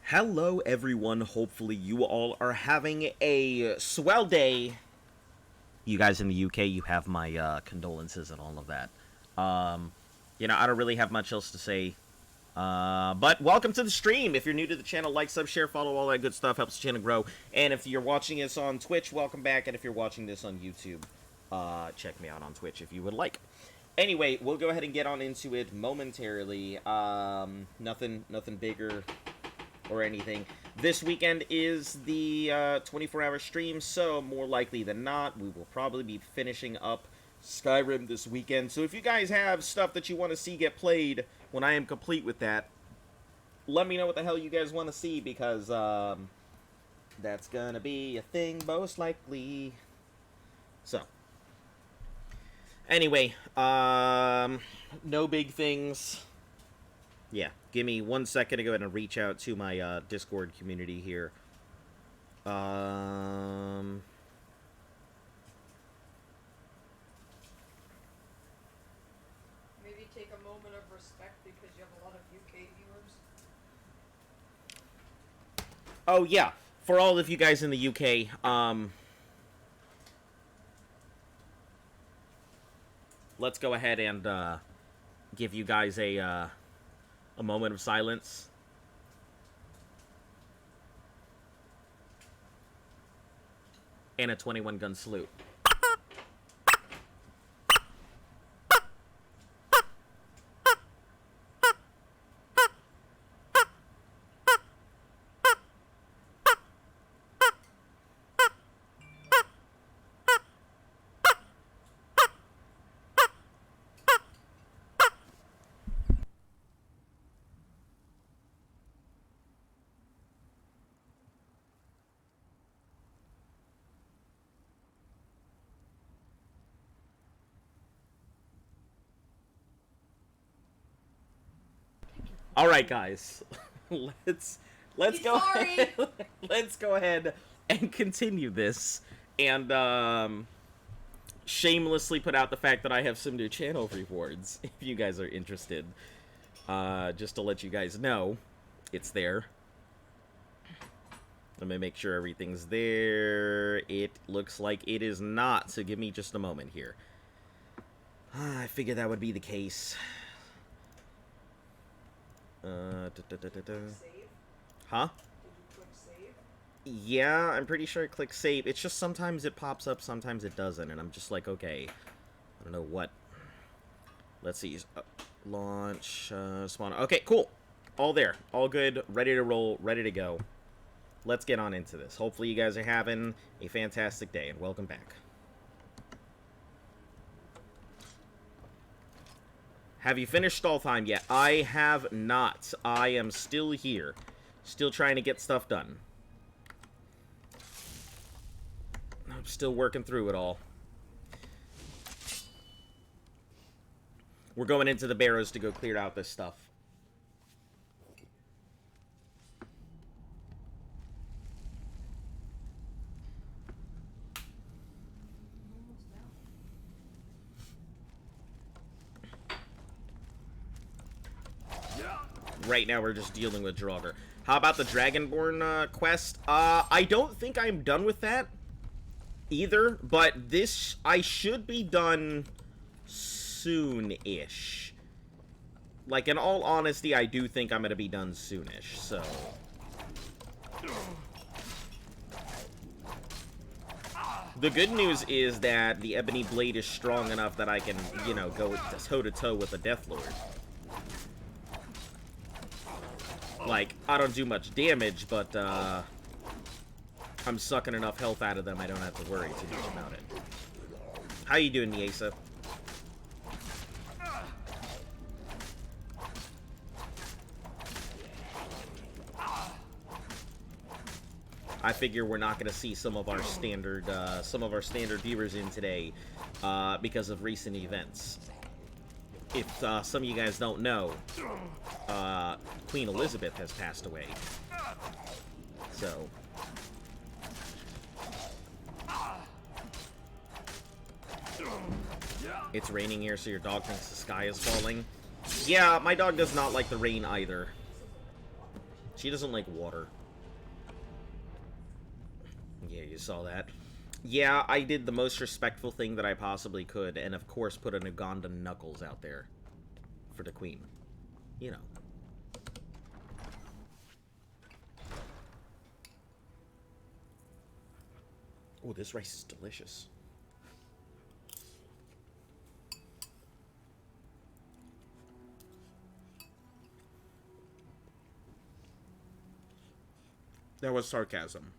Hello everyone, hopefully you all are having a swell day. You guys in the UK, you have my condolences and all of that. Um, I don't really have much else to say. But welcome to the stream. If you're new to the channel, like, sub, share, follow, all that good stuff, helps the channel grow. And if you're watching us on Twitch, welcome back. And if you're watching this on YouTube, check me out on Twitch if you would like. Anyway, we'll go ahead and get on into it momentarily. Nothing bigger or anything. This weekend is the 24-hour stream, so more likely than not, we will probably be finishing up Skyrim this weekend. So if you guys have stuff that you want to see get played when I am complete with that, let me know what the hell you guys want to see, because that's gonna be a thing most likely. So anyway, no big things. Yeah, give me 1 second to go ahead and reach out to my Discord community here. Maybe take a moment of respect because you have a lot of UK viewers. Oh yeah, for all of you guys in the UK, let's go ahead and give you guys a moment of silence. And a 21-gun salute. All right, guys, let's go ahead. Let's go ahead and continue this, and shamelessly put out the fact that I have some new channel rewards. If you guys are interested, just to let you guys know, it's there. Let me make sure everything's there. It looks like it is not, so give me just a moment here. I figured that would be the case. Huh? Did you click save? Yeah, I'm pretty sure I click save. It's just sometimes it pops up, sometimes it doesn't, and I'm just like, okay, I don't know what. Let's see. Launch, spawn. Okay, cool. All there. All good. Ready to roll. Ready to go. Let's get on into this. Hopefully you guys are having a fantastic day, and welcome back. Have you finished Stalfheim yet? I have not. I am still here. Still trying to get stuff done. I'm still working through it all. We're going into the Barrows to go clear out this stuff. Right now we're just dealing with Draugr. How about the Dragonborn quest? I don't think I'm done with that either, but this, I should be done soon-ish. Like, in all honesty, I do think I'm gonna be done soonish, so. The good news is that the Ebony Blade is strong enough that I can, you know, go toe-to-toe with the Deathlord. Like, I don't do much damage, but, I'm sucking enough health out of them I don't have to worry too much about it. How you doing, Niesa? I figure we're not going to see some of our standard viewers in today, because of recent events. If some of you guys don't know, Queen Elizabeth has passed away. So. It's raining here, so your dog thinks the sky is falling. Yeah, my dog does not like the rain either. She doesn't like water. Yeah, you saw that. Yeah, I did the most respectful thing that I possibly could, and of course put an Ugandan Knuckles out there for the queen. You know. Oh, this rice is delicious. That was sarcasm.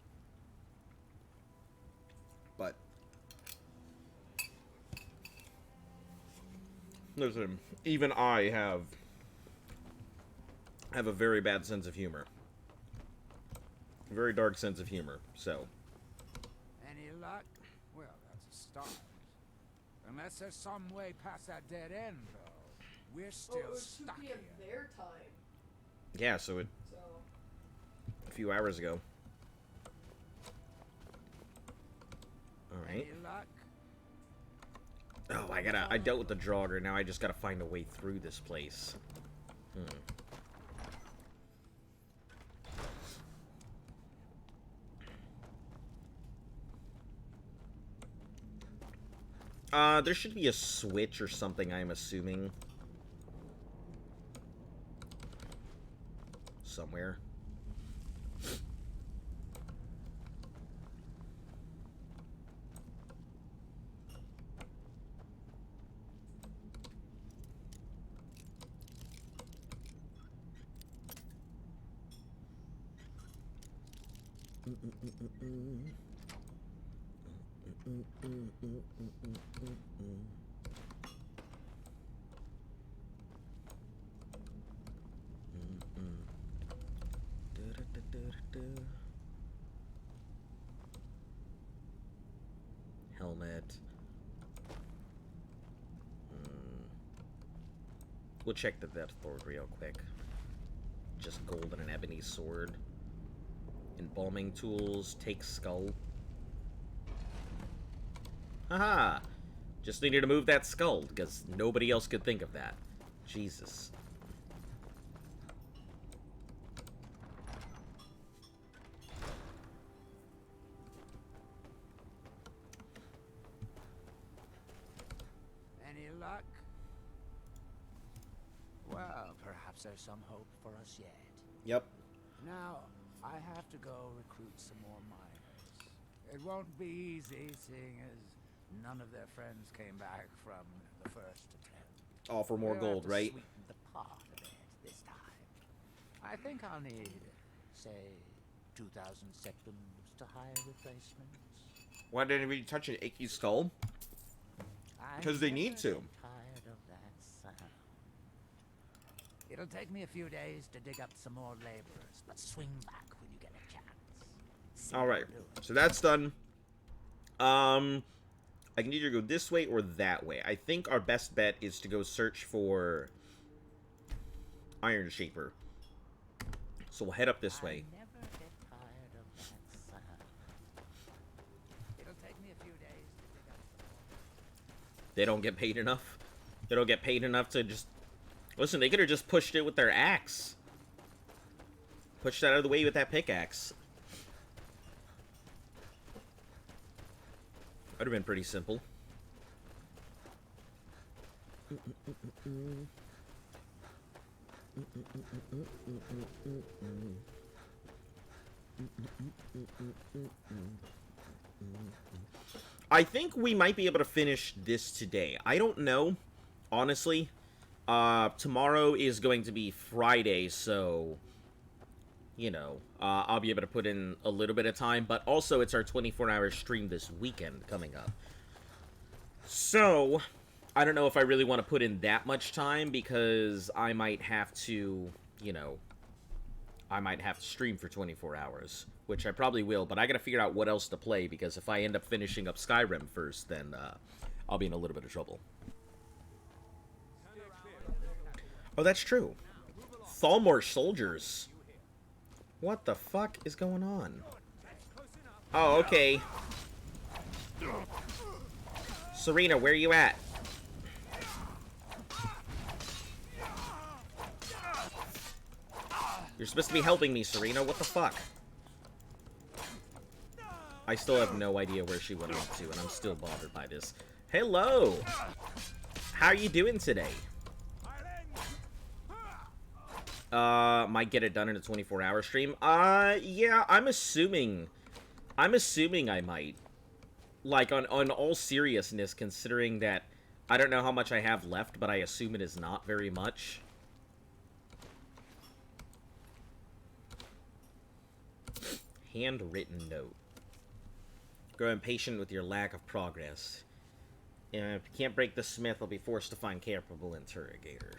But listen, even I have a very bad sense of humor. A very dark sense of humor, so. Any luck? Well, that's a start. Unless there's some way past that dead end, though. We're still it was 2 stuck p.m. here. their time. Yeah, so a few hours ago. Alright. Any luck? Oh, I dealt with the Draugr, now I just gotta find a way through this place. There should be a switch or something, I'm assuming. Somewhere. Helmet. We'll check the Death Lord real quick. Just gold and an ebony sword. Embalming tools. Take skull. Haha! Just needed to move that skull, because nobody else could think of that. Jesus. Any luck? Well, perhaps there's some hope for us yet. Yep. Now, I have to go recruit some more miners. It won't be easy, seeing as none of their friends came back from the first attempt. All for more We'll have gold, to right? sweeten the pot a bit this time. I think I'll need, say, 2,000 septums to hire replacements. Why didn't we touch an achy skull? 'Cause they need to. Tired of that sound. It'll take me a few days to dig up some more laborers, but swing back when you get a chance. Alright, so that's done. I can either go this way or that way. I think our best bet is to go search for Iron Shaper. So we'll head up this way. I never get tired of that sound. It'll take me a few days to dig up some more. They don't get paid enough. They don't get paid enough to just... Listen, they could have just pushed it with their axe. Pushed that out of the way with that pickaxe. Would have been pretty simple. I think we might be able to finish this today. I don't know, honestly. Tomorrow is going to be Friday, so... You know, I'll be able to put in a little bit of time, but also it's our 24-hour stream this weekend coming up. So, I don't know if I really want to put in that much time, because I might have to, you know, I might have to stream for 24 hours, which I probably will, but I gotta figure out what else to play, because if I end up finishing up Skyrim first, then I'll be in a little bit of trouble. Oh, that's true. Thalmor soldiers. What the fuck is going on? Oh, okay. Serena, where are you at? You're supposed to be helping me, Serena. What the fuck? I still have no idea where she went up to, and I'm still bothered by this. Hello! How are you doing today? Might get it done in a 24-hour stream? Yeah, I'm assuming I might. Like, on all seriousness, considering that I don't know how much I have left, but I assume it is not very much. Handwritten note. Grow impatient with your lack of progress. If you can't break the smith, I'll be forced to find capable interrogators.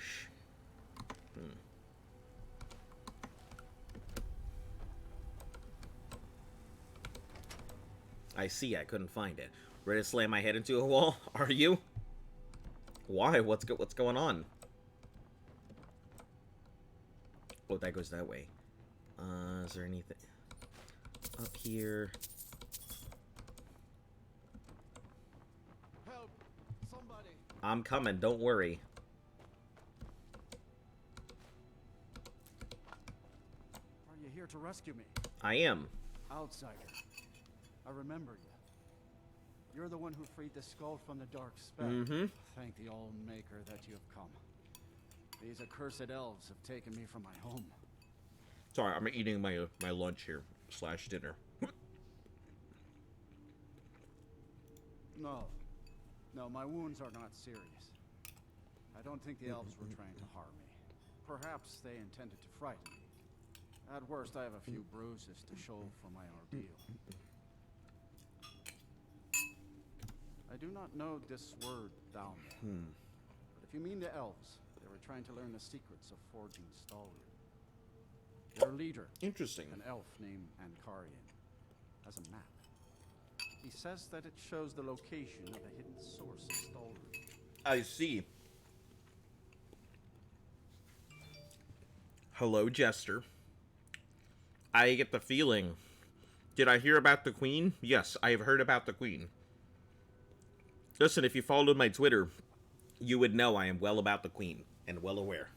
I see, I couldn't find it. Ready to slam my head into a wall? Are you? Why? What's going on? Oh, that goes that way. Is there anything up here? Help! Somebody! I'm coming, don't worry. Are you here to rescue me? I am. Outsider. I remember you. You're the one who freed the skull from the dark spell. Mm-hmm. Thank the All-Maker that you have come. These accursed elves have taken me from my home. Sorry, I'm eating my lunch here / dinner. No. No, my wounds are not serious. I don't think the elves were trying to harm me. Perhaps they intended to frighten me. At worst, I have a few bruises to show for my ordeal. I do not know this word down there. But if you mean the elves, they were trying to learn the secrets of forging Stalwart. Their leader, Interesting. an elf named Ankarian, has a map. He says that it shows the location of the hidden source of Stalwart. I see. Hello, Jester. I get the feeling. Did I hear about the Queen? Yes, I have heard about the Queen. Listen, if you followed my Twitter, you would know I am well about the Queen, and well aware.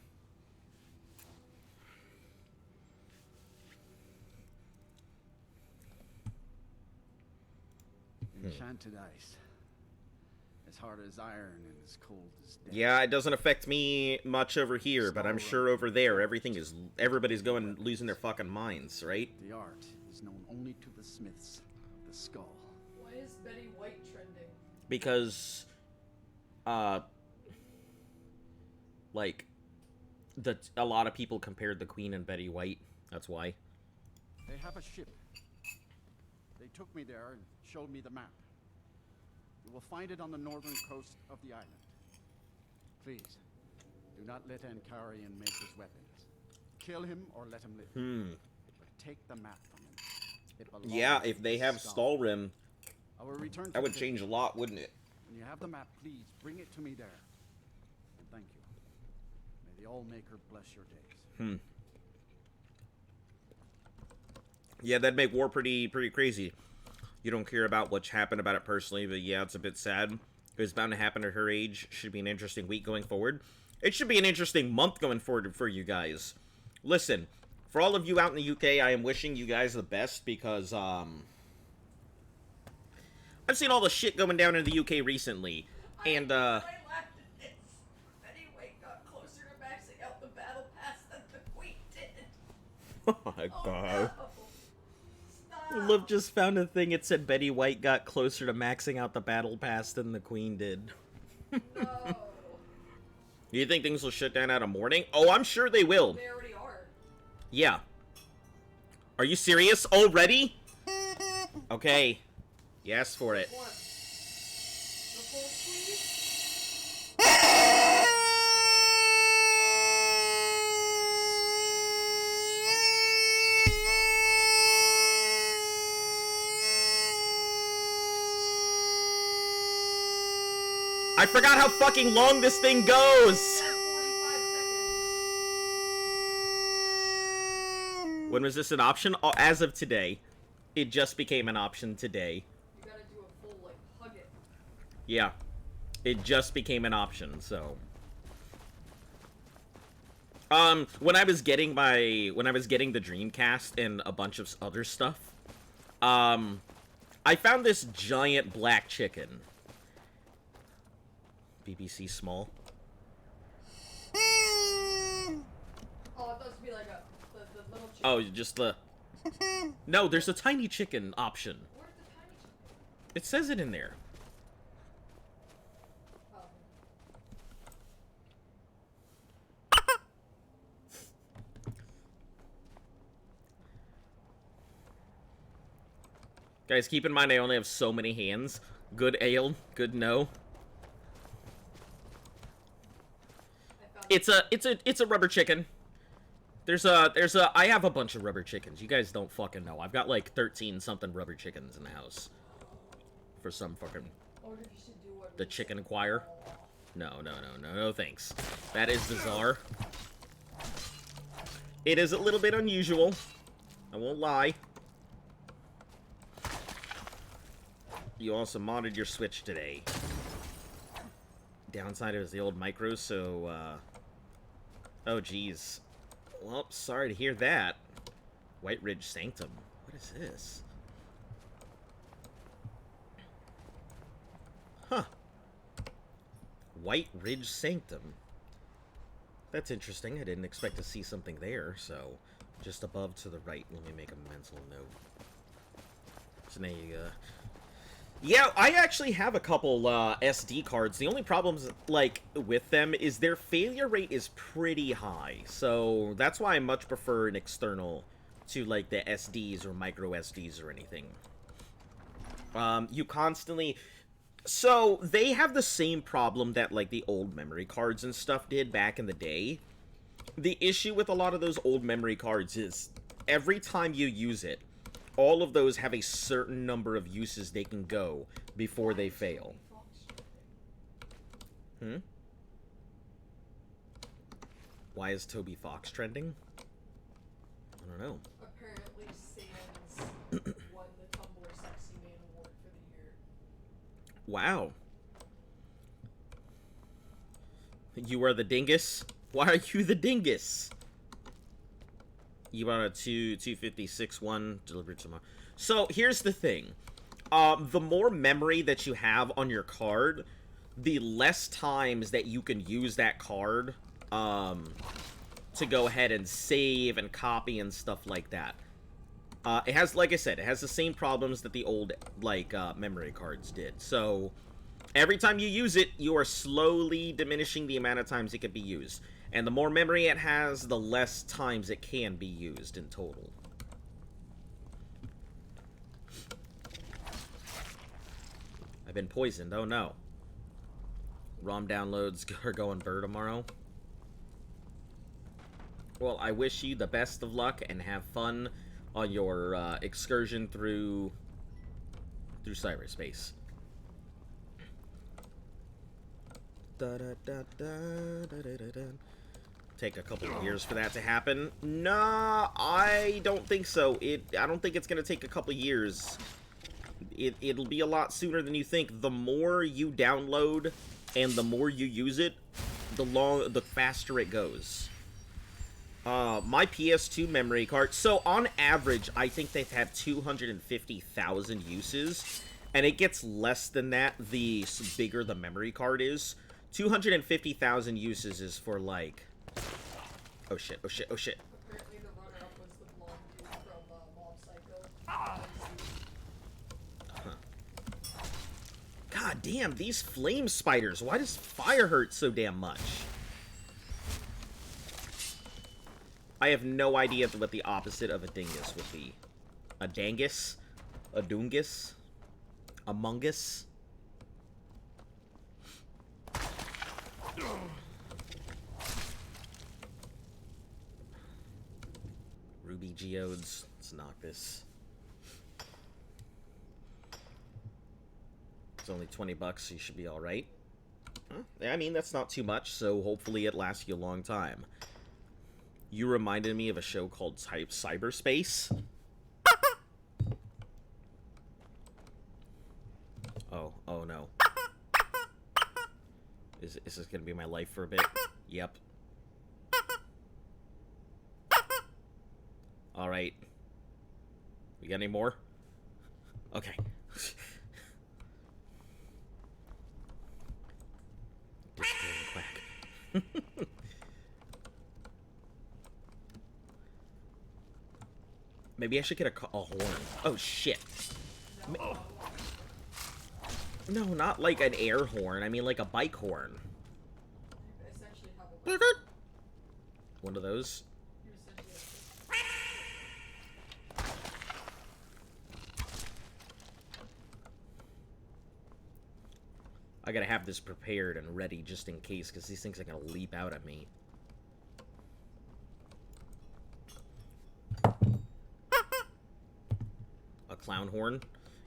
Enchanted ice. As hard as iron and as cold as death. Yeah, it doesn't affect me much over here, but I'm sure over there everybody's losing their fucking minds, right? The art is known only to the smiths of the skull. Why is Betty White trending? Because, like, a lot of people compared the Queen and Betty White. That's why. They have a ship. They took me there and showed me the map. You will find it on the northern coast of the island. Please, do not let Ankarian make his weapons. Kill him or let him live. But take the map from him. It belongs Yeah, to if they the have skull. Stalrim, I will return to that would the change a lot, wouldn't it? When you have the map, please bring it to me there. And thank you. May the All-Maker bless your days. Yeah, that'd make war pretty crazy. You don't care about what's happened about it personally, but yeah, it's a bit sad. It was bound to happen at her age. Should be an interesting week going forward. It should be an interesting month going forward for you guys. Listen, for all of you out in the UK, I am wishing you guys the best because, I've seen all the shit going down in the UK recently. And, I laughed at this. Betty White got closer to maxing out the battle pass than the Queen did. oh my Oh, god. no. Liv just found a thing. It said Betty White got closer to maxing out the battle pass than the Queen did. No. You think things will shut down out of morning? Oh, I'm sure they will. They already are. Yeah. Are you serious already? Okay. You asked for it. What? The full sleeve? I forgot how fucking long this thing goes! 45 seconds. When was this an option? Oh, as of today. It just became an option today. You gotta do a full, like, hug it. Yeah. It just became an option, so. When I was getting the Dreamcast and a bunch of other stuff, I found this giant black chicken. BBC Small. Oh, I thought it would be like the little chicken. Oh, just the... No, there's a tiny chicken option. Where's the tiny chicken? It says it in there. Oh. Guys, keep in mind I only have so many hands. Good ale, good no. It's a rubber chicken. I have a bunch of rubber chickens. You guys don't fucking know. I've got like 13 something rubber chickens in the house. For some fucking... I wonder if you should do what The chicken choir? No, thanks. That is bizarre. It is a little bit unusual. I won't lie. You also modded your Switch today. Downside is the old micros, so, oh, geez. Well, sorry to hear that. White Ridge Sanctum. What is this? Huh. White Ridge Sanctum. That's interesting. I didn't expect to see something there, so just above to the right. Let me make a mental note. So there you go. Yeah, I actually have a couple SD cards. The only problems, like, with them is their failure rate is pretty high. So that's why I much prefer an external to, like, the SDs or micro SDs or anything. You constantly... So, they have the same problem that, like, the old memory cards and stuff did back in the day. The issue with a lot of those old memory cards is every time you use it, all of those have a certain number of uses they can go before they fail. Hmm? Why is Toby Fox trending? I don't know. Apparently Sans won the Tumblr Sexy Man Award for the year. Wow. You are the dingus? Why are you the dingus? You want a 256 one delivered tomorrow. So here's the thing. The more memory that you have on your card, the less times that you can use that card to go ahead and save and copy and stuff like that. It has, like I said, it has the same problems that the old, like, memory cards did. So every time you use it, you are slowly diminishing the amount of times it can be used. And the more memory it has, the less times it can be used in total. I've been poisoned, oh no. ROM downloads are going burr tomorrow. Well, I wish you the best of luck and have fun on your excursion through cyberspace. Da, da, da, da, da, da, da. Take a couple of years for that to happen. Nah, I don't think so. I don't think it's gonna take a couple of years. It'll be a lot sooner than you think. The more you download and the more you use it, the faster it goes. My PS2 memory card. So on average, I think they've had 250,000 uses, and it gets less than that the bigger the memory card is. 250,000 uses is for like. Oh shit! Oh shit! Oh shit! Apparently the runner-up was the blonde dude from Mob Psycho. God damn, these flame spiders. Why does fire hurt so damn much? I have no idea what the opposite of a dingus would be. A dangus? A dungus? Among Us? Ruby geodes. Let's knock this. It's only 20 bucks, so you should be alright. Huh? I mean, that's not too much, so hopefully it lasts you a long time. You reminded me of a show called Cyberspace. Oh no. Is this gonna be my life for a bit? Yep. Alright. We got any more? Okay. Disappearing quack. Maybe I should get a horn. Oh, shit. No, not like an air horn. I mean like a bike horn. You essentially have a One of those. You essentially have I gotta have this prepared and ready just in case, because these things are gonna leap out at me. A clown horn?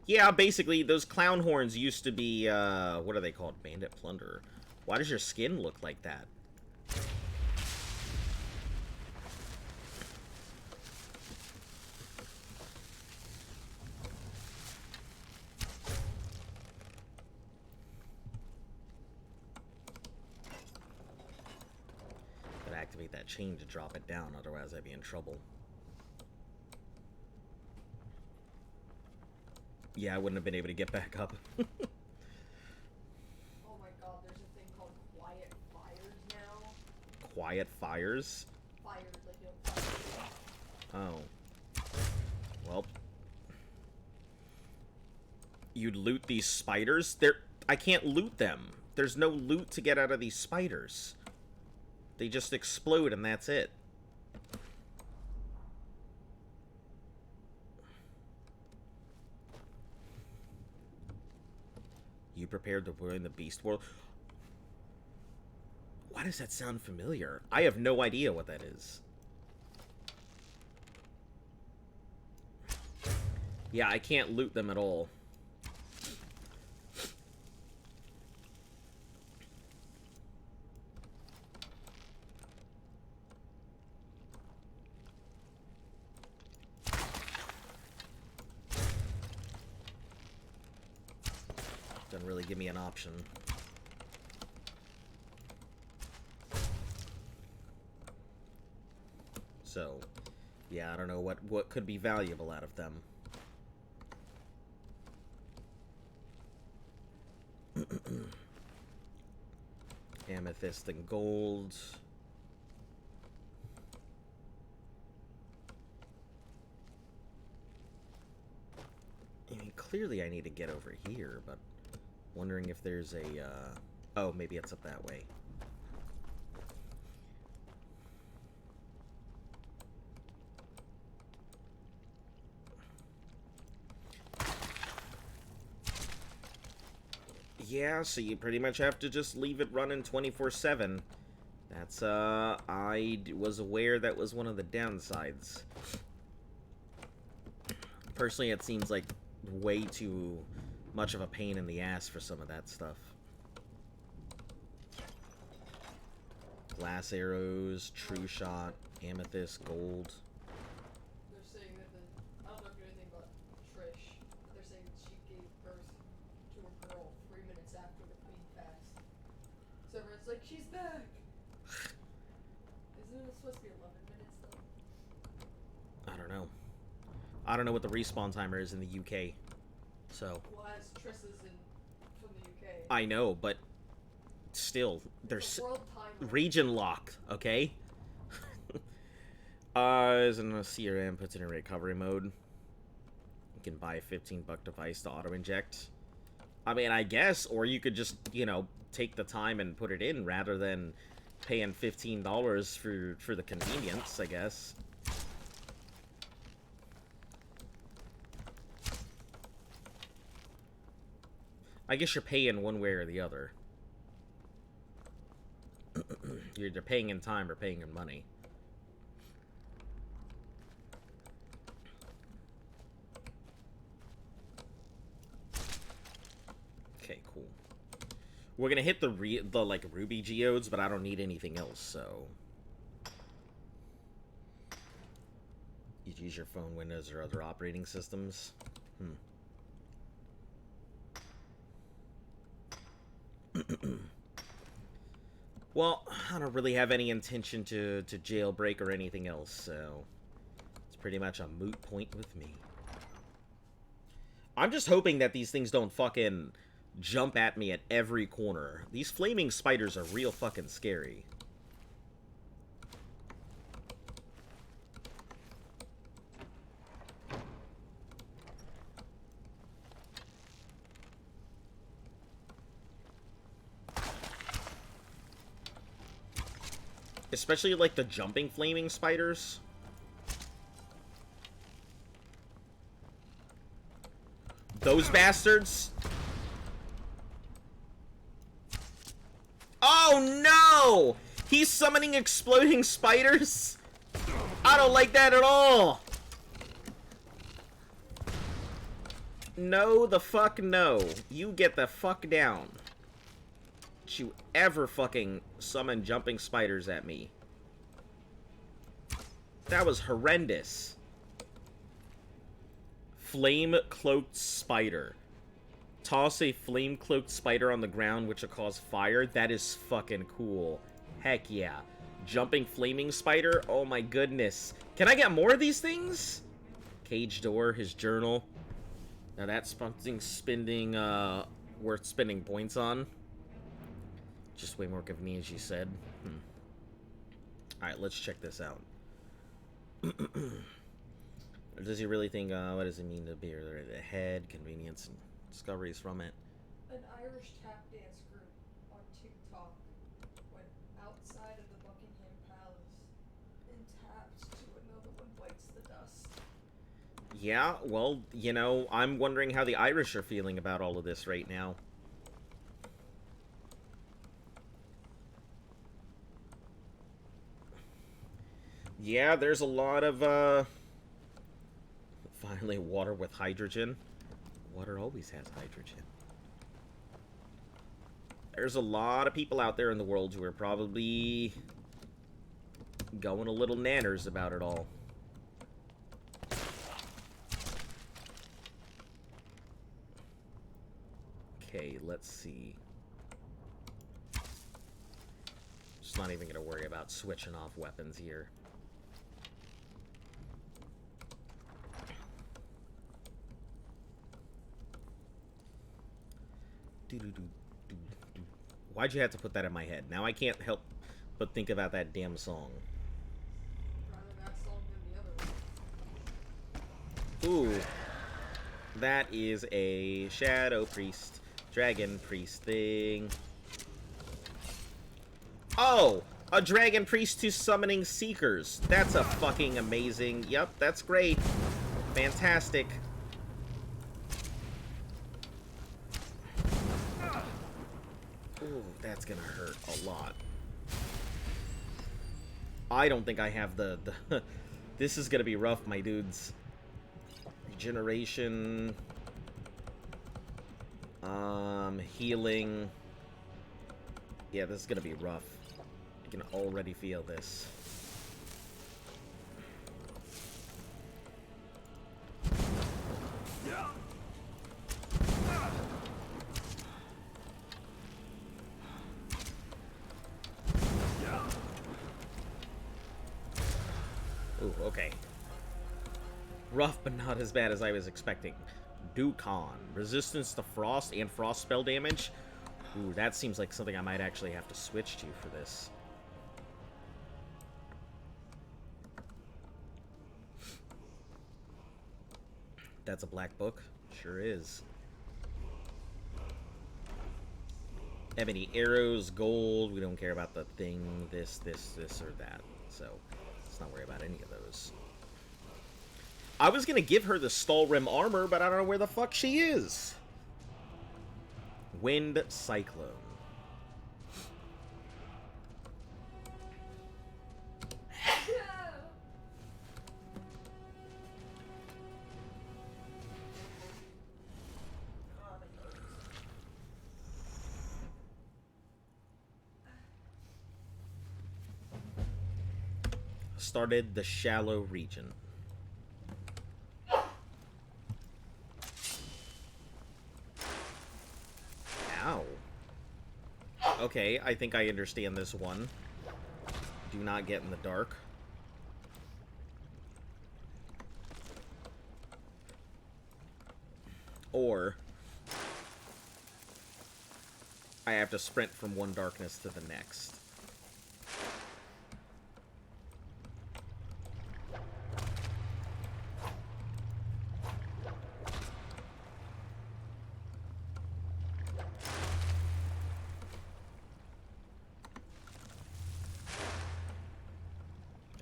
Yeah, basically, those clown horns used to be, what are they called? Bandit Plunderer. Why does your skin look like that? Gotta activate that chain to drop it down, otherwise I'd be in trouble. Yeah, I wouldn't have been able to get back up. Oh my god, there's a thing called quiet fires now. Quiet fires? Fires, like you know, fires. Oh. Well. You'd loot these spiders? I can't loot them. There's no loot to get out of these spiders. They just explode and that's it. You prepared to join the Beast World? Why does that sound familiar? I have no idea what that is. Yeah, I can't loot them at all. Doesn't really give me an option. So, yeah, I don't know what could be valuable out of them. Amethyst and gold. I mean, clearly I need to get over here, but wondering if there's a, oh, maybe it's up that way. Yeah, so you pretty much have to just leave it running 24/7. That's, I was aware that was one of the downsides. Personally, it seems like way too much of a pain in the ass for some of that stuff. Glass arrows, true shot, amethyst, gold. They're saying that I don't know if you know anything about Trish, but they're saying that she gave birth to a girl 3 minutes after the queen passed. So everyone's like, she's back! Isn't it supposed to be 11 minutes though? I don't know. I don't know what the respawn timer is in the UK. So. Well, as Triss is from the UK. I know, but still, there's world timer. region lock, okay? Isn't a CRM puts it in recovery mode. You can buy a $15 device to auto-inject. I mean, I guess, or you could just, you know, take the time and put it in rather than paying $15 for the convenience, I guess. I guess you're paying one way or the other. You're either paying in time or paying in money. Okay, cool. We're gonna hit the like ruby geodes, but I don't need anything else, so you'd use your phone, Windows, or other operating systems. Well, I don't really have any intention to jailbreak or anything else, so it's pretty much a moot point with me. I'm just hoping that these things don't fucking jump at me at every corner. These flaming spiders are real fucking scary. Especially, like, the jumping flaming spiders. Those bastards. Oh, no! He's summoning exploding spiders? I don't like that at all! No, the fuck no. You get the fuck down. Don't you ever fucking summon jumping spiders at me. That was horrendous. Flame-cloaked spider. Toss a flame-cloaked spider on the ground, which will cause fire. That is fucking cool. Heck yeah. Jumping flaming spider? Oh my goodness. Can I get more of these things? Cage door, his journal. Now that's something spending, worth spending points on. Just way more convenient, as you said. Alright, let's check this out. Does he really think, what does it mean to be the head, convenience, and discoveries from it? An Irish tap dance group on TikTok went outside of the Buckingham Palace and tapped to another one bites the dust. Yeah, well, you know, I'm wondering how the Irish are feeling about all of this right now. Yeah, there's a lot of, finally, water with hydrogen. Water always has hydrogen. There's a lot of people out there in the world who are probably going a little nanners about it all. Okay, let's see. Just not even gonna worry about switching off weapons here. Why'd you have to put that in my head? Now I can't help but think about that damn song. Rather that song than the other one. Ooh. That is a Shadow Priest, Dragon Priest thing. Oh! A Dragon Priest who's summoning Seekers. That's a fucking amazing... Yep, that's great. Fantastic. Ooh, that's gonna hurt a lot. I don't think I have the This is gonna be rough, my dudes. Regeneration. Healing. Yeah, this is gonna be rough. I can already feel this. Ooh, okay. Rough, but not as bad as I was expecting. Dukon. Resistance to frost and frost spell damage. Ooh, that seems like something I might actually have to switch to for this. That's a black book? Sure is. Ebony arrows, gold. We don't care about the thing, this, or that. So, let's not worry about any of those. I was gonna give her the Stalrim armor, but I don't know where the fuck she is. Wind Cyclone. Started the shallow region. Ow. Okay, I think I understand this one. Do not get in the dark. Or I have to sprint from one darkness to the next.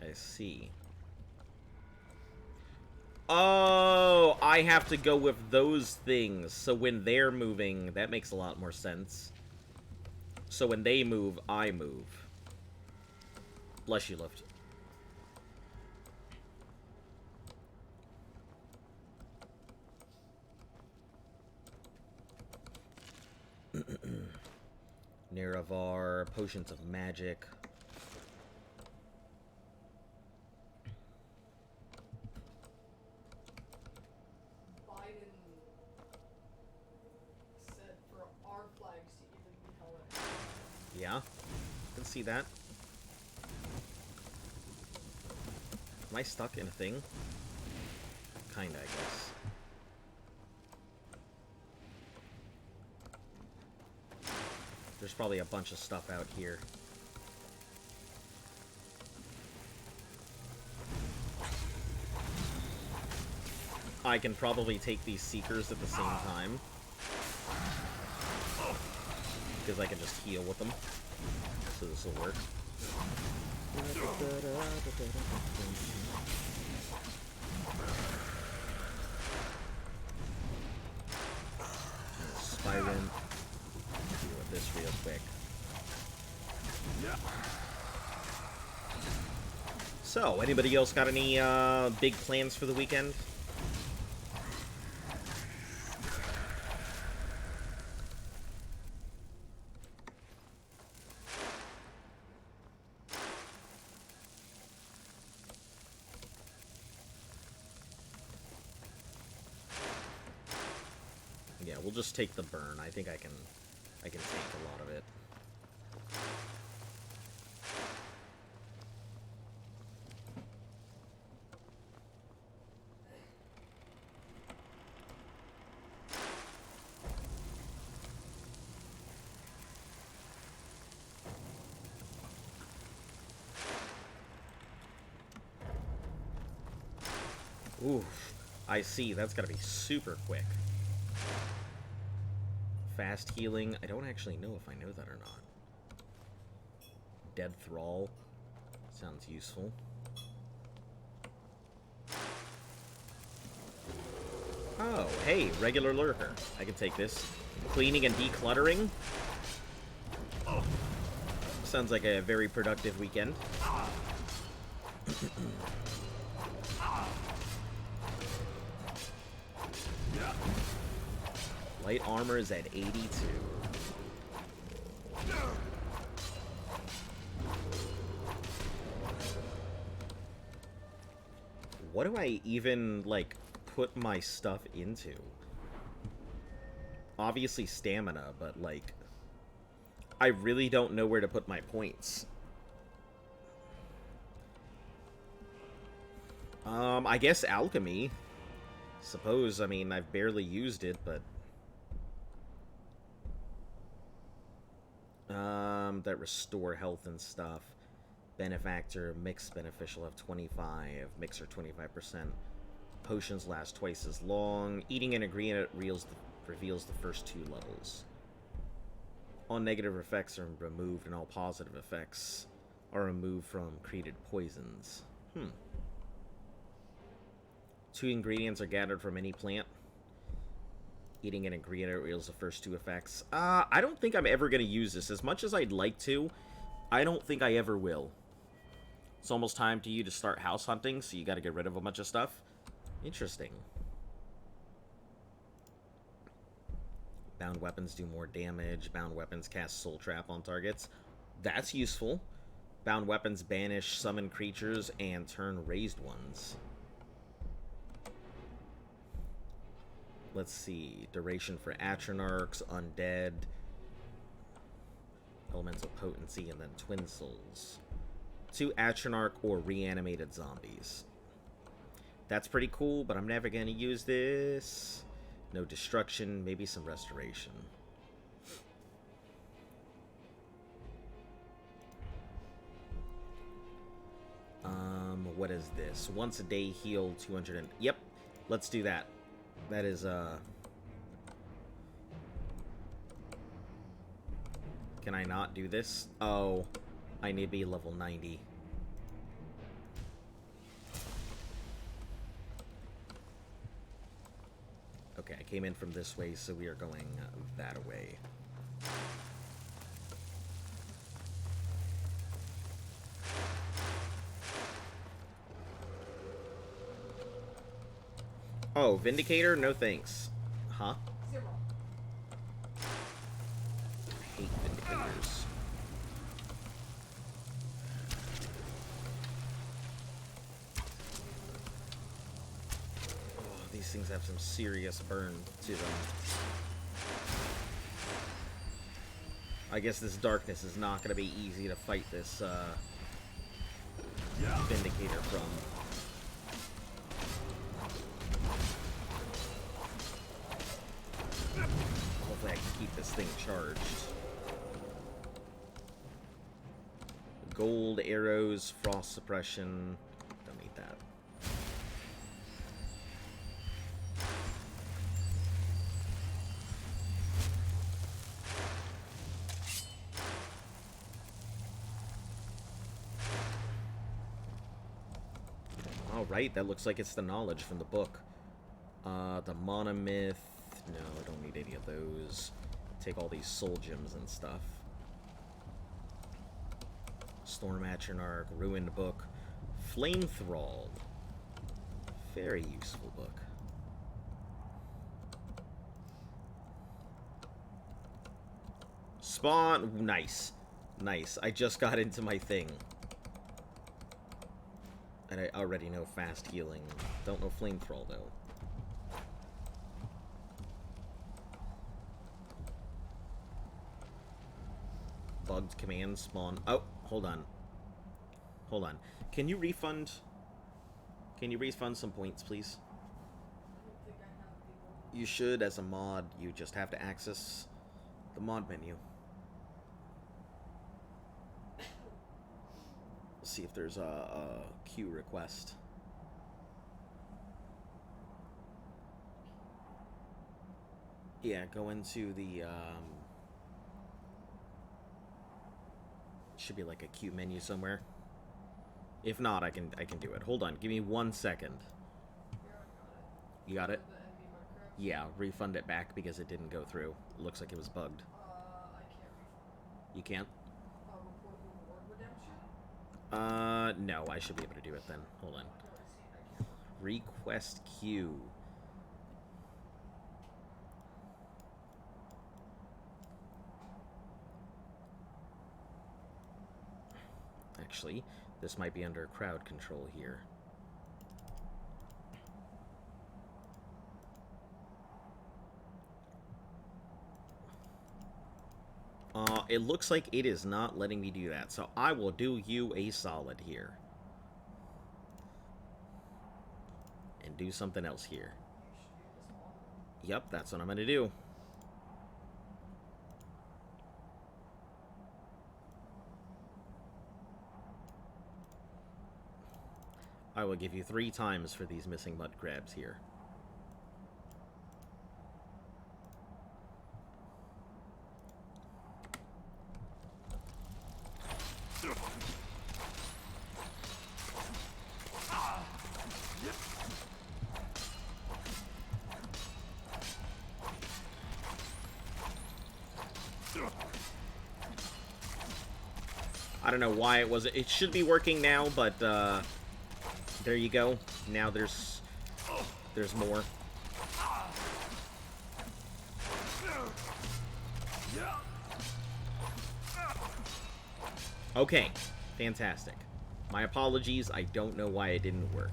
I see. Oh, I have to go with those things. So when they're moving, that makes a lot more sense. So when they move, I move. Bless you, Lift. Nerevar, Potions of Magic. Biden said for our flags to even be colored. Yeah, I can see that. Am I stuck in a thing? Kinda, I guess. There's probably a bunch of stuff out here. I can probably take these Seekers at the same time. Because I can just heal with them. So this will work. Spyrin. Deal with this real quick. So, anybody else got any big plans for the weekend? Yeah, we'll just take the burn. I think I can take a lot of it. Oof, I see. That's gotta be super quick. Fast healing. I don't actually know if I know that or not. Dead Thrall. Sounds useful. Oh, hey, regular lurker. I can take this. Cleaning and decluttering. Sounds like a very productive weekend. Light armor is at 82. What do I even, like, put my stuff into? Obviously stamina, but, like, I really don't know where to put my points. I guess alchemy. Suppose, I mean, I've barely used it, but... that restore health and stuff. Benefactor, mix beneficial have 25, mixer 25%. Potions last twice as long. Eating an ingredient reveals the first 2 levels. All negative effects are removed and all positive effects are removed from created poisons. 2 ingredients are gathered from any plant. Eating an ingredient reveals the first 2 effects. I don't think I'm ever going to use this. As much as I'd like to, I don't think I ever will. It's almost time to you to start house hunting, so you got to get rid of a bunch of stuff. Interesting. Bound weapons do more damage. Bound weapons cast Soul Trap on targets. That's useful. Bound weapons banish summon creatures and turn raised ones. Let's see. Duration for Atronarchs, Undead, Elemental Potency, and then Twin Souls. 2 Atronarch or Reanimated Zombies. That's pretty cool, but I'm never going to use this. No destruction, maybe some restoration. What is this? Once a day heal 200 and... Yep, let's do that. That is, Can I not do this? Oh, I need to be level 90. Okay, I came in from this way, so we are going that way. Oh, Vindicator? No thanks. Huh? 0. I hate Vindicators. Oh, these things have some serious burn to them. I guess this darkness is not going to be easy to fight this Vindicator from. Hopefully I can keep this thing charged. Gold arrows, frost suppression. Don't need that. Alright, that looks like it's the knowledge from the book. The monomyth. No, I don't need any of those. Take all these soul gems and stuff. Storm Atronach, Ruined Book, Flame Thrall. Very useful book. Spawn, nice. Nice. I just got into my thing. And I already know fast healing. Don't know Flame Thrall though. Bugged command spawn. Oh, hold on. Hold on. Can you refund some points, please? I don't think I have the You should, as a mod. You just have to access the mod menu. Let's see if there's a queue request. Yeah, go into the should be like a queue menu somewhere. If not, I can do it. Hold on, give me 1 second. Yeah, I got it. You got it? The enemy Minecraft. Yeah, refund it back because it didn't go through. It looks like it was bugged. I can't refund. You can't? Report reward redemption? No, I should be able to do it then. Hold on. No, I can't. Request queue. Actually, this might be under crowd control here. It looks like it is not letting me do that, so I will do you a solid here. And do something else here. Yep, that's what I'm going to do. I will give you 3 times for these missing mud crabs here. I don't know why it wasn't. It should be working now, but there you go. Now there's more. Okay, fantastic. My apologies. I don't know why it didn't work.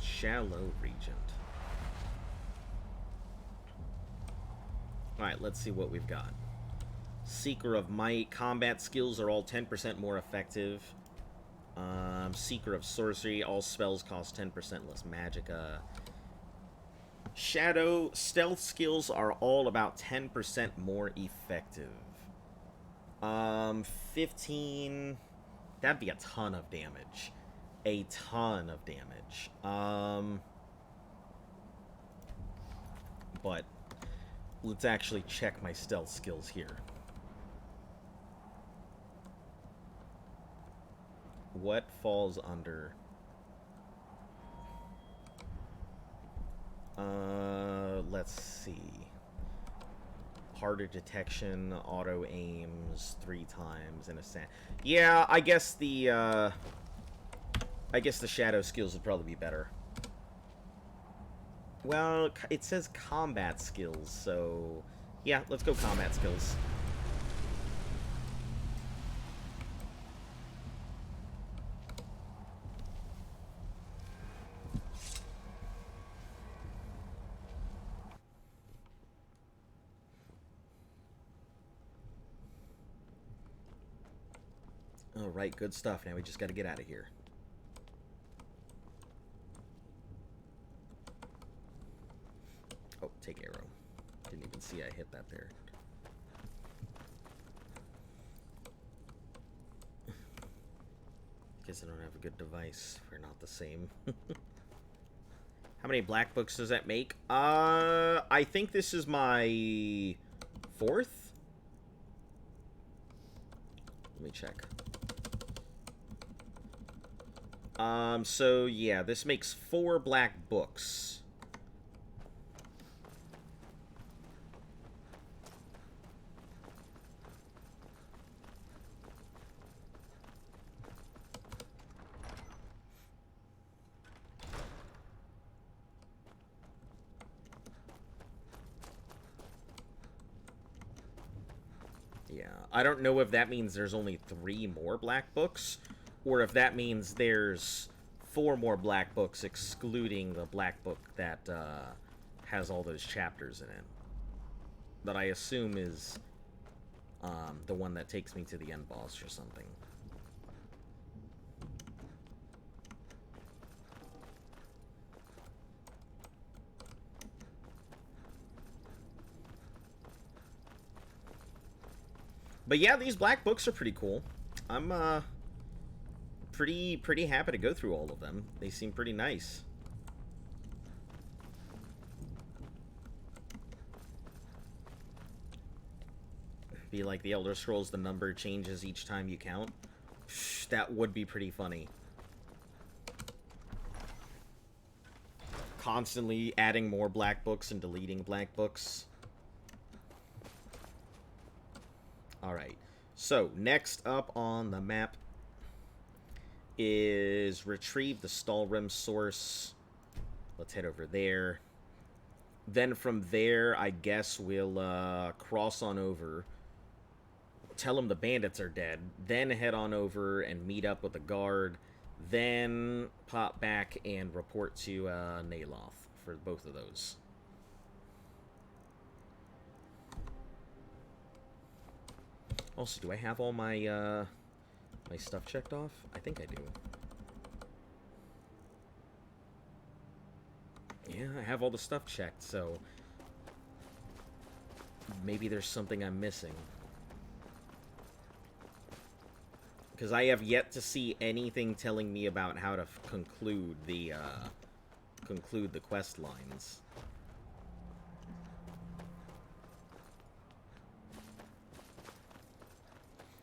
Shallow Regent. Alright, let's see what we've got. Seeker of Might. Combat skills are all 10% more effective. Seeker of Sorcery. All spells cost 10% less magicka. Shadow. Stealth skills are all about 10% more effective. 15... That'd be a ton of damage. A ton of damage. But let's actually check my stealth skills here. What falls under? Let's see. Harder detection, auto aims 3 times, and a sand. Yeah, I guess the shadow skills would probably be better. Well, it says combat skills, so yeah, let's go combat skills. Alright, good stuff. Now we just gotta get out of here. Oh, take arrow. Didn't even see I hit that there. Guess I don't have a good device. We're not the same. How many black books does that make? I think this is my 4th? Let me check. So yeah, this makes 4 black books. Yeah, I don't know if that means there's only 3 more black books, or if that means there's 4 more black books, excluding the black book that has all those chapters in it. That I assume is the one that takes me to the end boss or something. But yeah, these black books are pretty cool. I'm pretty happy to go through all of them. They seem pretty nice. Be like the Elder Scrolls, the number changes each time you count. That would be pretty funny. Constantly adding more black books and deleting black books. Alright, so next up on the map is retrieve the Stalrim source. Let's head over there. Then from there, I guess we'll cross on over, tell them the bandits are dead, then head on over and meet up with the guard, then pop back and report to Naloth for both of those. Also, do I have all my my stuff checked off? I think I do. Yeah, I have all the stuff checked, so maybe there's something I'm missing. Because I have yet to see anything telling me about how to conclude the quest lines.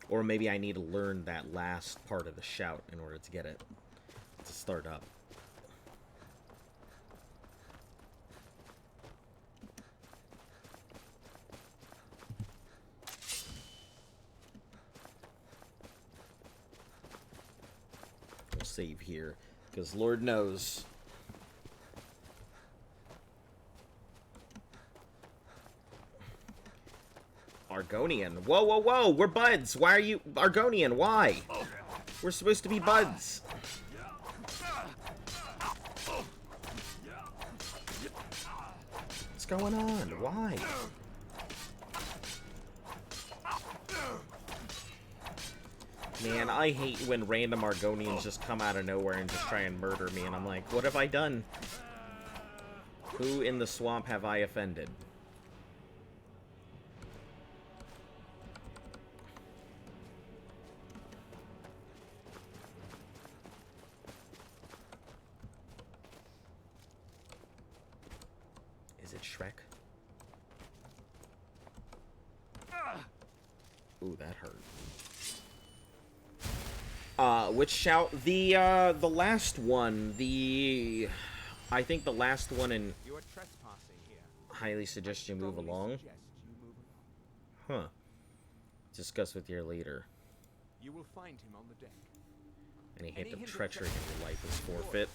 Or maybe I need to learn that last part of the shout in order to get it to start up. We'll save here, because Lord knows. Argonian. Whoa, whoa, whoa! We're buds! Why are you... Argonian, why? We're supposed to be buds. What's going on? Why? Man, I hate when random Argonians just come out of nowhere and just try and murder me, and I'm like, what have I done? Who in the swamp have I offended? Is it Shrek? Ooh, that hurt. Which shout? The last one. I think the last one in... You are trespassing here. Highly suggest you move Strongly along. suggest you move along. Huh. Discuss with your leader. You will find him on the deck. Any hint of hint of treachery in your life is forfeit.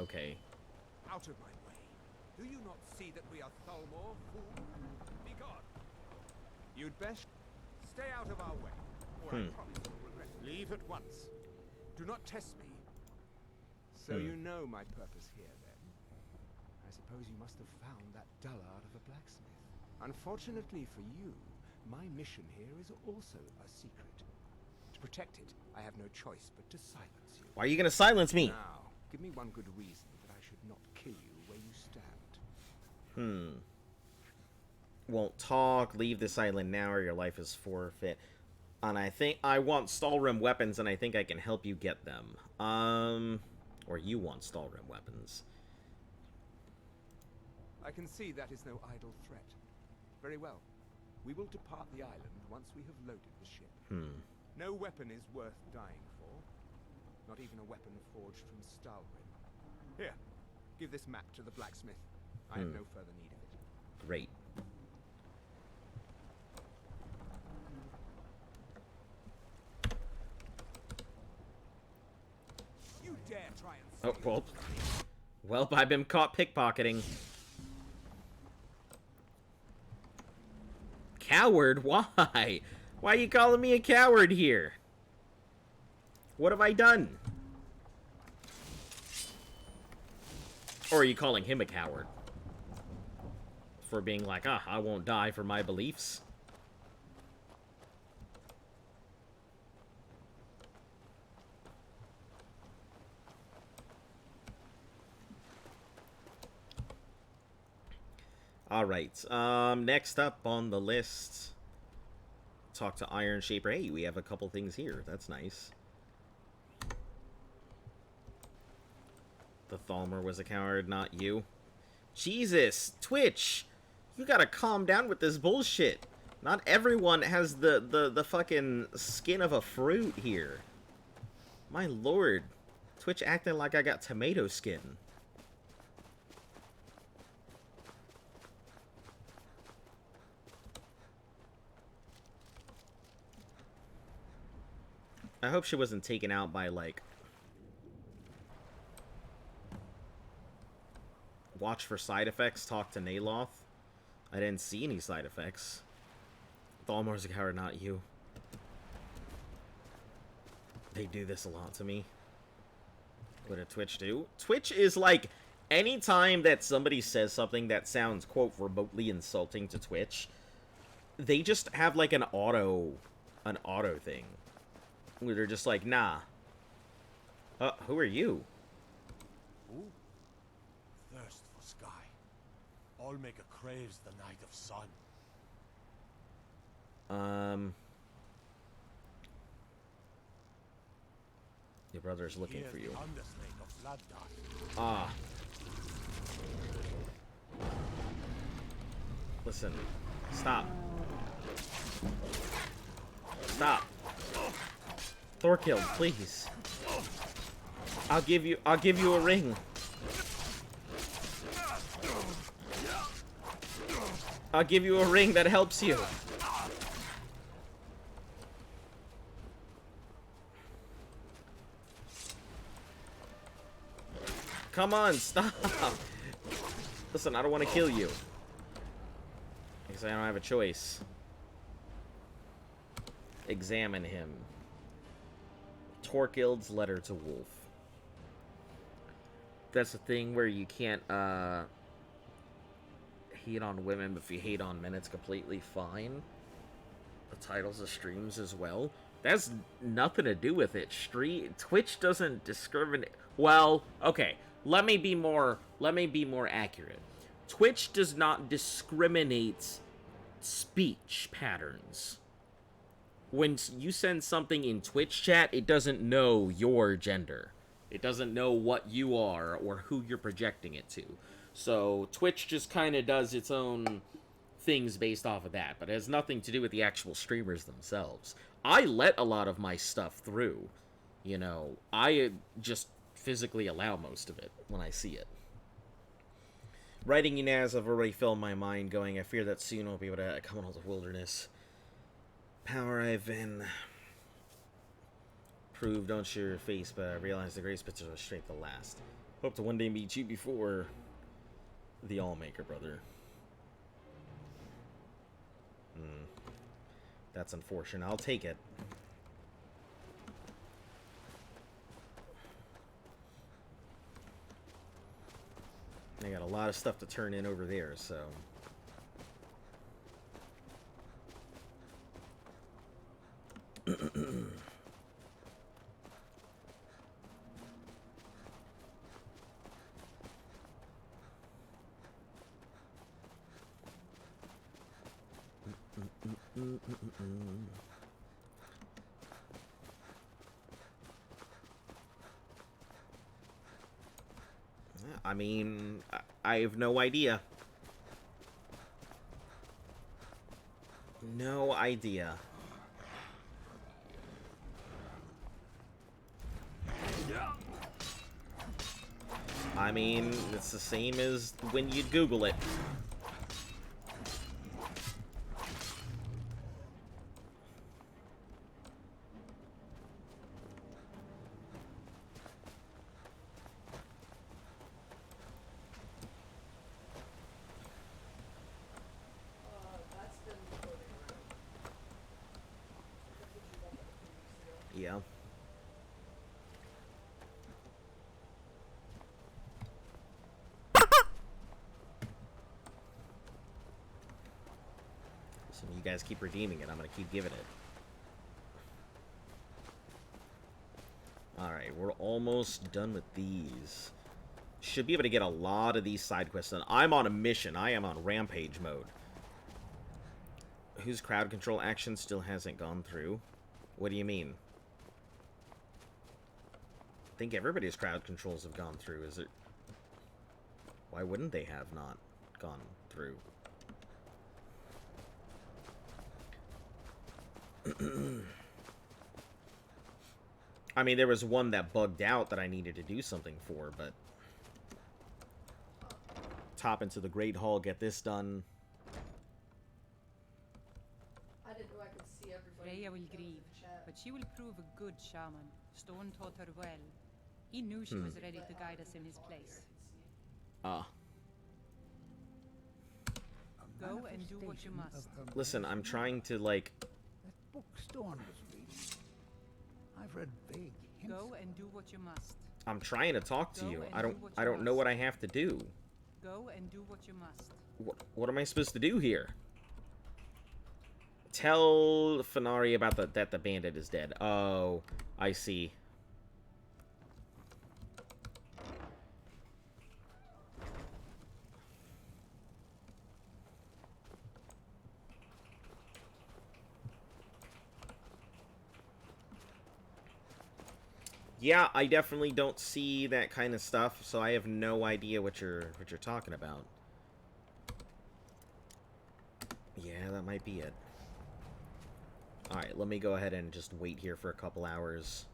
Okay. Out of my way. Do you not see that we are Thalmor, fool? Be gone. You'd best stay out of our way, or I promise you'll regret it. Leave at once. Do not test me. So you know my purpose here, then. I suppose you must have found that dullard of a blacksmith. Unfortunately for you, my mission here is also a secret. To protect it, I have no choice but to silence you. Why are you gonna silence me? Now, give me one good reason that I should not kill you where you stand. Won't talk. Leave this island now or your life is forfeit. And I think I want Stalrim weapons, and I think I can help you get them. Or you want Stalrim weapons. I can see that is no idle threat. Very well. We will depart the island once we have loaded the ship. No weapon is worth dying for. Not even a weapon forged from Stalrim. Here, give this map to the blacksmith. I have no further need of it. Great. You dare try and Oh, well. Well, I've been caught pickpocketing. Coward? Why? Why are you calling me a coward here? What have I done? Or are you calling him a coward? For being like, I won't die for my beliefs? Alright, next up on the list, talk to Iron Shaper. Hey, we have a couple things here. That's nice. The Thalmor was a coward, not you. Jesus, Twitch! You gotta calm down with this bullshit. Not everyone has the fucking skin of a fruit here. My lord. Twitch acting like I got tomato skin. I hope she wasn't taken out by, like... Watch for side effects, talk to Naloth. I didn't see any side effects. Thalmor's a coward, not you. They do this a lot to me. What did Twitch do? Twitch is like, anytime that somebody says something that sounds, quote, remotely insulting to Twitch, they just have like an auto thing. Where they're just like, nah. Who are you? Who? Thirst for sky. All maker craves the night of sun. Your brother's looking Here's for you. the underslate of blood dust. Ah. Listen. Stop. Stop. Thorkild, please. I'll give you a ring. I'll give you a ring that helps you. Come on, stop. Listen, I don't want to kill you. Because I don't have a choice. Examine him. Torkild's letter to Wolf. That's the thing where you can't, hate on women, but if you hate on men, it's completely fine. the titles of streams as well. That's nothing to do with it. Twitch doesn't discriminate. Well, okay. Let me be more accurate. Twitch does not discriminate speech patterns. When you send something in Twitch chat, it doesn't know your gender. It doesn't know what you are or who you're projecting it to. So Twitch just kind of does its own things based off of that, but it has nothing to do with the actual streamers themselves. I let a lot of my stuff through. You know, I just physically allow most of it when I see it. Writing Inaz, I've already filled my mind going, I fear that soon I'll be able to come out of the wilderness. Power I've been proved, don't show your face, but I realize the greatest pictures are straight the last. Hope to one day meet you before the Allmaker, brother. That's unfortunate. I'll take it. I got a lot of stuff to turn in over there, so... I mean, I have no idea. No idea. I mean, it's the same as when you Google it. That's been floating around. That's what you got like a few weeks ago. Yeah. So you guys keep redeeming it, I'm gonna keep giving it. Alright, we're almost done with these. Should be able to get a lot of these side quests done. I'm on a mission. I am on rampage mode. Whose crowd control action still hasn't gone through? What do you mean? I think everybody's crowd controls have gone through. Is it... Why wouldn't they have not gone through? I mean, there was one that bugged out that I needed to do something for, but... Top into the Great Hall, get this done. I didn't know I could see everybody. Freya will in the grieve, chat. but she will prove a good shaman. Stone taught her well. He knew she was ready to guide us in his place. Ah. Go and do what you must. Listen, I'm trying to, like... That book Storm was reading. I've read vague hints. Go and do what you must. I'm trying to talk to Go you. and I do don't what I you don't know must. what I have to do. Go and do what you must. What am I supposed to do here? Tell Fenari about that the bandit is dead. Oh, I see. Yeah, I definitely don't see that kind of stuff, so I have no idea what you're talking about. Yeah, that might be it. Alright, let me go ahead and just wait here for a couple hours.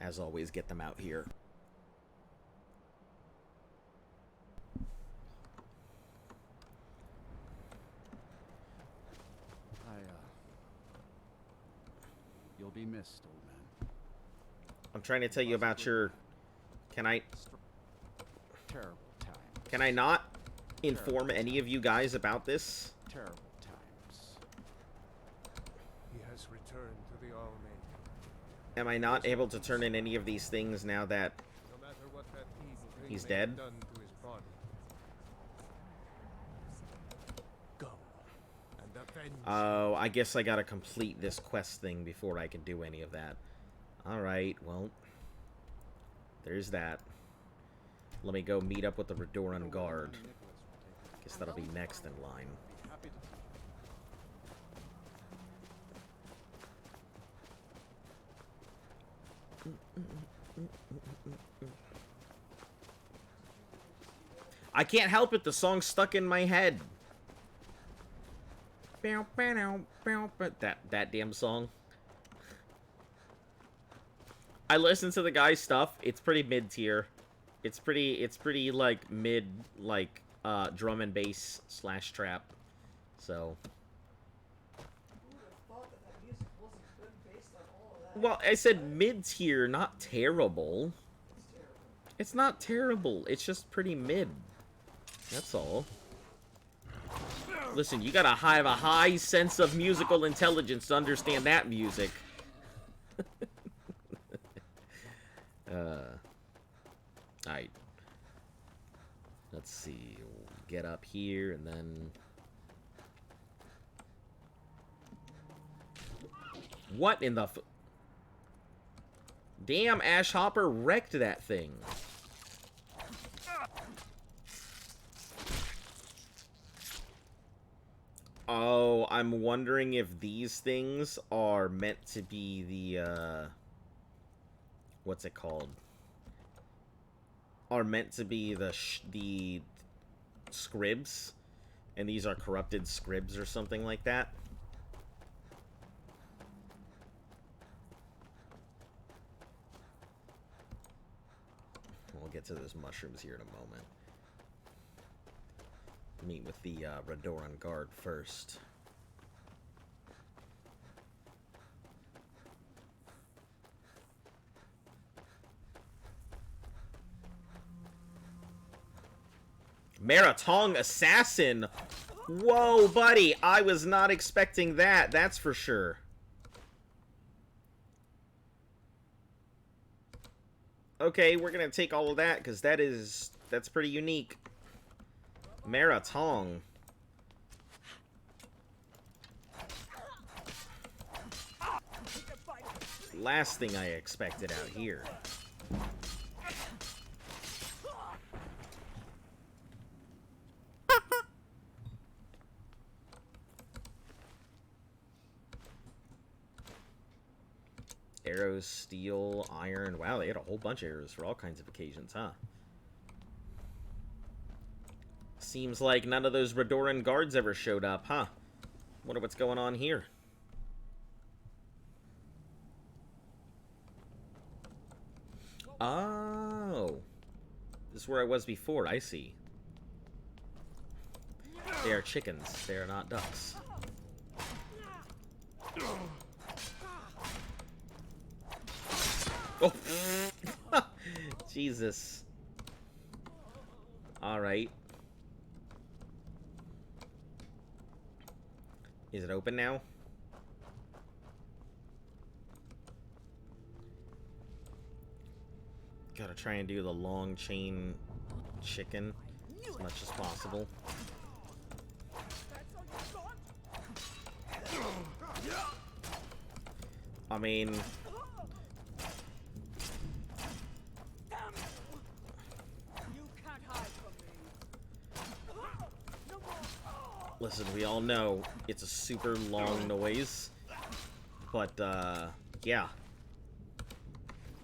As always, get them out here. You'll be missed, old man. I'm trying to tell you about your... Can I Terrible times. Can I not inform any of you guys about this? Terrible times. He has returned to the Allmaker. Am I not able to turn in any of these things now that... No matter what that evil thing He's may dead? have done to his body. Go, and avenge avenge. Oh, I guess I gotta complete this quest thing before I can do any of that. Alright, well. There's that. Let me go meet up with the Redoran Guard. Guess that'll be next in line. Happy to. I can't help it, the song's stuck in my head. That damn song. I listen to the guy's stuff. It's pretty mid-tier. It's pretty like mid, like drum and bass / trap. So. Who would have thought that that music wasn't good based on all of that? Well, I said mid-tier, not terrible. It's terrible. It's not terrible. It's just pretty mid. That's all. Listen, you gotta have a high sense of musical intelligence to understand that music. Alright. Let's see. We'll get up here and then... What in the f... Damn, Ash Hopper wrecked that thing. Oh, I'm wondering if these things are meant to be the, what's it called? Are meant to be the scribs, and these are corrupted scribs or something like that. We'll get to those mushrooms here in a moment. Meet with the Redoran Guard first. Meratong Assassin! Whoa, buddy! I was not expecting that, that's for sure. Okay, we're gonna take all of that, because that's pretty unique. Meratong. Last thing I expected out here. Arrows, steel, iron. Wow, they had a whole bunch of arrows for all kinds of occasions, huh? Seems like none of those Redoran guards ever showed up, huh? Wonder what's going on here. Oh. This is where I was before, I see. They are chickens, they are not ducks. Oh! Jesus. Alright. Is it open now? Gotta try and do the long chain chicken as much as possible. I mean... Listen, we all know it's a super long noise, but, yeah.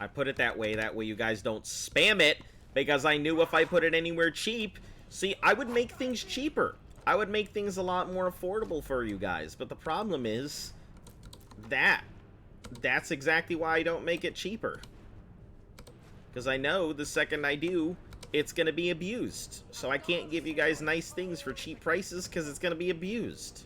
I put it that way you guys don't spam it, because I knew if I put it anywhere cheap, see, I would make things cheaper. I would make things a lot more affordable for you guys, but the problem is that's exactly why I don't make it cheaper. Because I know the second I do, it's going to be abused. So I can't give you guys nice things for cheap prices because it's going to be abused.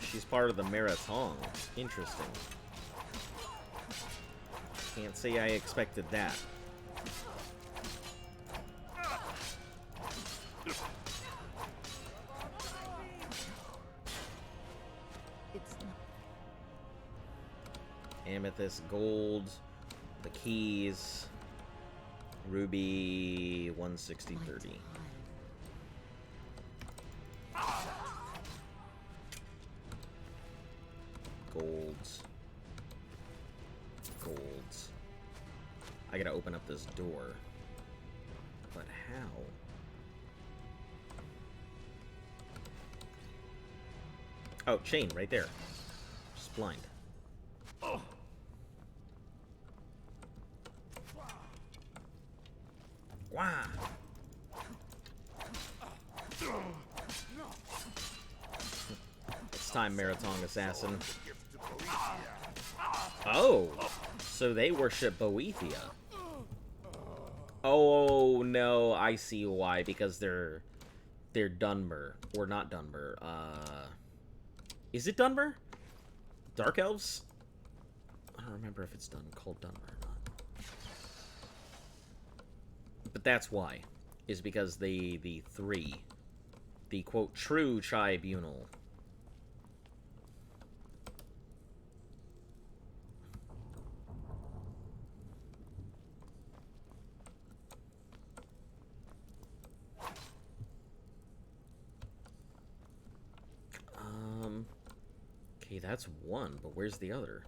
She's part of the Meratong. Interesting. Can't say I expected that. It's not. Amethyst, gold, the keys, ruby, 160, 30. Golds. Golds. I gotta open up this door. But how? Oh, chain, right there. Just blind. Wow. It's time, Maratong Assassin. Oh, so they worship Boethia. Oh no, I see why. Because they're Dunmer, or not Dunmer. Is it Dunmer? Dark Elves? I don't remember if it's called Dunmer or not. But that's why. Is because the three, the quote true tribunal. Okay, that's one, but where's the other?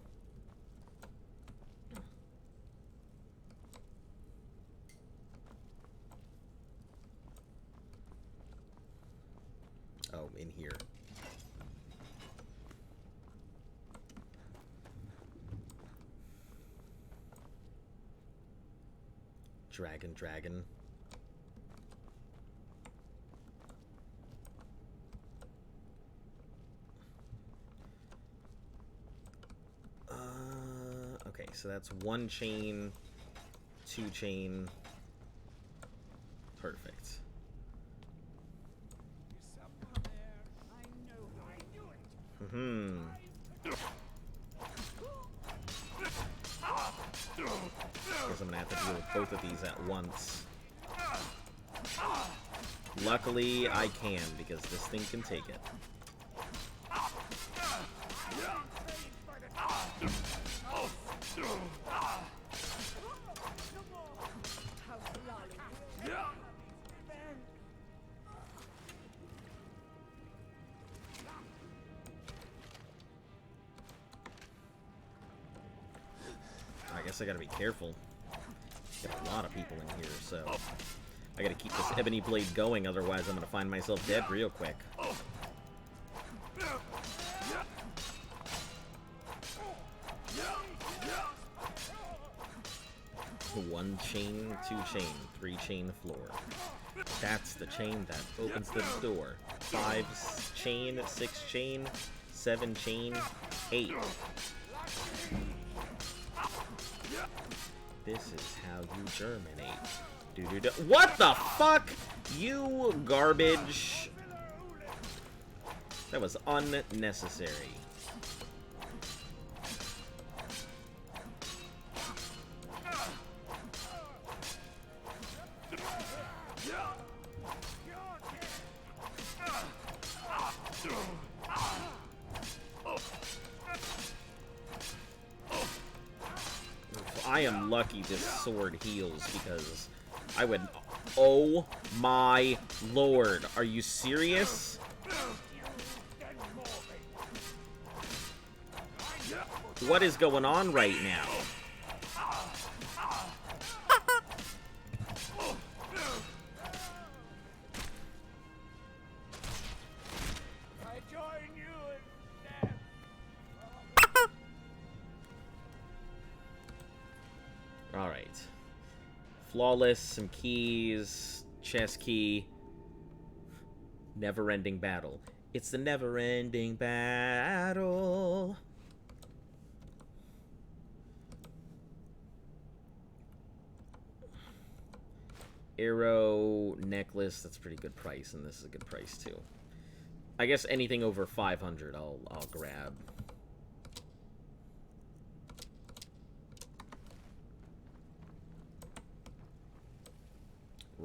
Oh, in here. Dragon. Okay, so that's one chain, two chain. Perfect. Mm-hmm. Guess I'm gonna have to deal with both of these at once. Luckily, I can, because this thing can take it. I guess I gotta be careful. Got a lot of people in here, so I gotta keep this ebony blade going, otherwise I'm gonna find myself dead real quick. One chain, two chain, three chain floor. That's the chain that opens the door. 5 chain, 6 chain, 7 chain, 8. This is how you germinate. What the fuck? You garbage. That was unnecessary. I am lucky this sword heals, because I would... Oh my lord. Are you serious? What is going on right now? Alright. Flawless, some keys, chest key. Never-ending battle. It's the never-ending battle. Arrow, necklace, that's a pretty good price, and this is a good price too. I guess anything over 500 I'll grab.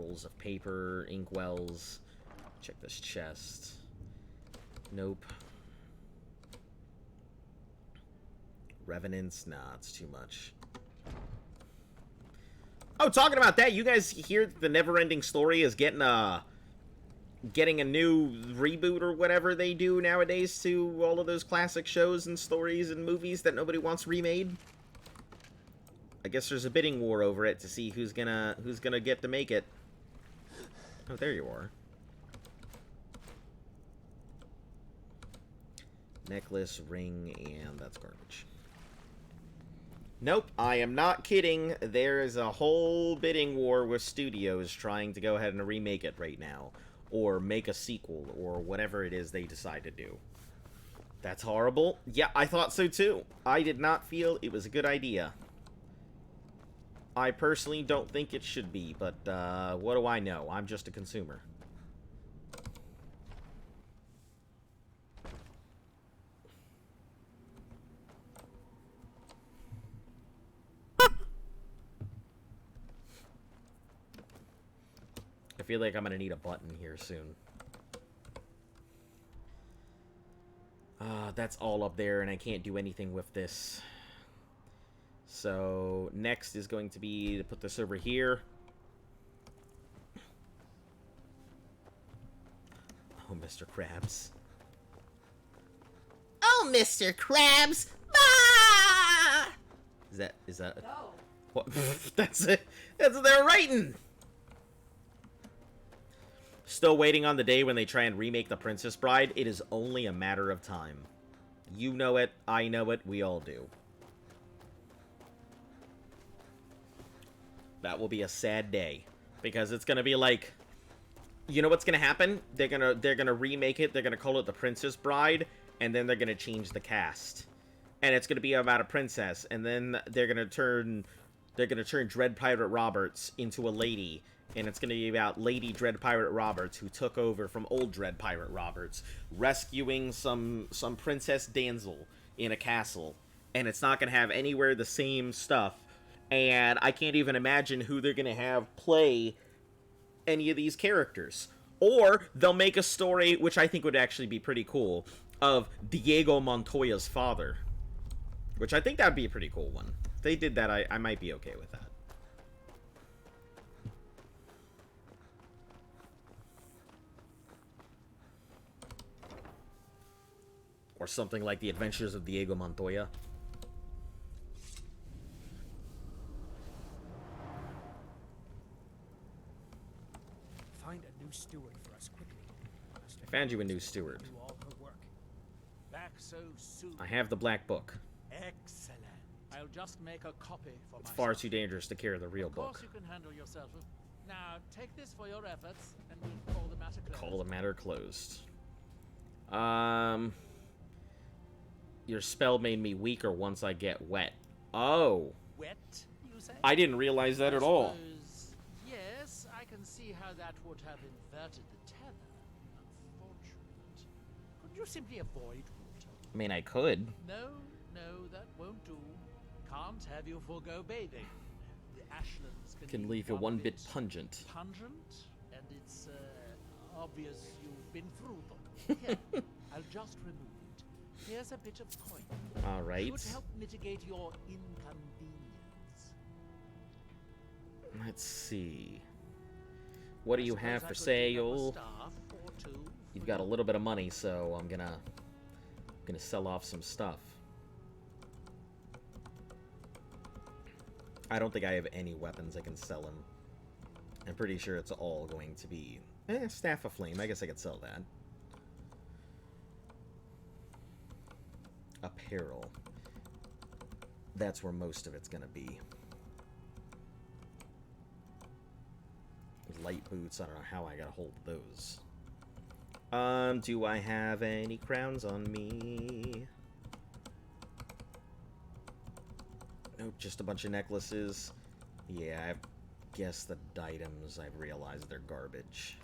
rolls of paper, inkwells. Check this chest. Nope. Revenants? Nah, it's too much. Oh, talking about that, you guys hear the Neverending Story is getting a new reboot or whatever they do nowadays to all of those classic shows and stories and movies that nobody wants remade? I guess there's a bidding war over it to see who's gonna get to make it. Oh, there you are. Necklace, ring, and that's garbage. Nope, I am not kidding. There is a whole bidding war with studios trying to go ahead and remake it right now. Or make a sequel, or whatever it is they decide to do. That's horrible. Yeah, I thought so too. I did not feel it was a good idea. I personally don't think it should be, but what do I know? I'm just a consumer. I feel like I'm gonna need a button here soon. That's all up there, and I can't do anything with this. So, next is going to be to put this over here. Oh, Mr. Krabs. Oh, Mr. Krabs! Ah! Is that... No. What? That's it. That's what they're writing! Still waiting on the day when they try and remake The Princess Bride. It is only a matter of time. You know it, I know it, we all do. That will be a sad day. Because it's gonna be like... You know what's gonna happen? They're gonna remake it, they're gonna call it The Princess Bride, and then they're gonna change the cast. And it's gonna be about a princess, and then they're gonna turn Dread Pirate Roberts into a lady. And it's going to be about Lady Dread Pirate Roberts, who took over from old Dread Pirate Roberts, rescuing some princess damsel in a castle. And it's not going to have anywhere the same stuff. And I can't even imagine who they're going to have play any of these characters. Or they'll make a story, which I think would actually be pretty cool, of Diego Montoya's father. Which I think that would be a pretty cool one. If they did that, I might be okay with that. Or something like The Adventures of Diego Montoya. Find a new steward for us quickly. I found you a new steward. Do all her work. Back so soon. I have the Black Book. Excellent. I'll just make a copy for It's myself. far too dangerous to carry the real Of course book. you can handle yourself. Now, take this for your efforts, and we'll call the matter closed. Call the matter closed. Your spell made me weaker once I get wet. Oh. Wet, you say? I didn't realize that at all. Suppose- Yes, I can see how that would have inverted the tether. Unfortunate. Could you simply avoid water? I mean, I could. No, that won't do. Can't have you forego bathing. The ashlands Can leave you one bit pungent. Pungent, and it's obvious you've been through them. Here, I'll just remove it. Here's a bit of coin. All right. Should help mitigate your inconvenience. Let's see. What do I you suppose have I for could dig up a sale? staff or two You've for got a you. little bit of money, so I'm gonna sell off some stuff. I don't think I have any weapons I can sell him. I'm pretty sure it's all going to be... Staff of Flame. I guess I could sell that. Apparel. That's where most of it's gonna be. Light boots, I don't know how I got a hold of those. Do I have any crowns on me? Nope, just a bunch of necklaces. Yeah, I guess the items, I've realized they're garbage.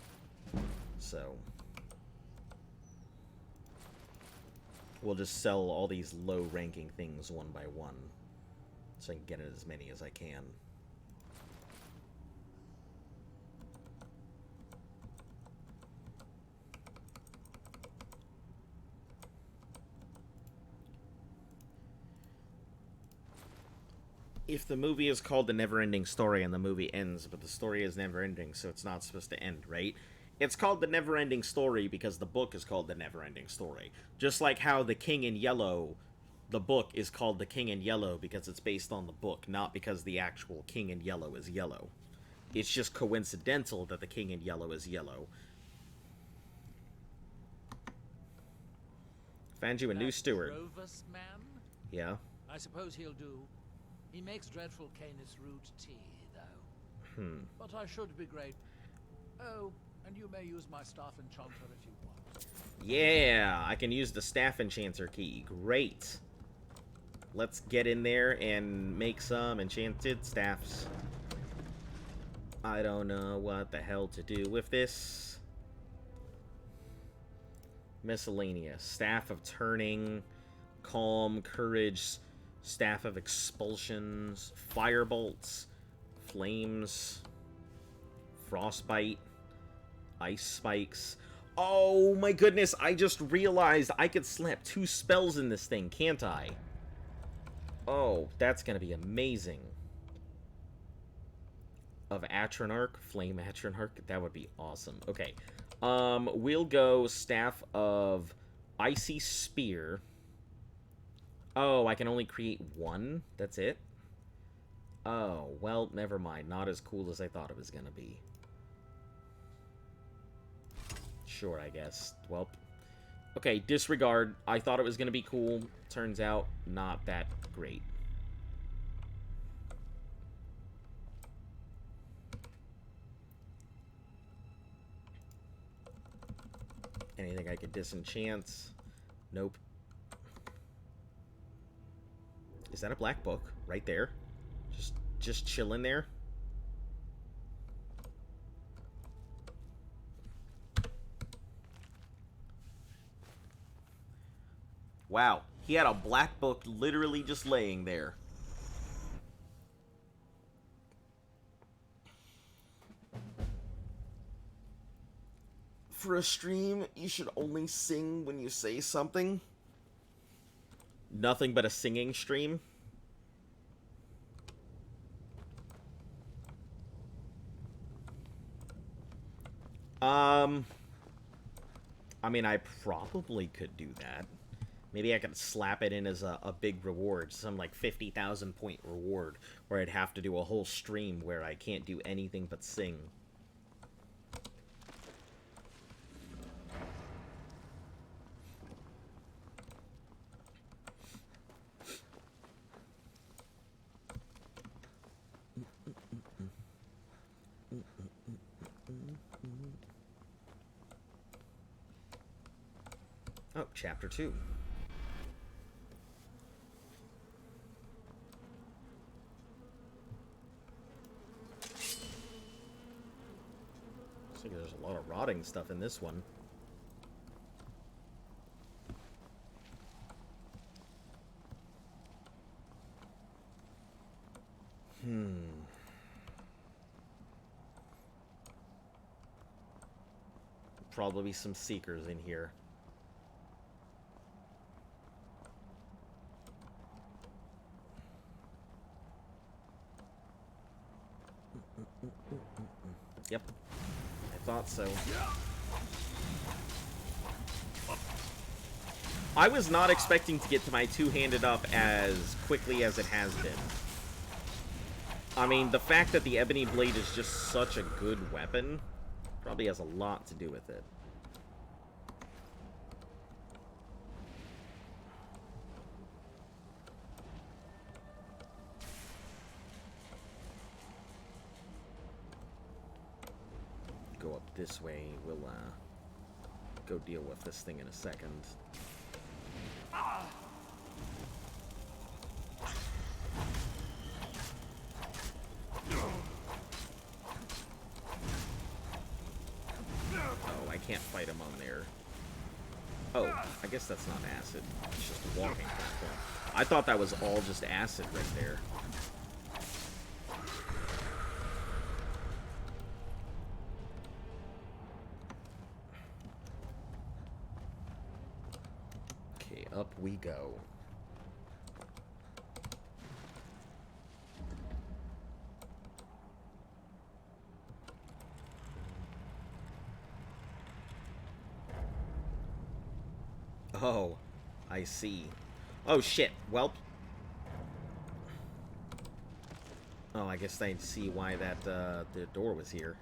So... we'll just sell all these low-ranking things one by one. So I can get as many as I can. if the movie is called The Never-Ending Story and the movie ends, but the story is never-ending, so it's not supposed to end, right? It's called The Never-Ending Story because the book is called The Never-Ending Story. Just like how The King in Yellow, the book is called The King in Yellow because it's based on the book, not because the actual King in Yellow is yellow. It's just coincidental that the King in Yellow is yellow. Found you a new steward. Drovus man? Yeah? I suppose he'll do. He makes dreadful Canis root tea, though. But I should be great. Oh, and you may use my staff enchanter if you want. Yeah, I can use the staff enchanter key. Great. Let's get in there and make some enchanted staffs. I don't know what the hell to do with this. Miscellaneous. Staff of Turning, Calm, Courage, Staff of Expulsions, Firebolts, Flames, Frostbite, Ice Spikes. Oh my goodness, I just realized I could slap 2 spells in this thing, can't I? Oh, that's gonna be amazing. Of Atronarch, Flame Atronarch, that would be awesome. Okay, we'll go Staff of Icy Spear. Oh, I can only create 1? That's it? Oh, well, never mind. Not as cool as I thought it was gonna be. Sure, I guess. Well, okay, disregard. I thought it was gonna be cool. Turns out, not that great. Anything I could disenchant? Nope. Is that a black book? Right there? Just chilling there? Wow. He had a black book literally just laying there. For a stream, you should only sing when you say something. Nothing but a singing stream. I mean, I probably could do that. Maybe I could slap it in as a big reward, some like 50,000 point reward, where I'd have to do a whole stream where I can't do anything but sing. Oh, chapter 2. Looks like there's a lot of rotting stuff in this one. Probably some seekers in here. Yep. I thought so. I was not expecting to get to my two-handed up as quickly as it has been. I mean, the fact that the Ebony Blade is just such a good weapon probably has a lot to do with it. Go up this way. We'll go deal with this thing in a second. Oh, I can't fight him on there. Oh, I guess that's not acid. It's just a walking platform. I thought that was all just acid right there. Okay, up we go. Oh, I see. Oh, shit. Welp. Oh, I guess I see why that, the door was here.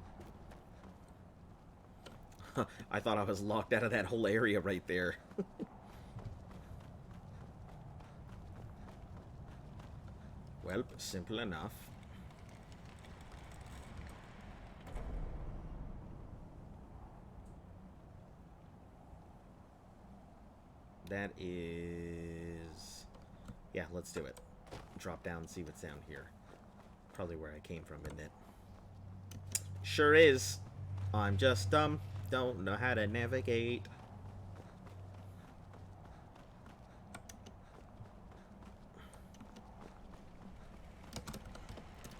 I thought I was locked out of that whole area right there. Well, simple enough. That is... Yeah, let's do it. Drop down and see what's down here. Probably where I came from, isn't it? Sure is. I'm just dumb. Don't know how to navigate.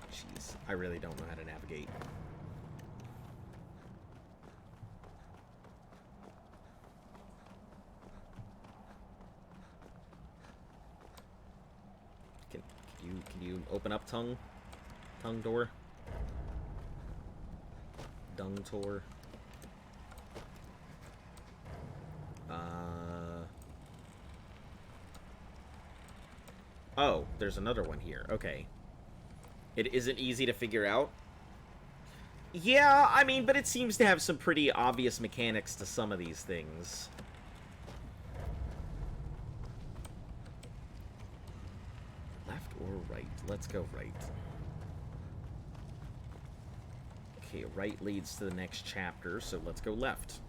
Jeez, I really don't know how to navigate. Can you open up tongue door? Dung tour. Oh, there's another one here. Okay. It isn't easy to figure out. Yeah, I mean, but it seems to have some pretty obvious mechanics to some of these things. Left or right? Let's go right. Okay, right leads to the next chapter, so let's go left.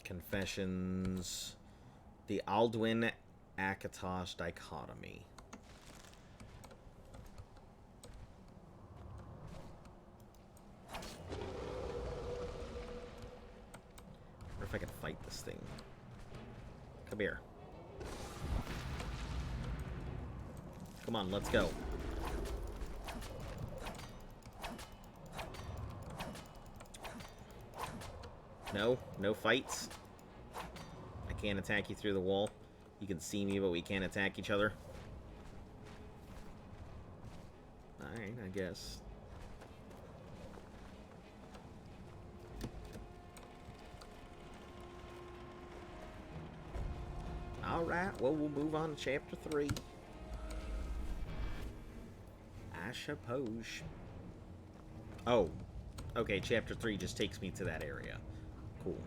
Confessions. The Alduin Akatosh dichotomy. I wonder if I can fight this thing. Come here. Come on, let's go. No? No fights? I can't attack you through the wall. You can see me, but we can't attack each other. Alright, I guess. Alright, well, we'll move on to chapter 3. I suppose. Oh. Okay, chapter 3 just takes me to that area. Cool.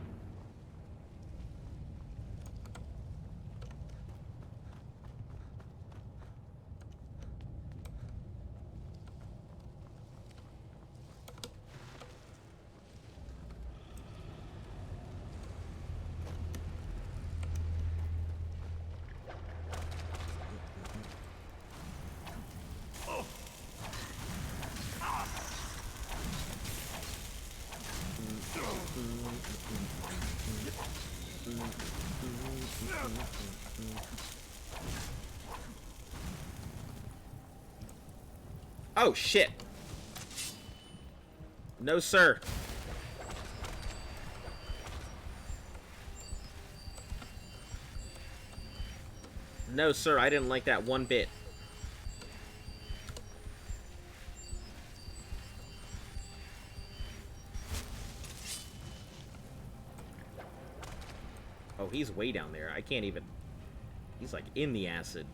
Oh, shit. No, sir. No, sir, I didn't like that one bit. Oh, he's way down there. I can't even... He's, like, in the acid.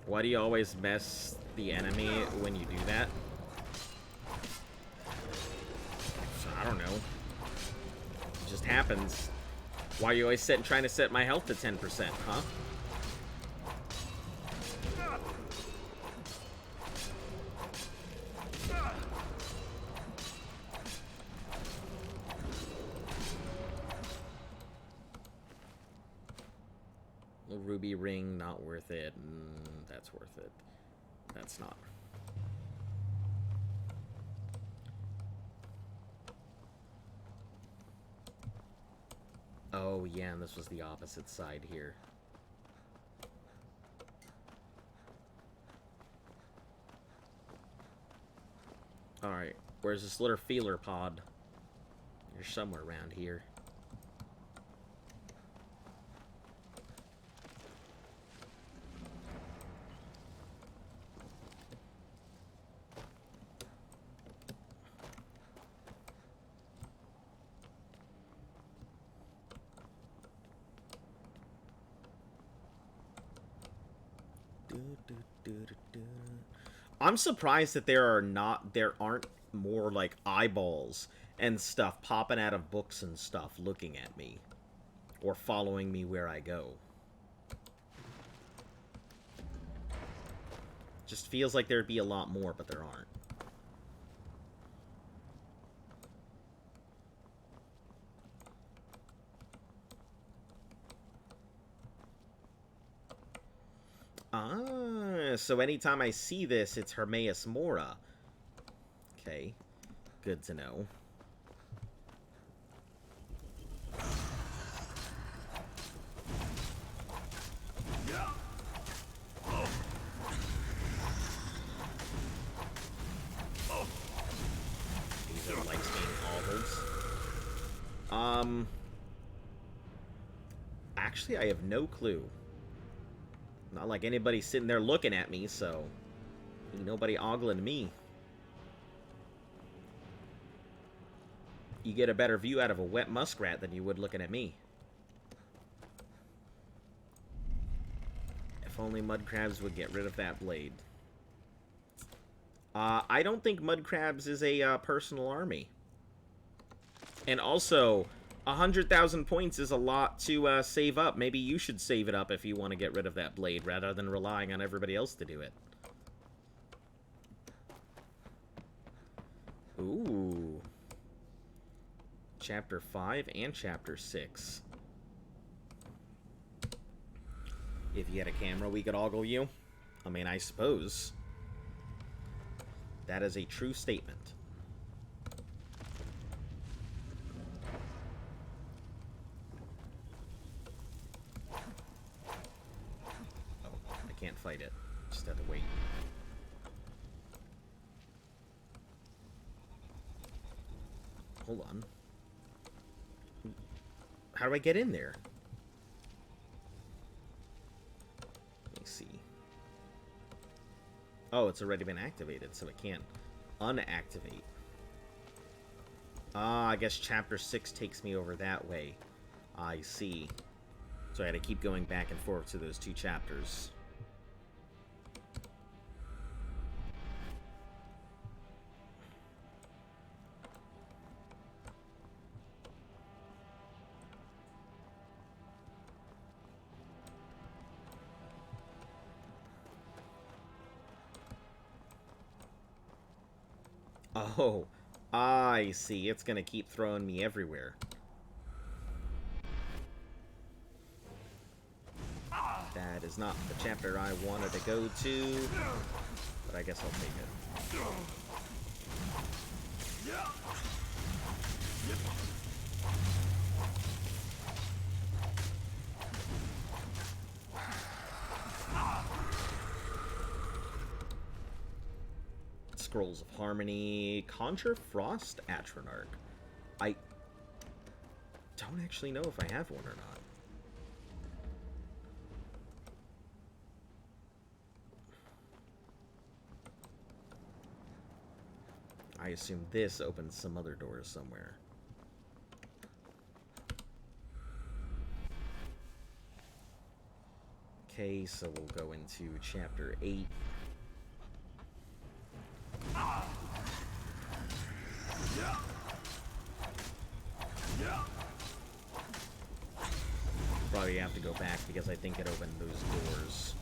Why do you always mess the enemy when you do that? I don't know. It just happens. Why are you always trying to set my health to 10%, huh? Ruby ring, not worth it. That's worth it. That's not. Oh, yeah, and this was the opposite side here. Alright. Where's this little feeler pod? You're somewhere around here. I'm surprised that there aren't more like eyeballs and stuff popping out of books and stuff looking at me or following me where I go. Just feels like there'd be a lot more, but there aren't. Ah, so anytime I see this, it's Hermaeus Mora. Okay, good to know. These are light-stain augles. Actually, I have no clue. Not like anybody's sitting there looking at me, so ain't nobody ogling me. You get a better view out of a wet muskrat than you would looking at me. If only mud crabs would get rid of that blade. I don't think mud crabs is a personal army. And also, 100,000 points is a lot to save up. Maybe you should save it up if you want to get rid of that blade, rather than relying on everybody else to do it. Ooh. Chapter 5 and Chapter 6. If you had a camera, we could ogle you. I mean, I suppose. That is a true statement. Can't fight it. Just have to wait. Hold on. How do I get in there? Let me see. Oh, it's already been activated, so it can't unactivate. Ah, I guess Chapter 6 takes me over that way. I see. So I had to keep going back and forth to those two chapters. Oh, I see. It's gonna keep throwing me everywhere. That is not the chapter I wanted to go to, but I guess I'll take it. Scrolls of Harmony, Conjure Frost Atronach. I don't actually know if I have one or not. I assume this opens some other doors somewhere. Okay, so we'll go into Chapter 8. Probably have to go back because I think it opened those doors.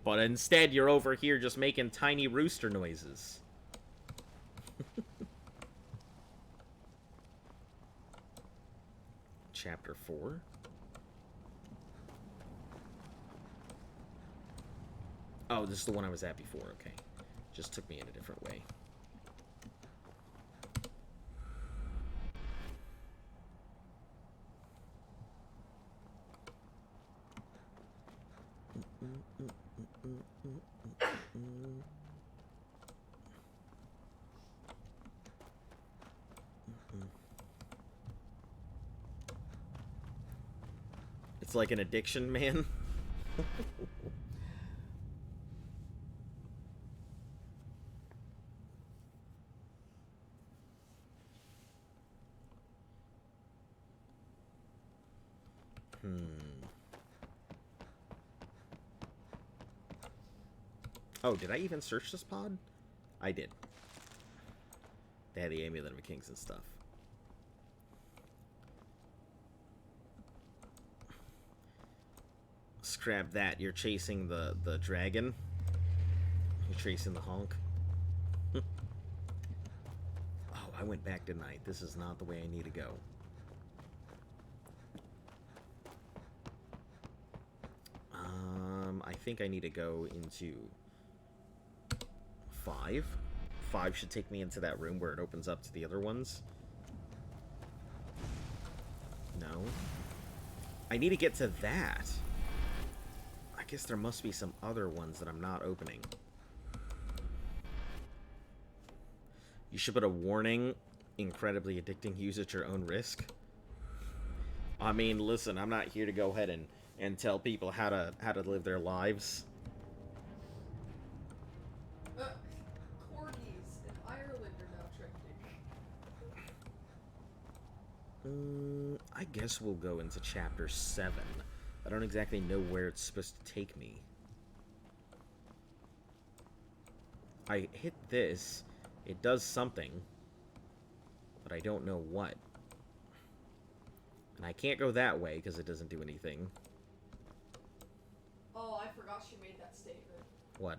But instead, you're over here just making tiny rooster noises. Chapter 4. Oh, this is the one I was at before, okay. Just took me in a different way. It's like an addiction, man. Oh, did I even search this pod? I did. They had the Amulet of Kings and stuff. Scrap that. You're chasing the dragon. You're chasing the honk. Oh, I went back tonight. This is not the way I need to go. I think I need to go into 5. 5 should take me into that room where it opens up to the other ones. No. I need to get to that. I guess there must be some other ones that I'm not opening. You should put a warning. Incredibly addicting. Use at your own risk. I mean, listen, I'm not here to go ahead and tell people how to live their lives. Corgis in Ireland are now trending. I guess we'll go into chapter 7. I don't exactly know where it's supposed to take me. I hit this. It does something. But I don't know what. And I can't go that way because it doesn't do anything. Oh, I forgot she made that statement. What?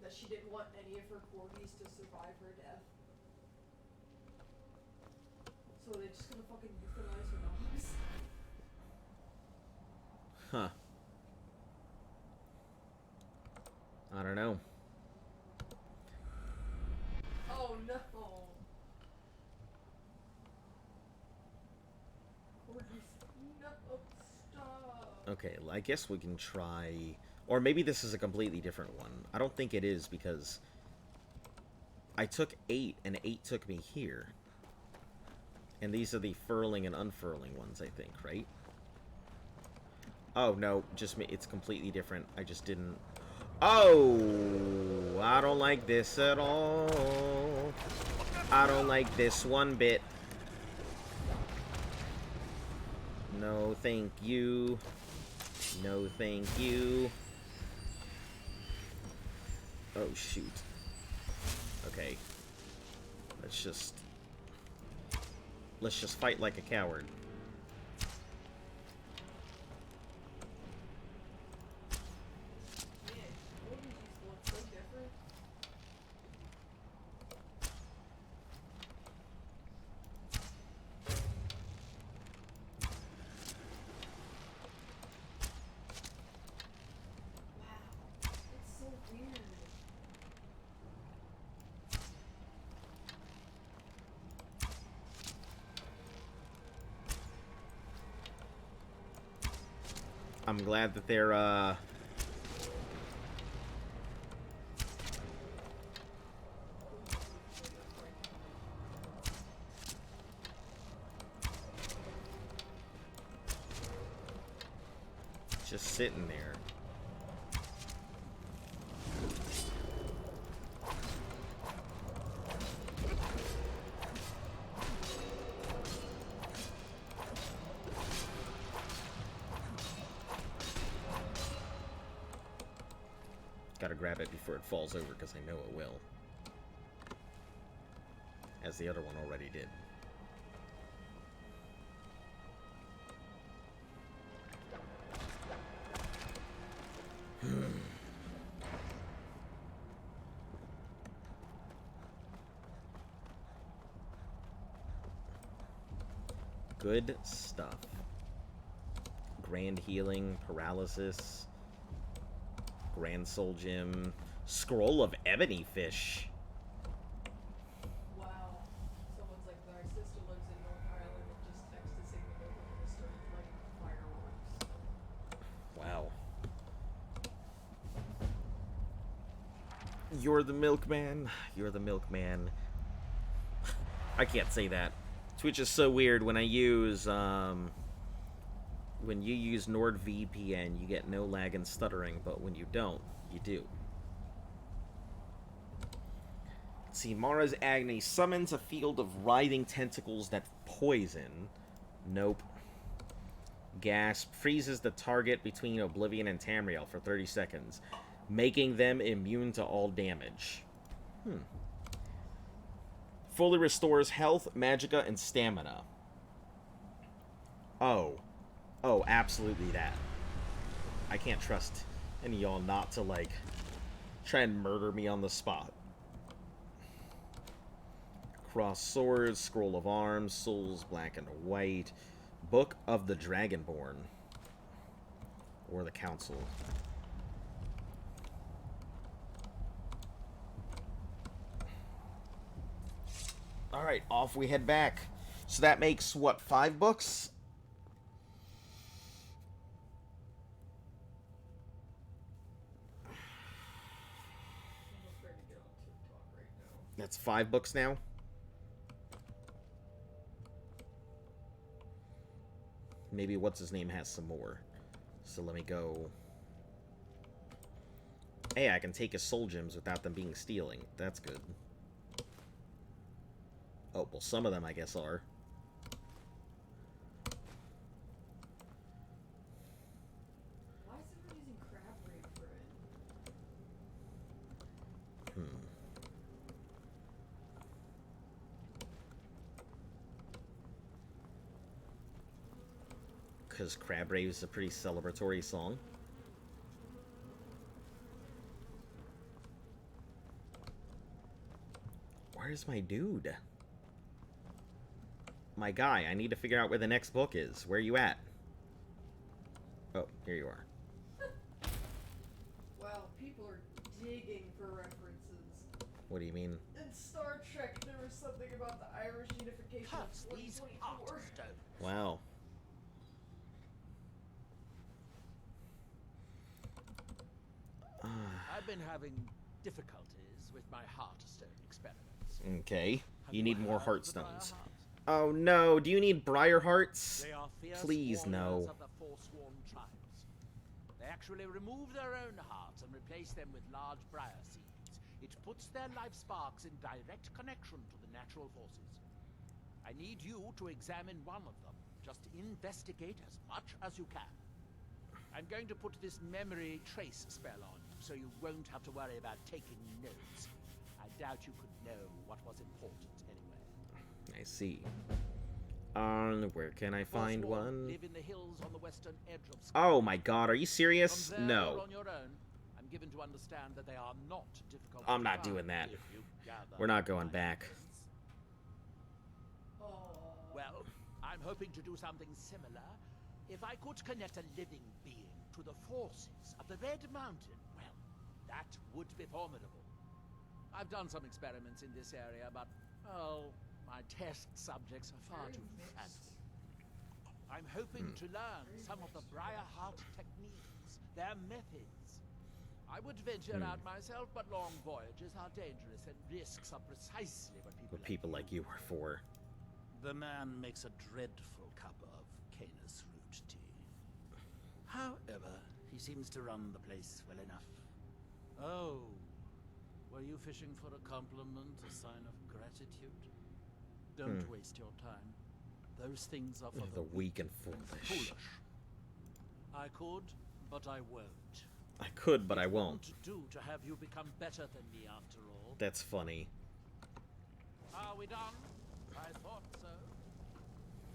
That she didn't want any of her corgis to survive her death. So they're just gonna fucking euthanize her dogs. Huh. I don't know. Oh no. Corgis, no, stop. Okay, I guess we can try... Or maybe this is a completely different one. I don't think it is because I took 8 and 8 took me here. And these are the furling and unfurling ones, I think, right? Oh, no, just me. It's completely different. I just didn't... Oh! I don't like this at all. I don't like this one bit. No, thank you. No, thank you. Oh, shoot. Okay. Let's just fight like a coward. Man, corgis look so different. Wow, it's so weird. I'm glad that they're, just sitting there. Gotta grab it before it falls over, because I know it will. As the other one already did. Good stuff. Grand healing, paralysis, Grand Soul Gem, Scroll of Ebony Fish. Wow. Someone's like, my sister lives in North Ireland and just texted saying that they're going to start lighting fireworks. Wow. You're the milkman. You're the milkman. I can't say that. Twitch is so weird when I use When you use NordVPN, you get no lag and stuttering, but when you don't, you do. Let's see, Mara's Agony summons a field of writhing tentacles that poison. Nope. Gasp freezes the target between Oblivion and Tamriel for 30 seconds, making them immune to all damage. Fully restores health, magicka, and stamina. Oh, absolutely that. I can't trust any of y'all not to, like, try and murder me on the spot. Cross Swords, Scroll of Arms, Souls Black and White, Book of the Dragonborn, or the Council. Alright, off we head back. So that makes, what, 5 books? I'm afraid to get on TikTok right now. That's 5 books now? Maybe what's-his-name has some more. So let me go... Hey, I can take his soul gems without them being stealing. That's good. Oh, well, some of them, I guess, are. Why is everyone using crab rave for it? Because Crab Rave is a pretty celebratory song. Where's my dude? My guy, I need to figure out where the next book is. Where are you at? Oh, here you are. Wow, people are digging for references. What do you mean? In Star Trek, there was something about the Irish unification of Curse these 2024. Heartstones. Wow. I've been having difficulties with my Heartstone experiments. Okay. Have You need more heard of the Heartstones. Briar Heart? Oh no, do you need Briar Hearts? They are fierce Please, no. warriors of the Forsworn tribes. They actually remove their own hearts and replace them with large briar seeds. It puts their life sparks in direct connection to the natural forces. I need you to examine one of them. Just investigate as much as you can. I'm going to put this memory trace spell on you, so you won't have to worry about taking notes. I doubt you could know what was important anyway. I see. Where can I find Forsworn one? live in the hills on the western edge of Oh my god, are you serious? From there or No. on your own, I'm given to understand that they are not difficult I'm to not find doing that. if you gather We're not going my back. interests. Oh. Well, I'm hoping to do something similar. If I could connect a living being to the forces of the Red Mountain, well, that would be formidable. I've done some experiments in this area, but, oh, my test subjects are far too fancy. I'm hoping to learn some of the Briarheart techniques, their methods. I would venture out myself, but long voyages are dangerous, and risks are precisely What people like you are for. The man makes a dreadful cup of Canis root tea. However, he seems to run the place well enough. Oh, were you fishing for a compliment, a sign of gratitude? Don't waste your time. Those things are for The weak and foolish. I could, but I won't. I could, but I It won't. do to have you become better than me after all. That's funny. Are we done? I thought so.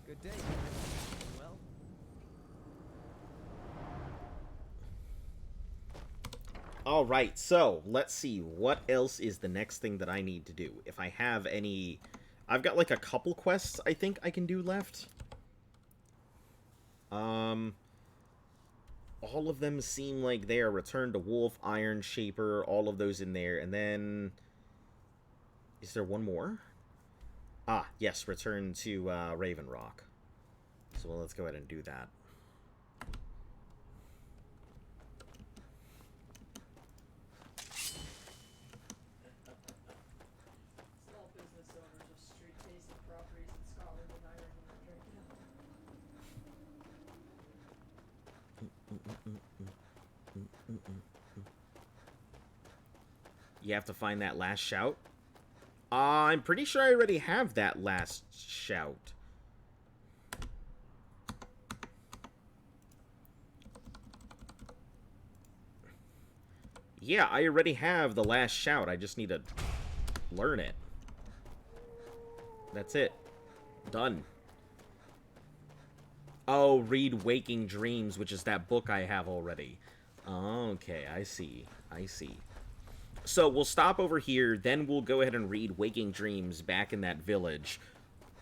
Good day. Well, Alright, so, let's see. What else is the next thing that I need to do? If I have any... I've got, like, a couple quests I think I can do left. All of them seem like they are Return to Wolf, Iron Shaper, all of those in there. And then... Is there one more? Ah, yes, Return to Raven Rock. So well, let's go ahead and do that. Small business owners of street-facing properties in Scotland and Ireland are drinking. You have to find that last shout. I'm pretty sure I already have that last shout. Yeah, I already have the last shout. I just need to learn it. That's it. Done. Oh, read Waking Dreams, which is that book I have already. Okay, I see. I see. So we'll stop over here, then we'll go ahead and read Waking Dreams back in that village.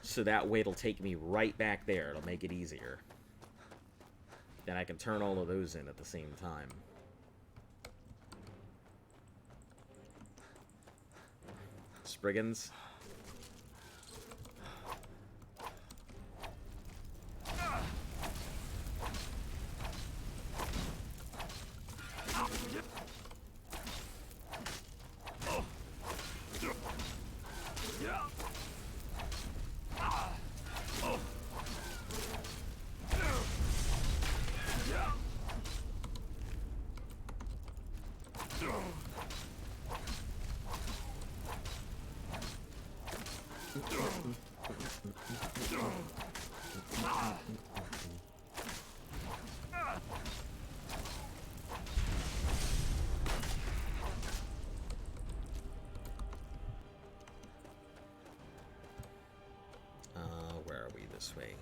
So that way it'll take me right back there. It'll make it easier. Then I can turn all of those in at the same time. Spriggans. Where are we this way?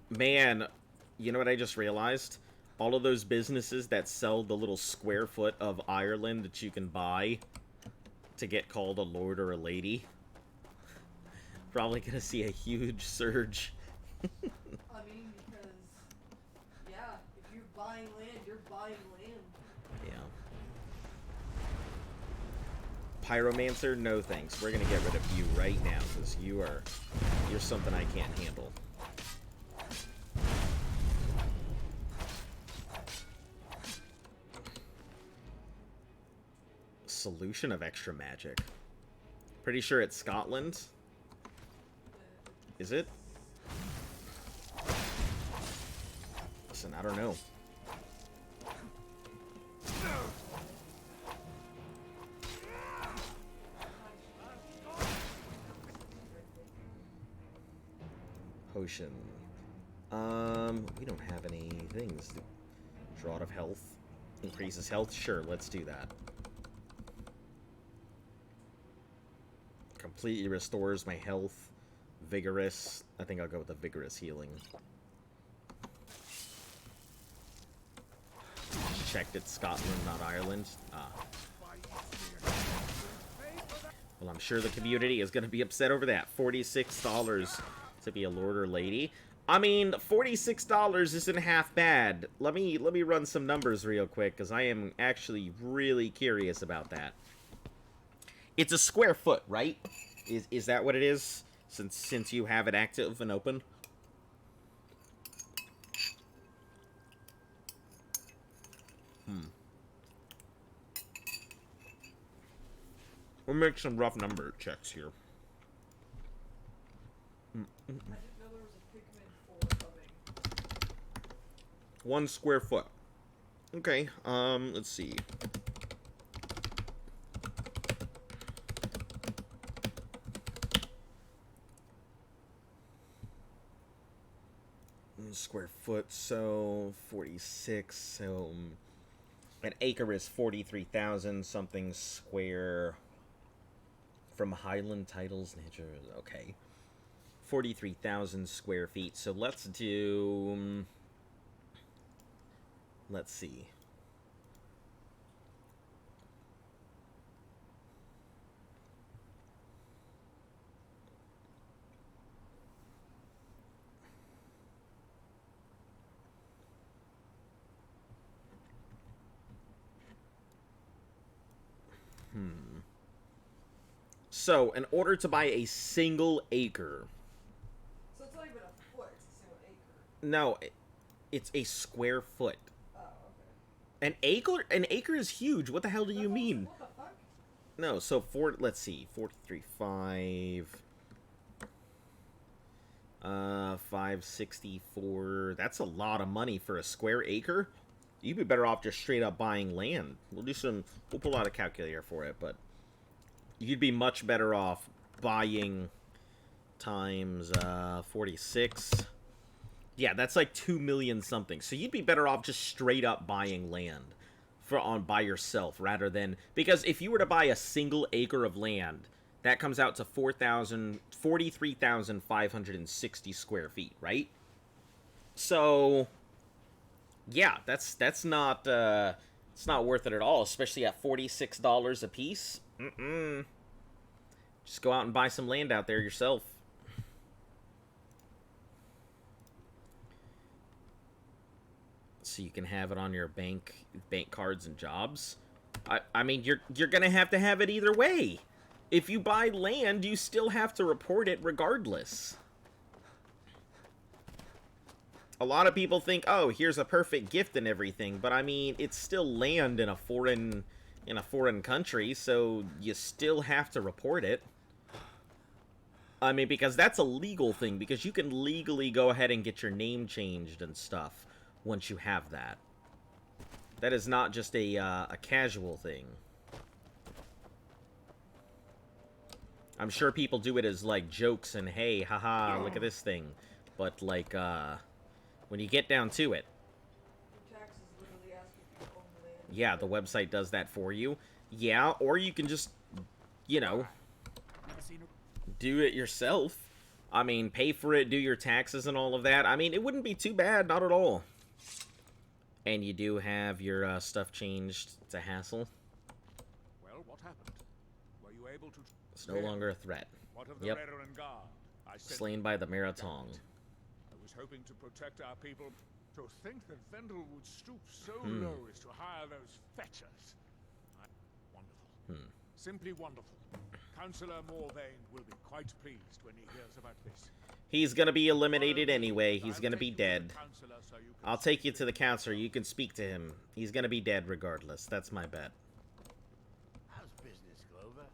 Man, you know what I just realized? All of those businesses that sell the little square foot of Ireland that you can buy to get called a lord or a lady. Probably gonna see a huge surge. I mean, because, yeah, if you're buying land, you're buying land. Yeah. Pyromancer, no thanks. We're gonna get rid of you right now, because you're something I can't handle. Solution of extra magic. Pretty sure it's Scotland. Is it? Listen, I don't know. Potion. We don't have any things. Draught of health. Increases health? Sure, let's do that. Completely restores my health. Vigorous. I think I'll go with the vigorous healing. Checked it's Scotland, not Ireland. Ah. Well, I'm sure the community is going to be upset over that. $46 to be a lord or lady. I mean, $46 isn't half bad. Let me run some numbers real quick, because I am actually really curious about that. It's a square foot, right? Is that what it is? Since you have it active and open? We'll make some rough number checks here. I didn't know there was a Pikmin 4 coming. 1 square foot. Okay, let's see. Square foot, so 46, so an acre is 43,000 something square from Highland Titles Nature. Okay, 43,000 square feet. So let's do, let's see. So, in order to buy a single acre... So it's not even a foot, it's a single acre. No, it's a square foot. Oh, okay. An acre is huge. What the hell do you mean? What the fuck? No, so let's see. 43.5... 564... That's a lot of money for a square acre. You'd be better off just straight up buying land. We'll pull out a calculator for it, but you'd be much better off buying times 46. Yeah, that's like 2 million something. So you'd be better off just straight up buying land by yourself rather than, because if you were to buy a single acre of land, that comes out to 43,560 square feet, right? So yeah, that's not it's not worth it at all, especially at $46 a piece. Just go out and buy some land out there yourself. So you can have it on your bank cards and jobs. I mean, you're gonna have to have it either way. If you buy land, you still have to report it regardless. A lot of people think, oh, here's a perfect gift and everything, but I mean, it's still land in a foreign country, so you still have to report it. I mean, because that's a legal thing, because you can legally go ahead and get your name changed and stuff once you have that. That is not just a casual thing. I'm sure people do it as, like, jokes and, hey, haha, look at this thing. But, like, when you get down to it, yeah, the website does that for you. Yeah, or you can just, you know, do it yourself. I mean, pay for it, do your taxes and all of that. I mean, it wouldn't be too bad, not at all. And you do have your stuff changed to Hassel. Well, what happened? Were you able to... It's no longer a threat. What of the Yep. Redoran Guard? I sent Slain by the Meratong. I was hoping to protect our people. To think that Vendel would stoop so low as to hire those fetchers. Wonderful. Simply wonderful. Councillor Morvain will be quite pleased when he hears about this. He's gonna be eliminated anyway. He's gonna be dead. I'll take you to the counselor. You can speak to him. He's gonna be dead regardless. That's my bet. How's business, Glover?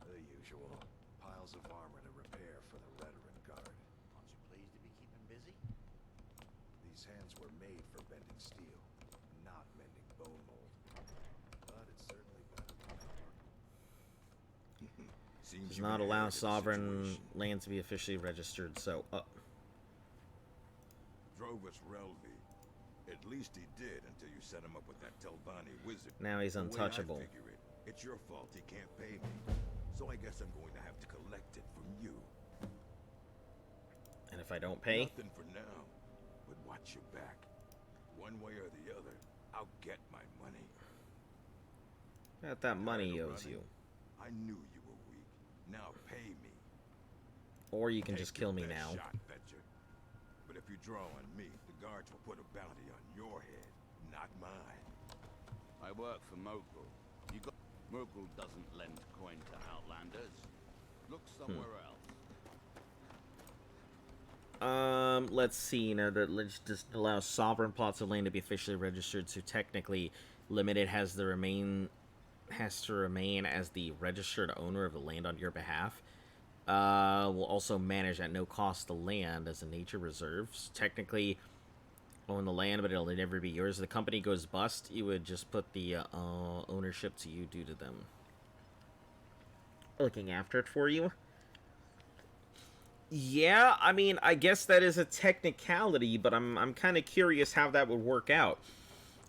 The usual. Piles of armor to repair for the Redoran Guard. Aren't you pleased to be keeping busy? These hands were made for bending steel, not mending bone mold. But it's certainly better than Does not allow sovereign land to be officially registered, so Drovus Relvi. At least he did until you set him up with that Telvanni wizard. Now he's The way I untouchable. figure it, it's your fault he can't pay me. So I guess I'm going to have to collect it from you. And if I don't pay? Nothing for now, but watch your back. One way or the other, I'll get my money. Got that money he owes you. I knew you were weak. Now pay me. Or you can Take just kill me your best now. shot, Fetcher. But if you draw on me, the guards will put a bounty on your head, not mine. I work for Mokul. Mokul doesn't lend coin to outlanders. Look somewhere else. Let's see. Now that let's just allow sovereign plots of land to be officially registered. So technically, limited has to remain as the registered owner of the land on your behalf. Will also manage at no cost the land as a nature reserve. So technically, own the land, but it'll never be yours. If the company goes bust, you would just put the ownership to you due to them looking after it for you. Yeah, I mean, I guess that is a technicality, but I'm kind of curious how that would work out.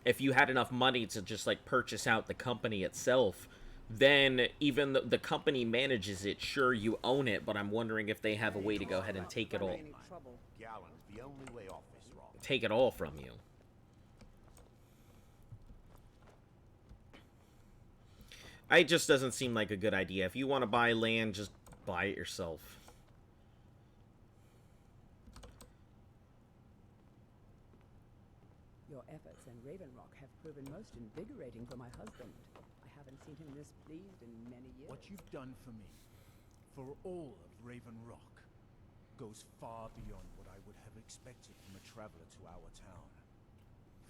If you had enough money to just, like, purchase out the company itself, then even the company manages it. Sure, you own it, but I'm wondering if they have a way to go ahead and take it all. Gallon's the only way off this rock. Take it all from you. It just doesn't seem like a good idea. If you want to buy land, just buy it yourself. Your efforts in Ravenrock have proven most invigorating for my husband. I haven't seen him this pleased in many years. What you've done for me, for all of Raven Rock, goes far beyond what I would have expected from a traveler to our town.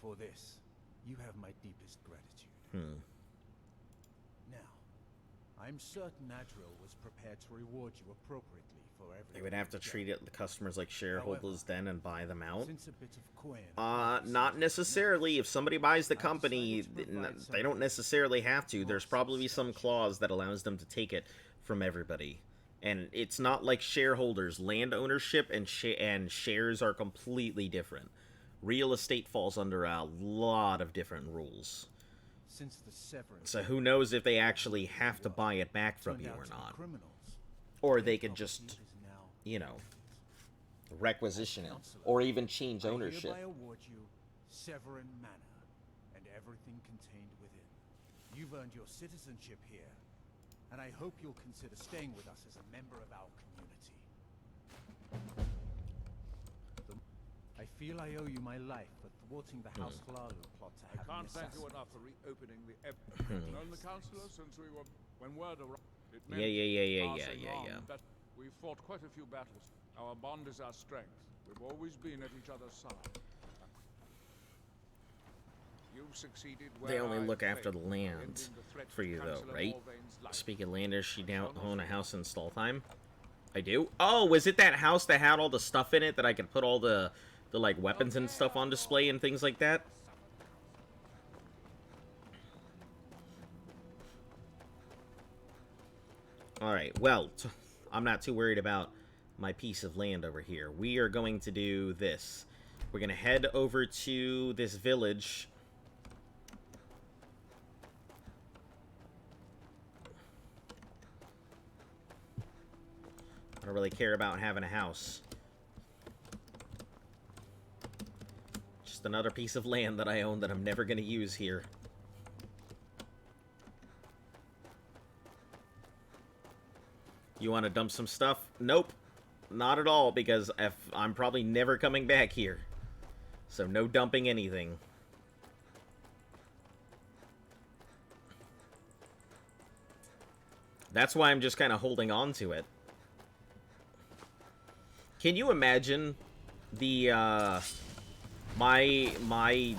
For this, you have my deepest gratitude. Now, I'm certain Adril was prepared to reward you appropriately for everything. They would have to treat the customers like shareholders then and buy them out. Since a bit of coin. Not necessarily. If somebody buys the company, they don't necessarily have to. There's probably some clause that allows them to take it from everybody. And it's not like shareholders. Land ownership and shares are completely different. Real estate falls under a lot of different rules. Since the severance, so who knows if they actually have to buy it back from you or not. Or they could just, you know, requisition it. Or even change ownership. I hereby award you Severin Manor and everything contained within. You've earned your citizenship here, and I hope you'll consider staying with us as a member of our community. I feel I owe you my life for thwarting the House Hlalu plot to have I can't me thank you assassinated. enough for reopening the known the Councillor since we were when word arrived. It meant Yeah. But we've fought quite a few battles. Our bond is our strength. We've always been at each other's side. You've succeeded where They only I look after the failed, land ending the threat for to you, though, Councillor right? Morvain's life. Speaking of land, does she now own a house in Staltheim? I do. Oh, was it that house that had all the stuff in it that I could put all the like weapons and stuff on display and things like that? Alright, well, I'm not too worried about my piece of land over here. We are going to do this. We're going to head over to this village. I don't really care about having a house. Just another piece of land that I own that I'm never going to use here. You want to dump some stuff? Nope. Not at all, because I'm probably never coming back here. So no dumping anything. That's why I'm just kind of holding on to it. Can you imagine the, my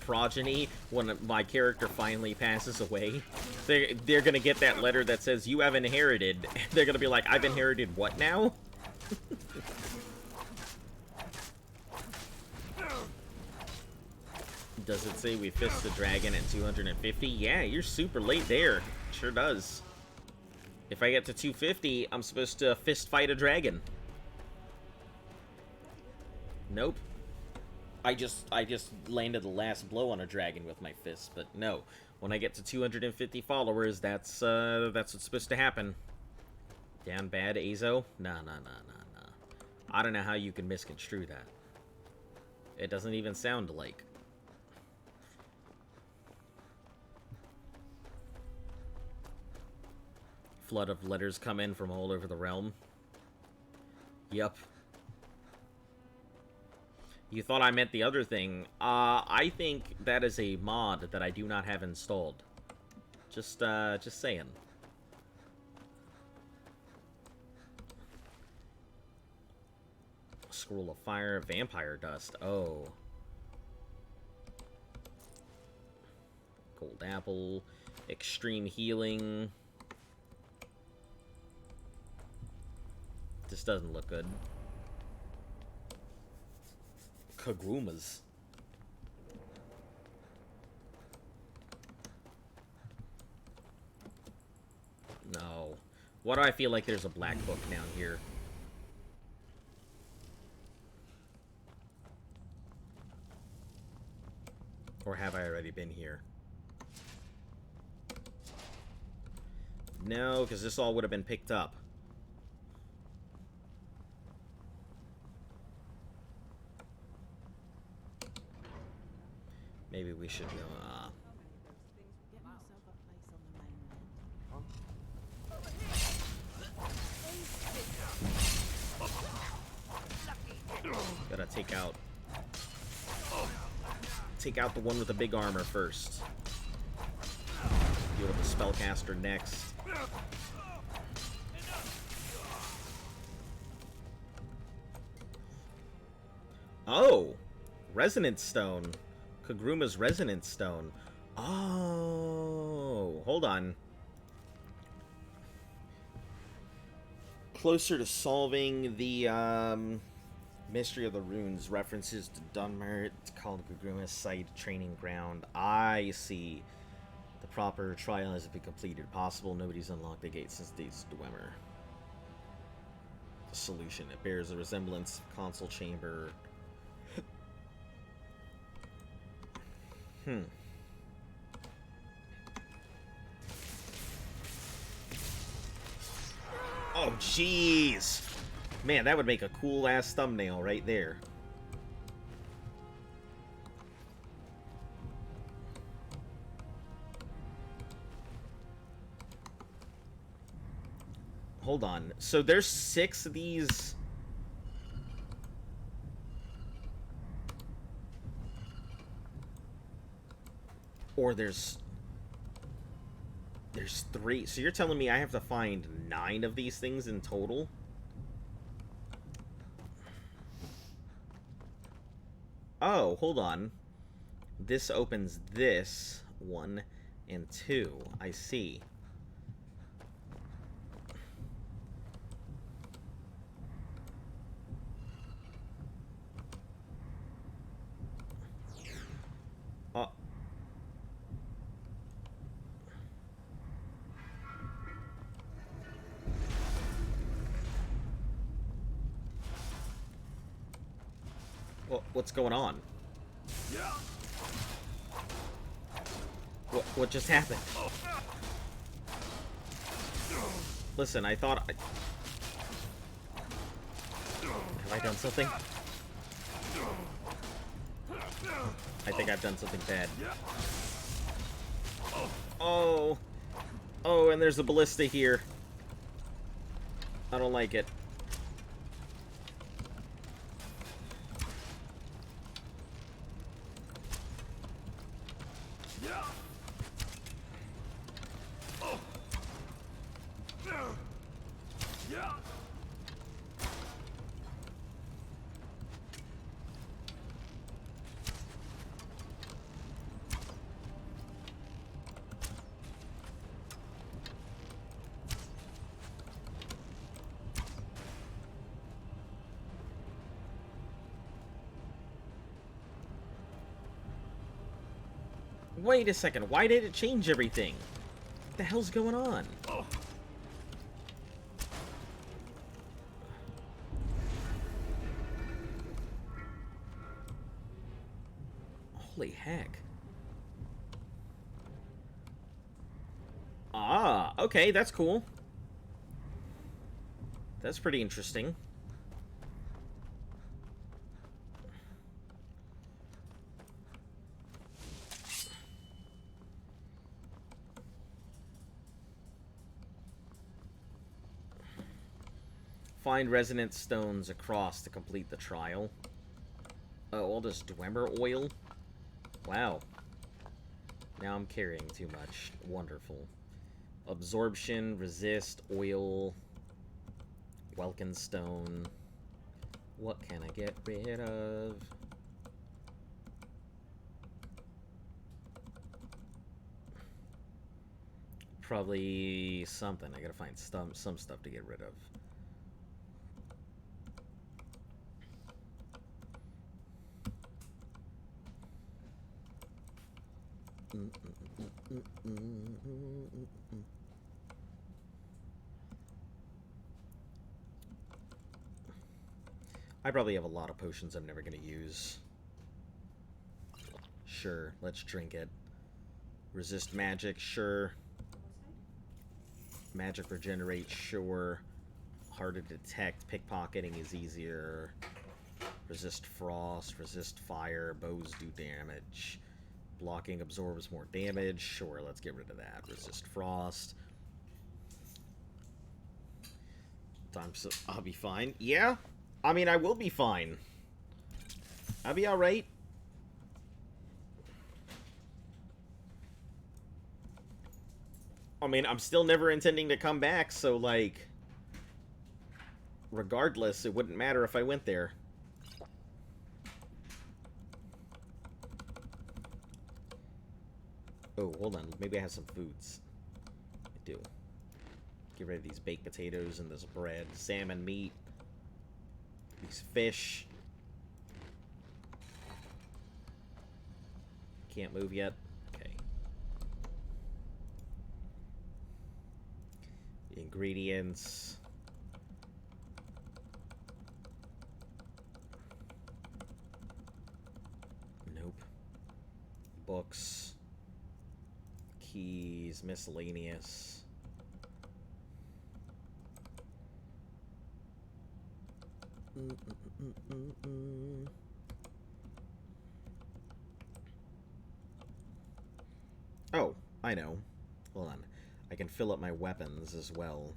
progeny, when my character finally passes away, they're gonna get that letter that says, you have inherited. They're gonna be like, I've inherited what now? Does it say we fist the dragon at 250? Yeah, you're super late there. Sure does. If I get to 250, I'm supposed to fist fight a dragon. Nope. I just landed the last blow on a dragon with my fist, but no. When I get to 250 followers, that's what's supposed to happen. Down bad, Azo? Nah. I don't know how you can misconstrue that. It doesn't even sound like. Flood of letters come in from all over the realm. Yep. You thought I meant the other thing. I think that is a mod that I do not have installed. Just saying. Scroll of Fire, Vampire Dust. Oh. Gold Apple, Extreme Healing. This doesn't look good. Kagrumas. No. Why do I feel like there's a black book down here? Or have I already been here? No, because this all would have been picked up. Maybe we should go, gotta take out the one with the big armor first. Deal with the spellcaster next. Oh! Resonance Stone. Kagruma's Resonance Stone. Oh! Hold on. closer to solving the Mystery of the Runes. References to Dunmer, called Gugruma's site training ground. I see. The proper trial hasn't been completed. Possible nobody's unlocked the gate since dates Dwemer. The solution. It bears a resemblance of console chamber. Oh, jeez. Man, that would make a cool-ass thumbnail right there. Hold on. So there's 6 of these... Or there's 3. So you're telling me I have to find 9 of these things in total? Oh, hold on. This opens this 1 and 2. I see. What's going on? What just happened? Listen, I thought have I done something? I think I've done something bad. Oh, and there's a ballista here. I don't like it. Wait a second, why did it change everything? What the hell's going on? Holy heck. Ah, okay, that's cool. That's pretty interesting. Find resonant stones across to complete the trial. Oh, all this Dwemer oil? Wow. Now I'm carrying too much. Wonderful. Absorption, resist, oil, Welkin stone. What can I get rid of? Probably something. I gotta find some stuff to get rid of. I probably have a lot of potions I'm never going to use. Sure, let's drink it. Resist magic, sure. Magic regenerate, sure. Hard to detect, pickpocketing is easier. Resist frost, resist fire, bows do damage. Blocking absorbs more damage. Sure, let's get rid of that. Resist frost. I'll be fine. Yeah? I mean, I will be fine. I'll be alright. I mean, I'm still never intending to come back, so, like... regardless, it wouldn't matter if I went there. Oh, hold on. Maybe I have some foods. I do. Get rid of these baked potatoes and this bread. Salmon meat. These fish. Can't move yet. Okay. The ingredients. Nope. Books. Keys. Miscellaneous. Oh, I know. Hold on. I can fill up my weapons as well.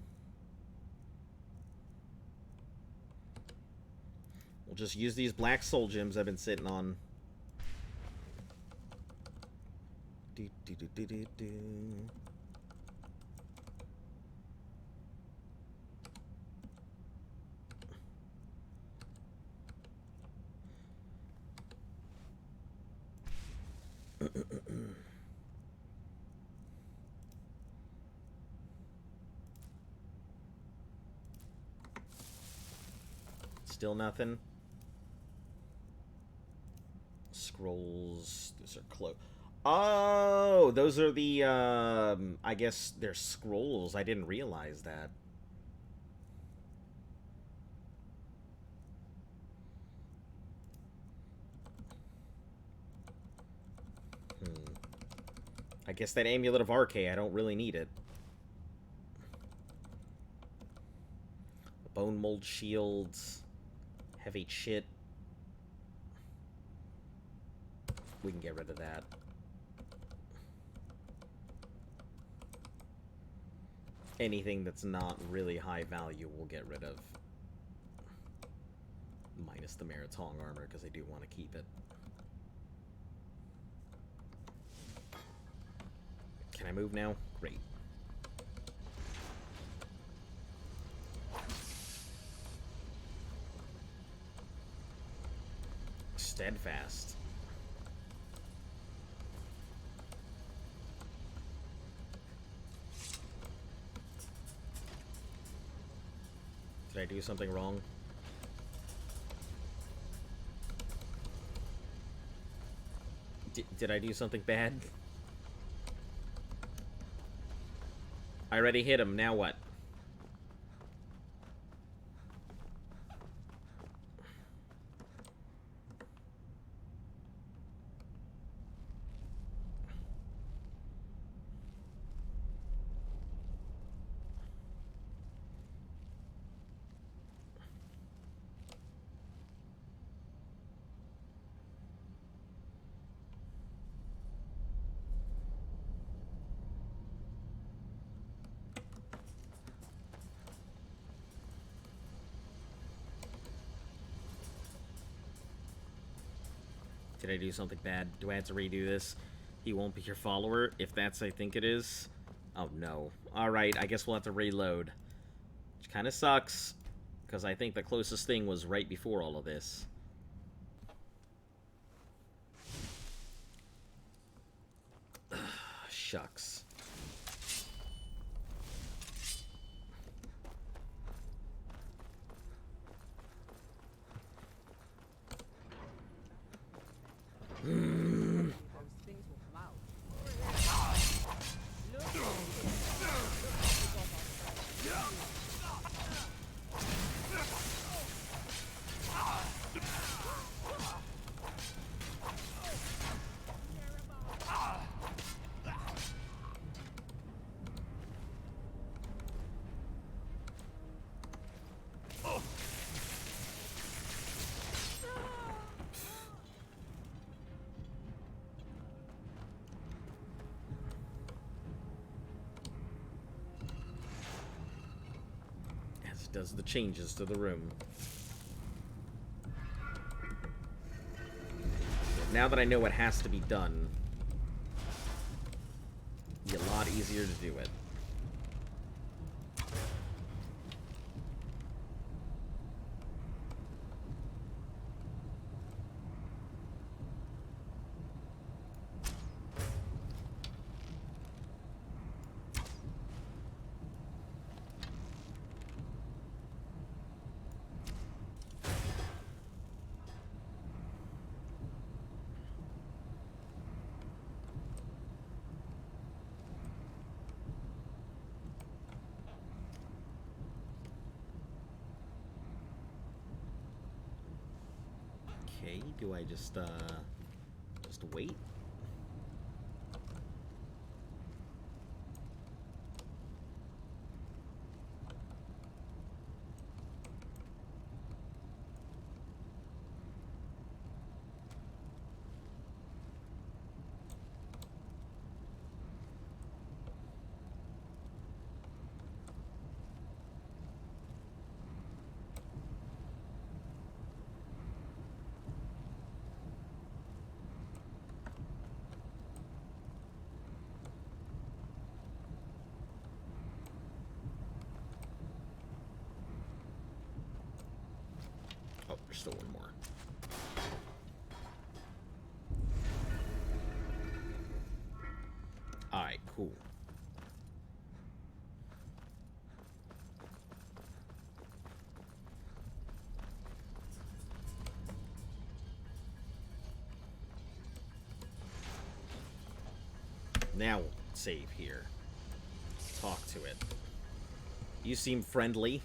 We'll just use these black soul gems I've been sitting on. Do, do, do, do, do, do. Still nothing. Scrolls. Those are close. Oh, those are the, I guess they're scrolls. I didn't realize that. I guess that Amulet of Arche, I don't really need it. Bone mold shields. Heavy chit. We can get rid of that. Anything that's not really high value we'll get rid of. Minus the Maratong armor, because I do want to keep it. Can I move now? Great. Steadfast. Did I do something wrong? Did I do something bad? I already hit him, now what? Did I do something bad? Do I have to redo this? He won't be your follower, if that's I think it is. Oh no. Alright, I guess we'll have to reload. Which kind of sucks, because I think the closest thing was right before all of this. Shucks. Does the changes to the room. Now that I know what has to be done, it'll be a lot easier to do it. Okay, do I just wait? Oh, there's still one more. Alright, cool. Now we'll save here. Talk to it. You seem friendly.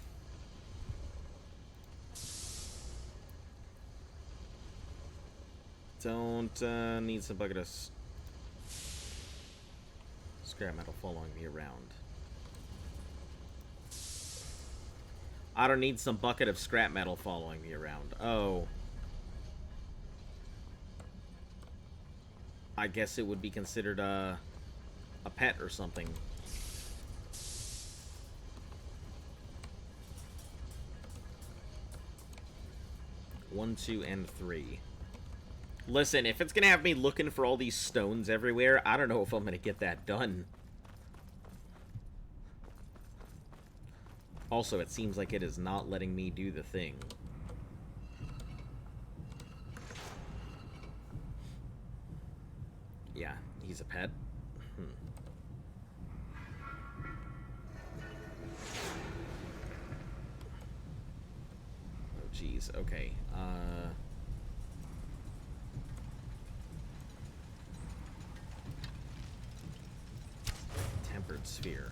Don't need some bucket of scrap metal following me around. I don't need some bucket of scrap metal following me around. Oh. I guess it would be considered a pet or something. One, two, and three. Listen, if it's gonna have me looking for all these stones everywhere, I don't know if I'm gonna get that done. Also, it seems like it is not letting me do the thing. Yeah, he's a pet. Oh, jeez. Okay. Tempered sphere.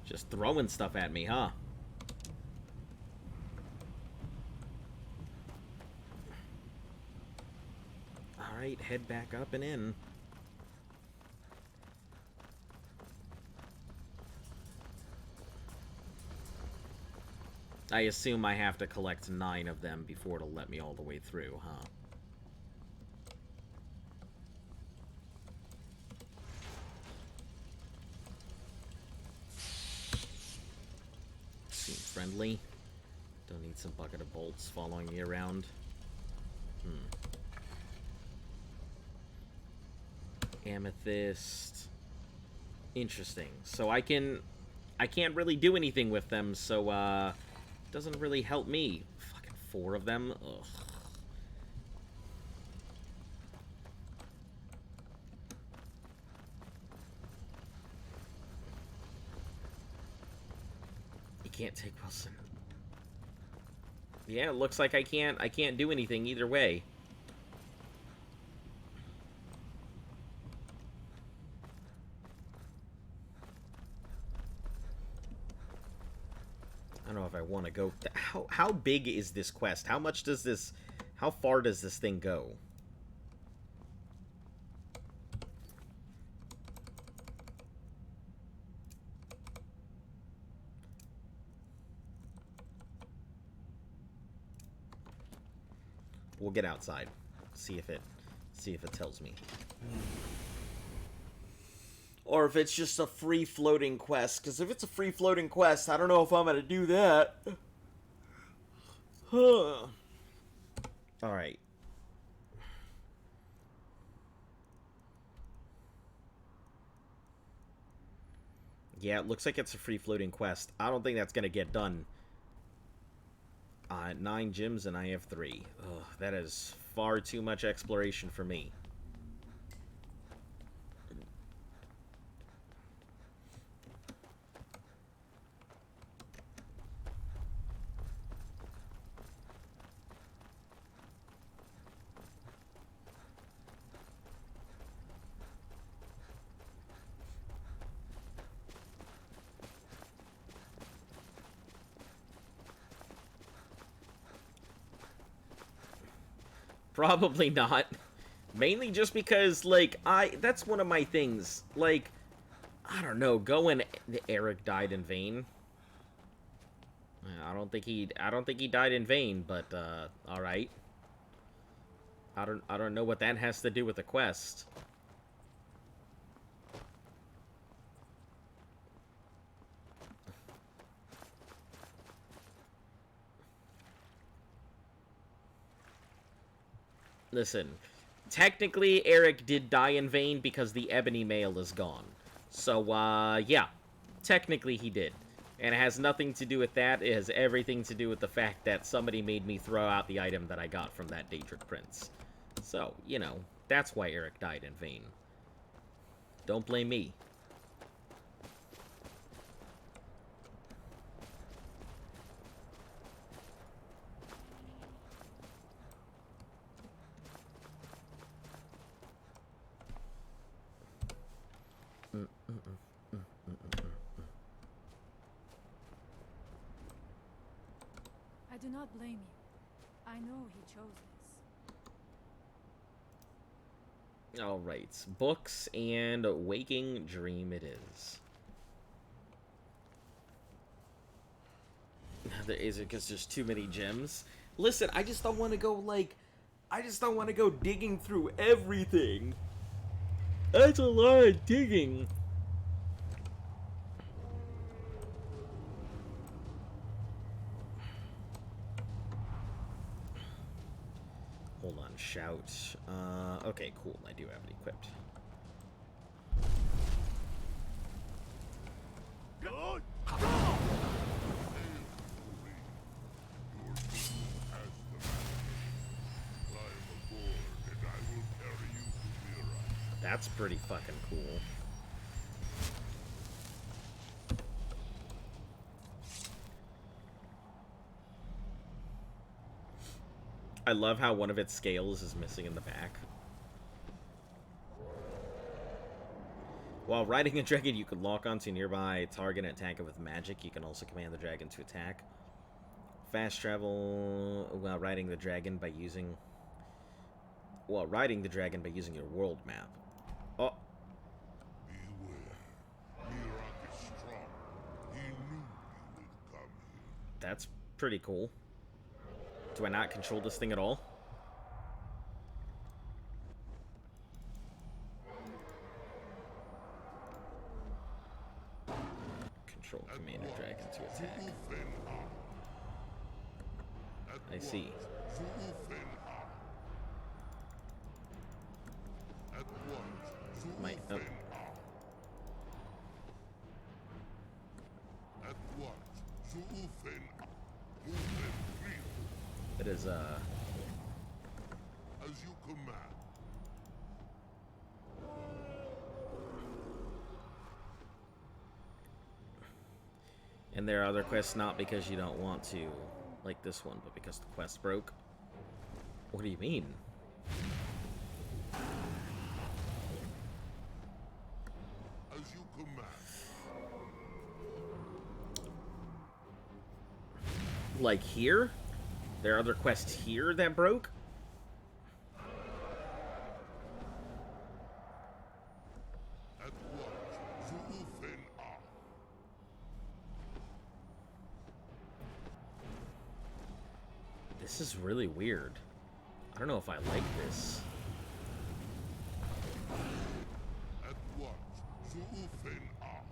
Just throwing stuff at me, huh? Alright, head back up and in. I assume I have to collect 9 of them before it'll let me all the way through, huh? Friendly. Don't need some bucket of bolts following me around. Amethyst. Interesting. So I can't really do anything with them, so doesn't really help me. Fucking 4 of them. Ugh. Can't take Wilson. Yeah, it looks like I can't do anything either way. I don't know if I want to go. How big is this quest? How far does this thing go? We'll get outside. See if it tells me. Or if it's just a free floating quest. Because if it's a free floating quest, I don't know if I'm gonna do that. Alright. Yeah, it looks like it's a free-floating quest. I don't think that's gonna get done. 9 gems and I have 3. Ugh, that is far too much exploration for me. Probably not. Mainly just because, like, that's one of my things. Like, I don't know, Eric died in vain. I don't think he died in vain, but, alright. I don't know what that has to do with the quest. Listen, technically Eric did die in vain because the ebony mail is gone. So, yeah. Technically he did. And it has nothing to do with that. It has everything to do with the fact that somebody made me throw out the item that I got from that Daedric Prince. So, you know, that's why Eric died in vain. Don't blame me. I do not blame you. I know he chose this. Alright, books and Waking Dream it is. Is it because there's too many gems? Listen, I just don't want to go, like... I just don't want to go digging through everything. That's a lot of digging. Hold on, shout. Okay, cool. I do have it equipped. Good. That's pretty fucking cool. I love how one of its scales is missing in the back. While riding a dragon, you can lock onto a nearby target and attack it with magic. You can also command the dragon to attack. Fast travel while riding the dragon by using... While riding the dragon by using your world map. Oh. Beware. Miraak is strong. He knew you would come here. That's pretty cool. Do I not control this thing at all? Control Commander Dragon to attack. I see. Might up. It is as you command. And there are other quests not because you don't want to, like this one, but because the quest broke. What do you mean? As you command. Like here? There are other quests here that broke? At once, Zuufen Ah. This is really weird. I don't know if I like this. At once, Zuufen Ah.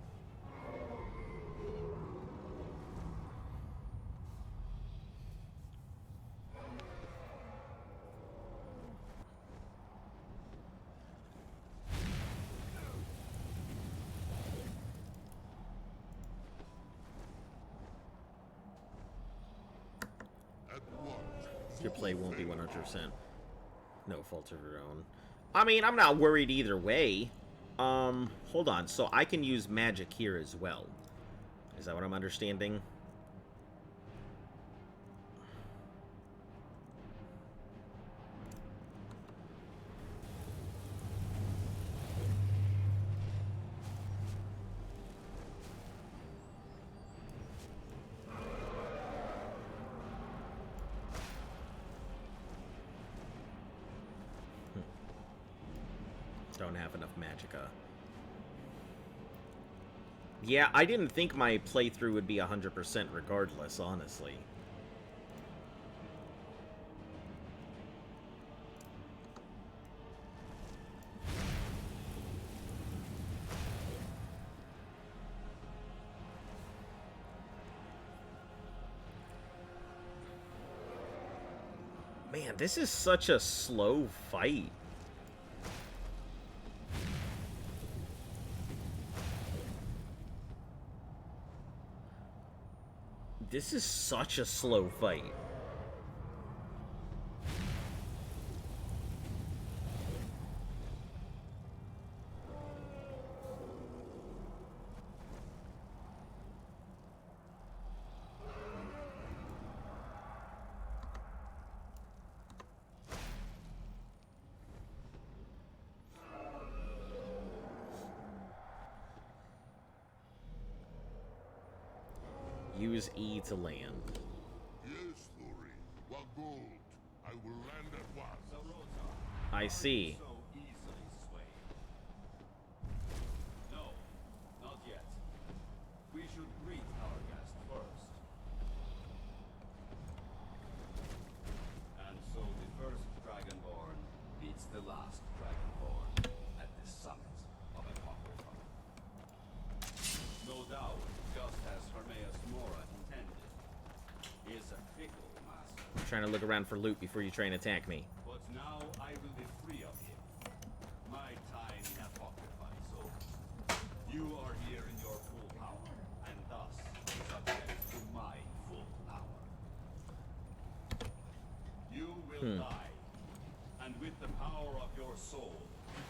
Your play won't be 100%. No fault of your own. I mean, I'm not worried either way. Hold on. So I can use magic here as well. Is that what I'm understanding? Don't have enough magicka. Yeah, I didn't think my playthrough would be 100% regardless, honestly. Man, this is such a slow fight. This is such a slow fight. Use E to land. Yes, Thori. What gold? I will land at once. I see. No, not yet. We should greet our guest first. And so the first Dragonborn meets the last Dragonborn at the summit of Apocrypha. No doubt, just as Hermaeus Mora intended, is a fickle master. I'm trying to look around for loot before you try and attack me. But now I will be free of him. My time in Apocrypha is over. You are here in your full power, and thus subject to my full power. You will die, and with the power of your soul,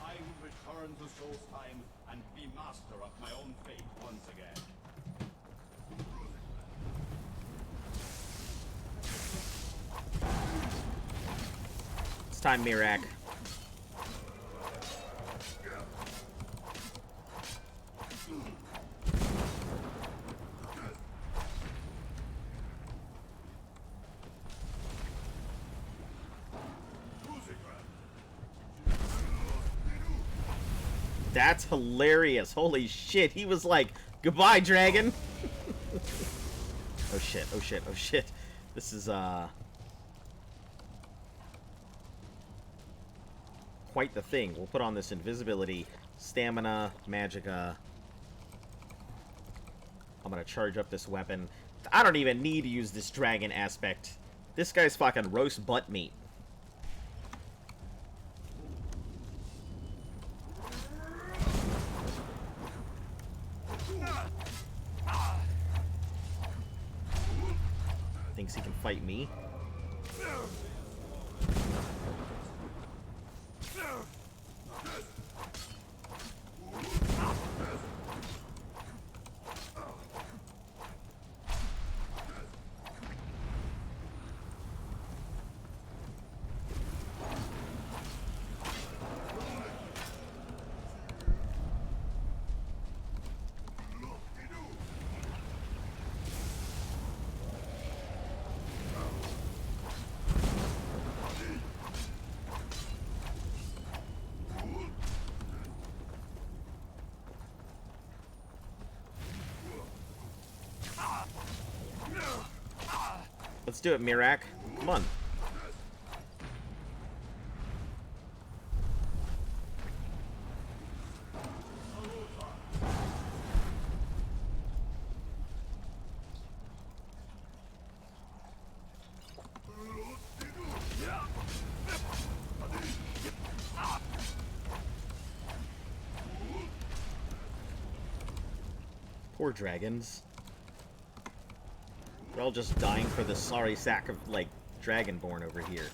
I will return to Solstheim and be master of my own fate once again. It's time, Miraak. That's hilarious. Holy shit. He was like, goodbye, dragon. Oh shit, oh shit, oh shit. This is, quite the thing. We'll put on this invisibility, stamina, magicka. I'm gonna charge up this weapon. I don't even need to use this dragon aspect. This guy's fucking roast butt meat. Thinks he can fight me. Let's do it, Miraak. Come on. Poor dragons. They're all just dying for the sorry sack of, like, Dragonborn over here.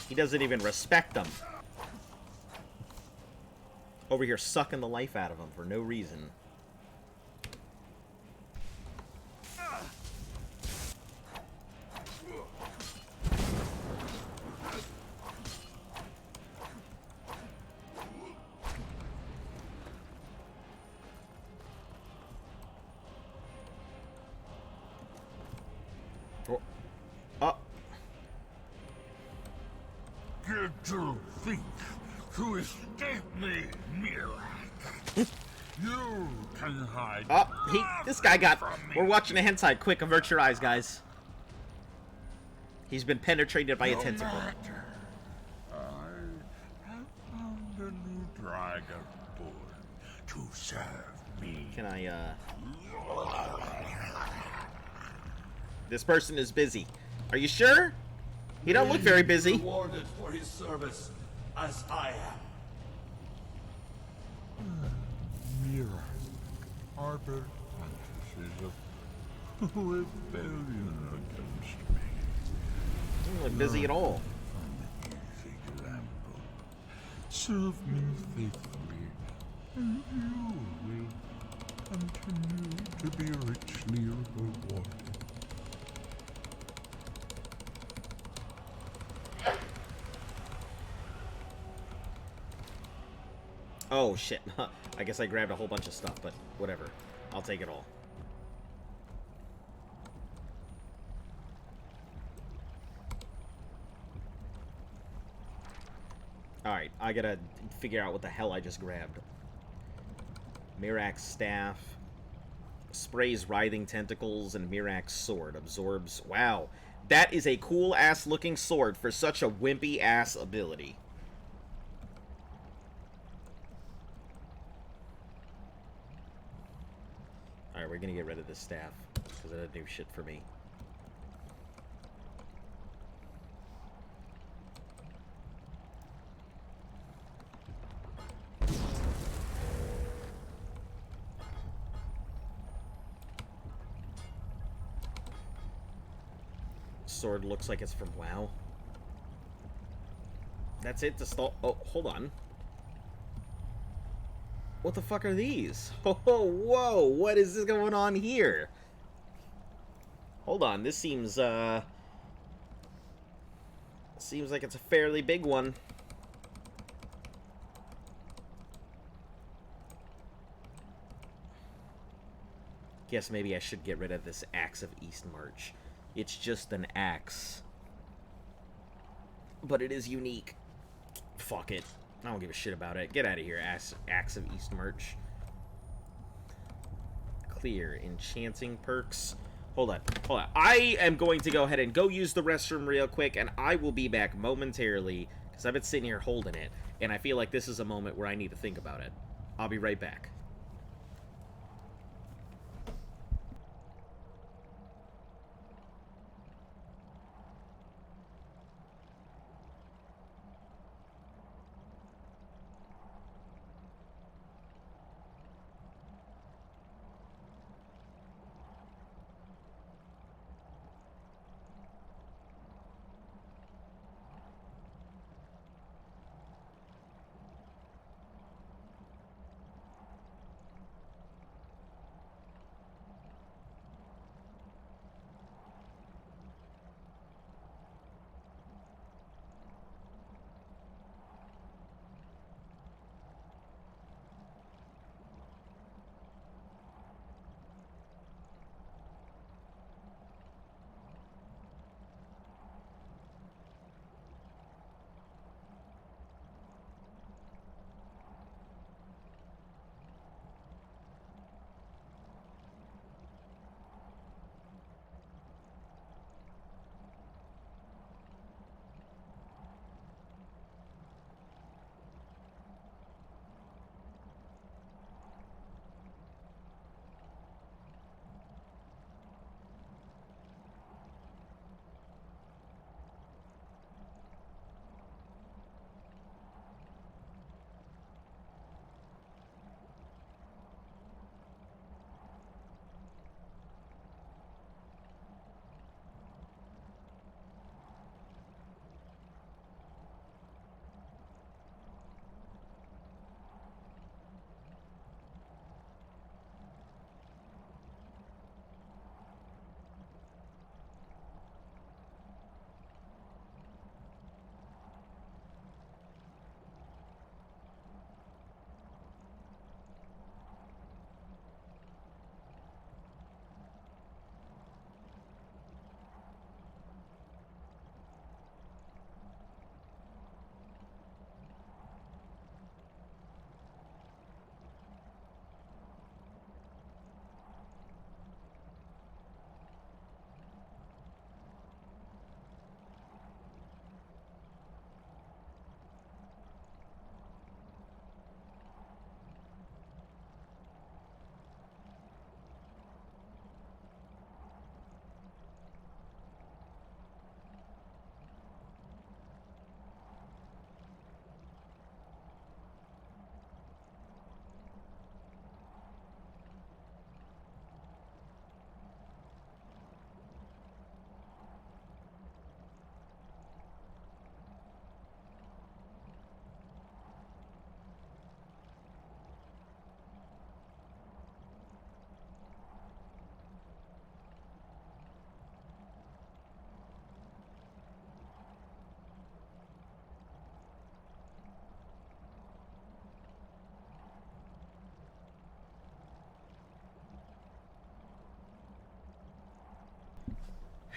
He doesn't even respect them. Over here sucking the life out of them for no reason. Get to think to escape me, Mirak. You can hide. This guy got. We're watching a hentai. Quick, avert your eyes, guys. He's been penetrated by a tentacle. Matter. I have found a new dragon born to serve me. Can I, This person is busy. Are you sure? He don't look very busy. Rewarded for his service, as I am. Mirak harbored fantasies of rebellion against me. Doesn't look busy at all. An easy example. Serve me faithfully, and you will continue to be richly rewarded. Oh, shit. I guess I grabbed a whole bunch of stuff, but whatever. I'll take it all. Alright, I gotta figure out what the hell I just grabbed. Mirak's staff. Sprays writhing tentacles, and Mirak's sword. Absorbs... Wow. That is a cool-ass looking sword for such a wimpy-ass ability. Alright, we're gonna get rid of this staff, because it doesn't do shit for me. Sword looks like it's from WoW. That's it to stall. Oh, hold on. What the fuck are these? Oh, whoa, what is this going on here? Hold on, this seems like it's a fairly big one. Guess maybe I should get rid of this Axe of Eastmarch. It's just an axe. But it is unique. Fuck it. I don't give a shit about it. Get out of here, Axe of Eastmarch. Clear. Enchanting perks. Hold on. Hold on. I am going to go ahead and go use the restroom real quick, and I will be back momentarily, because I've been sitting here holding it, and I feel like this is a moment where I need to think about it. I'll be right back.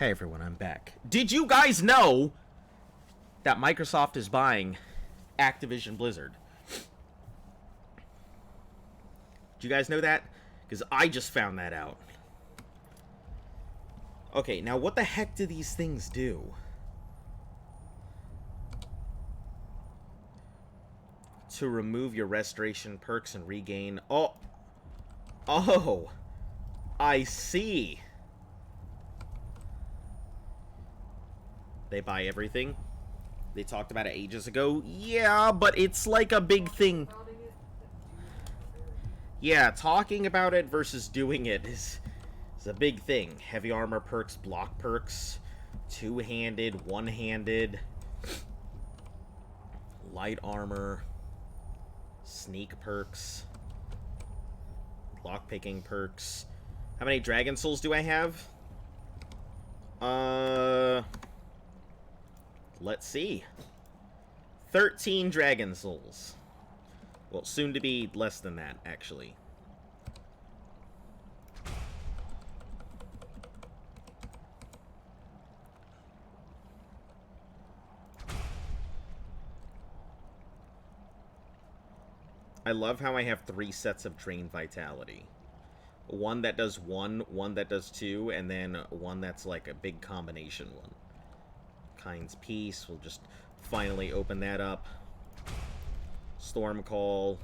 Hey everyone, I'm back. Did you guys know that Microsoft is buying Activision Blizzard? Did you guys know that? Because I just found that out. Okay, now what the heck do these things do? To remove your restoration perks and regain... Oh! Oh! I see! They buy everything. They talked about it ages ago. Yeah, but it's like a big thing. Yeah, talking about it versus doing it is a big thing. Heavy armor perks, block perks, two-handed, one-handed, light armor, sneak perks, lockpicking perks. How many Dragon Souls do I have? Let's see. 13 Dragon Souls. Well, soon to be less than that, actually. I love how I have 3 sets of Drain Vitality. One that does 1, one that does 2, and then one that's like a big combination one. Kind's Peace, we'll just finally open that up. Storm Call.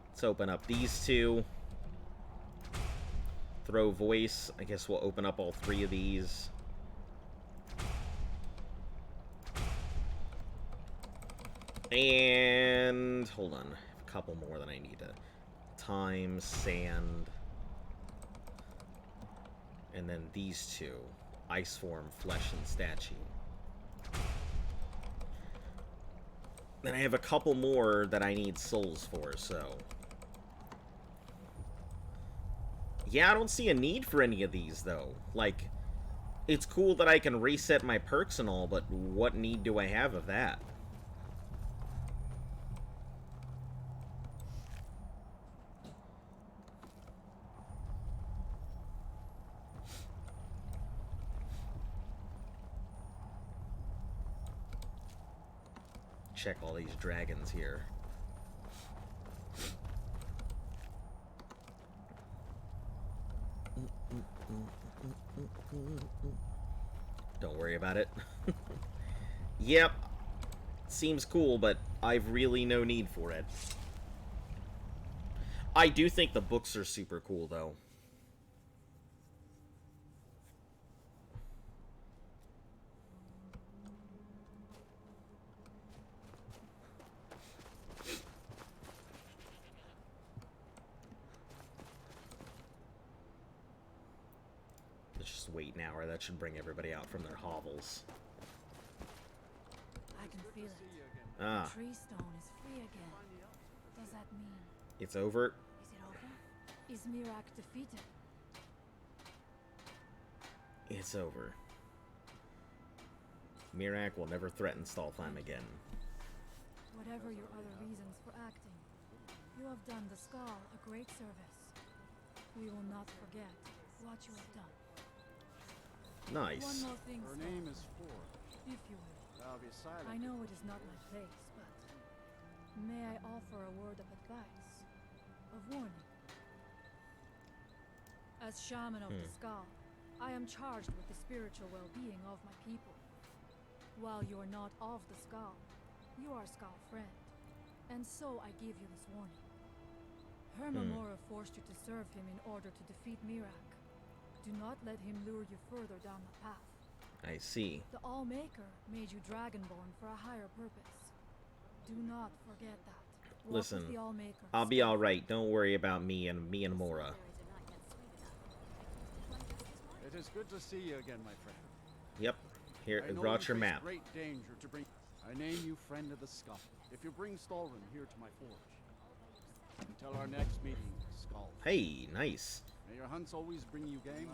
Let's open up these 2. Throw Voice, I guess we'll open up all 3 of these. And hold on, a couple more that I need to... Time, Sand... And then these 2. Ice Form, Flesh, and Statue. Then I have a couple more that I need souls for, so... Yeah, I don't see a need for any of these, though. Like, it's cool that I can reset my perks and all, but what need do I have of that? Check all these dragons here. Don't worry about it. Yep. Seems cool, but I've really no need for it. I do think the books are super cool, though. Wait an hour. That should bring everybody out from their hovels. I can feel it. Ah. The tree stone is free again. What does that mean? It's over. Is it over? Is Miraak defeated? It's over. Miraak will never threaten Stalfheim again. Whatever your other reasons for acting, you have done the Skull a great service. We will not forget what you have done. Nice. One more thing, Her name is Ford. if you will. I'll be silent. I know it is not my place, but may I offer a word of advice, of warning? As shaman of the Skull, I am charged with the spiritual well-being of my people. While you are not of the Skull, you are Skull friend, and so I give you this warning. Hermamora forced you to serve him in order to defeat Miraak. Do not let him lure you further down the path. I see. The All-Maker made you Dragonborn for a higher purpose. Do not forget that. Walk Listen, with the All-Maker. I'll be alright. Don't worry about me and Mora. It is good to see you again, my friend. Yep. Here, I know brought you your face map. Great danger to bring. I name you Friend of the Skull. If you bring Stolren here to my forge, until our next meeting, Skull. Hey, nice. May your hunts always bring you game.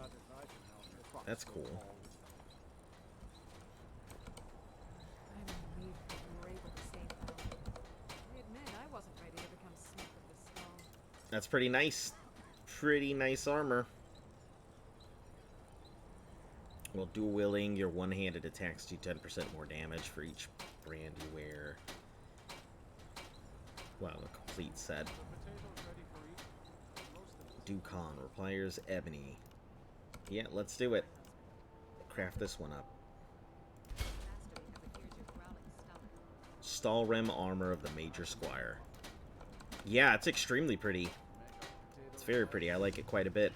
That's cool. I'm relieved that you were able to save Val. I admit I wasn't ready to become Smith of the Skull. That's pretty nice. Pretty nice armor. Well, dual wielding, your one-handed attacks do 10% more damage for each brand you wear. Wow, the complete set. Dukon requires ebony. Yeah, let's do it. Craft this one up. Stalrim armor of the Major Squire. Yeah, it's extremely pretty. It's very pretty. I like it quite a bit.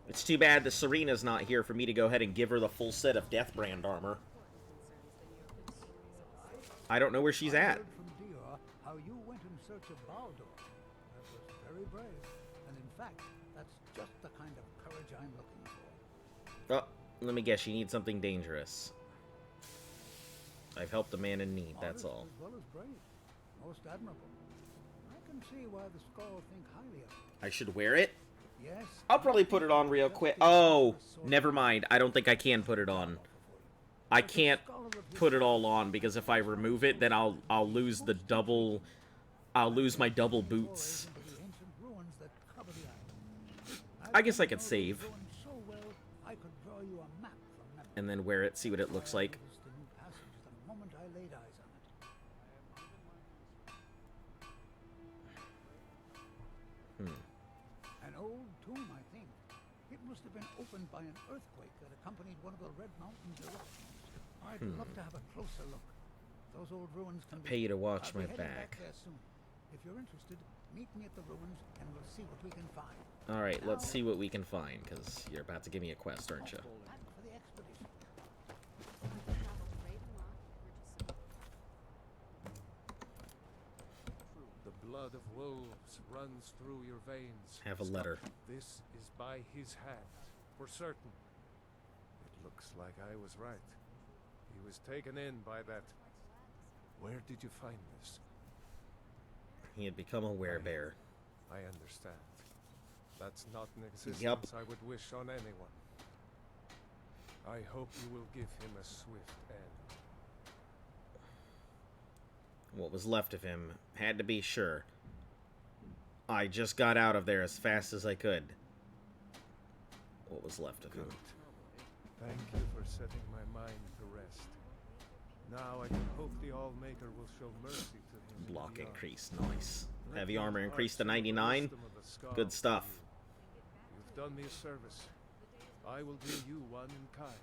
It's too bad that Serena's not here for me to go ahead and give her the full set of Deathbrand armor. I don't know where she's at. I heard from Dior how you went in search of Baldur. That was very brave. And in fact, that's just the kind of courage I'm looking for. Oh, let me guess. You need something dangerous. I've helped a man in need, that's all. As well as brave. Most admirable. I can see why the Skull think highly of it. I should wear it? Yes. I'll probably put it on real quick. Oh, never mind. I don't think I can put it on. I can't put it all on because if I remove it, then I'll lose the double. I'll lose my double boots. I guess I could save and then wear it, see what it looks like. An old tomb, I think. It must have been opened by an earthquake that accompanied one of the Red Mountains eruptions. I'd love to have a closer look. Those old ruins can Pay you to watch I'll be my heading back. there soon. If you're interested, meet me at the ruins and we'll see what we can find. Alright, let's see what we can find, because you're about to give me a quest, aren't you? Back for the expedition. The blood of wolves runs through your veins. Have a letter. This is by his hand, for certain. It looks like I was right. He was taken in by that. Where did you find this? He had become a werebear. I understand. That's not an existence I would wish on anyone. I hope you will give him a swift end. What was left of him had to be sure. I just got out of there as fast as I could. What was left of him? Thank you for setting my mind to rest. Now I can hope the Allmaker will show mercy to him. Block increase, nice. Heavy armor increased to 99. Good stuff. You've done me a service. I will do you one in kind.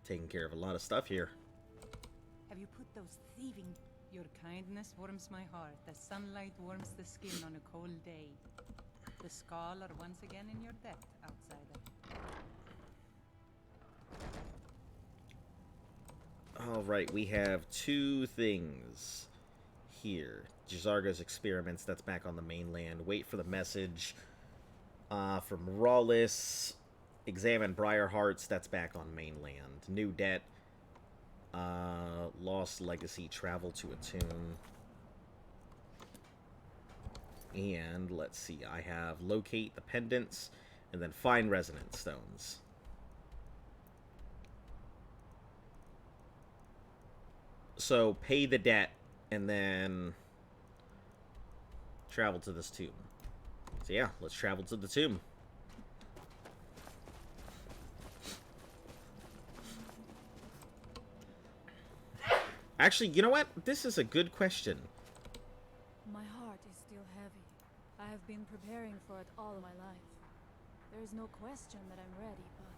Taking care of a lot of stuff here. Have you put those thieving... Your kindness warms my heart. The sunlight warms the skin on a cold day. The Skull are once again in your debt, outsider. Alright, we have two things here. J'zargo's experiments, that's back on the mainland. Wait for the message from Rawlis. Examine Briarhearts, that's back on mainland. New debt. Lost legacy, travel to attune. And let's see, I have locate the pendants and then find resonance stones. So pay the debt and then travel to this tomb. So yeah, let's travel to the tomb. Actually, you know what? This is a good question. My heart is still heavy. I have been preparing for it all my life. There is no question that I'm ready, but...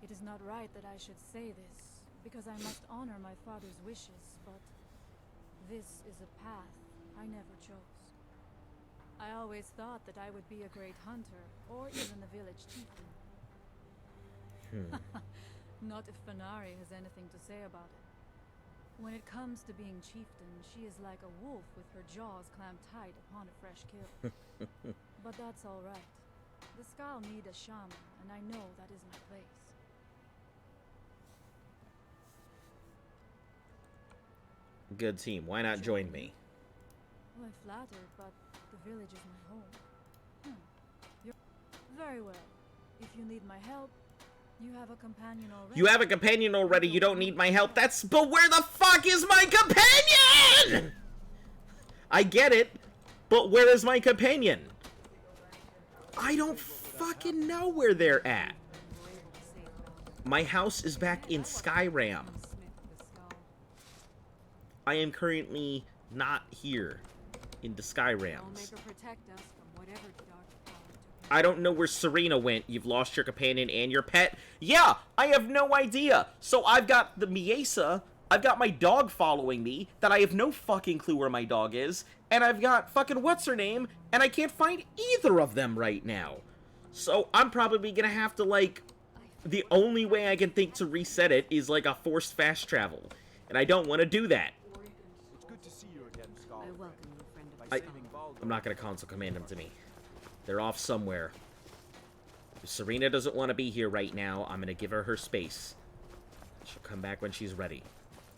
It is not right that I should say this, because I must honor my father's wishes, but... This is a path I never chose. I always thought that I would be a great hunter, or even a village chieftain. Not if Fenari has anything to say about it. When it comes to being chieftain, she is like a wolf with her jaws clamped tight upon a fresh kill. But that's all right. The Skull need a shaman, and I know that is my place. Good team. Why not join me? Well, I'm flattered, but the village is my home. You're... Very well. If you need my help, You have a companion already. You have a companion already. You don't need my help. But where the fuck is my companion? I get it, but where is my companion? I don't fucking know where they're at. My house is back in Skyram. I am currently not here in the Skyrams. I don't know where Serena went. You've lost your companion and your pet. Yeah, I have no idea. So I've got the Miesa. I've got my dog following me that I have no fucking clue where my dog is. And I've got fucking what's-her-name, and I can't find either of them right now. So I'm probably gonna have to, like... The only way I can think to reset it is, like, a forced fast travel. And I don't want to do that. It's good to see you again, Scarlet. I welcome you, friend of I'm not gonna console command them to me. They're off somewhere. If Serena doesn't want to be here right now, I'm gonna give her her space. She'll come back when she's ready.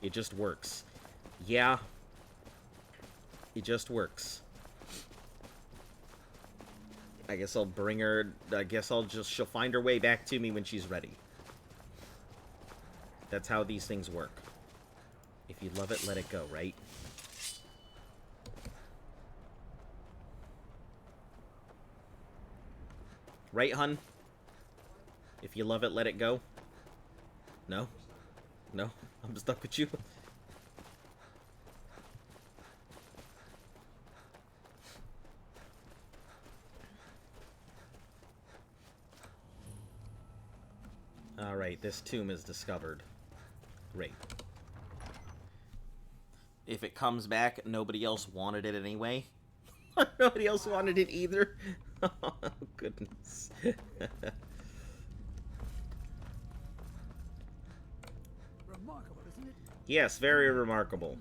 It just works. Yeah. It just works. I guess I'll bring her... she'll find her way back to me when she's ready. That's how these things work. If you love it, let it go, right? Right, hun? If you love it, let it go? No? No? I'm stuck with you? Alright, this tomb is discovered. Great. If it comes back, nobody else wanted it anyway. Nobody else wanted it either. Oh, goodness. Remarkable, isn't it? Yes, very remarkable.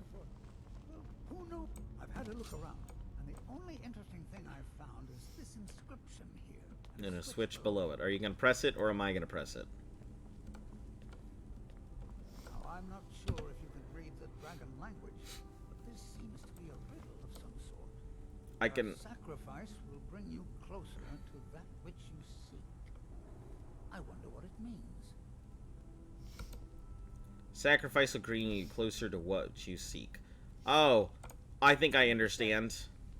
Who knew? I've had a look around, and the only interesting thing I've found is this inscription here. And a switch below it. Are you going to press it, or am I going to press it? Now, I'm not sure if you can read the dragon language, but this seems to be a riddle of some sort. I can... A sacrifice will bring you closer to that which you seek. I wonder what it means. Sacrifice will bring you closer to what you seek. Oh, I think I understand.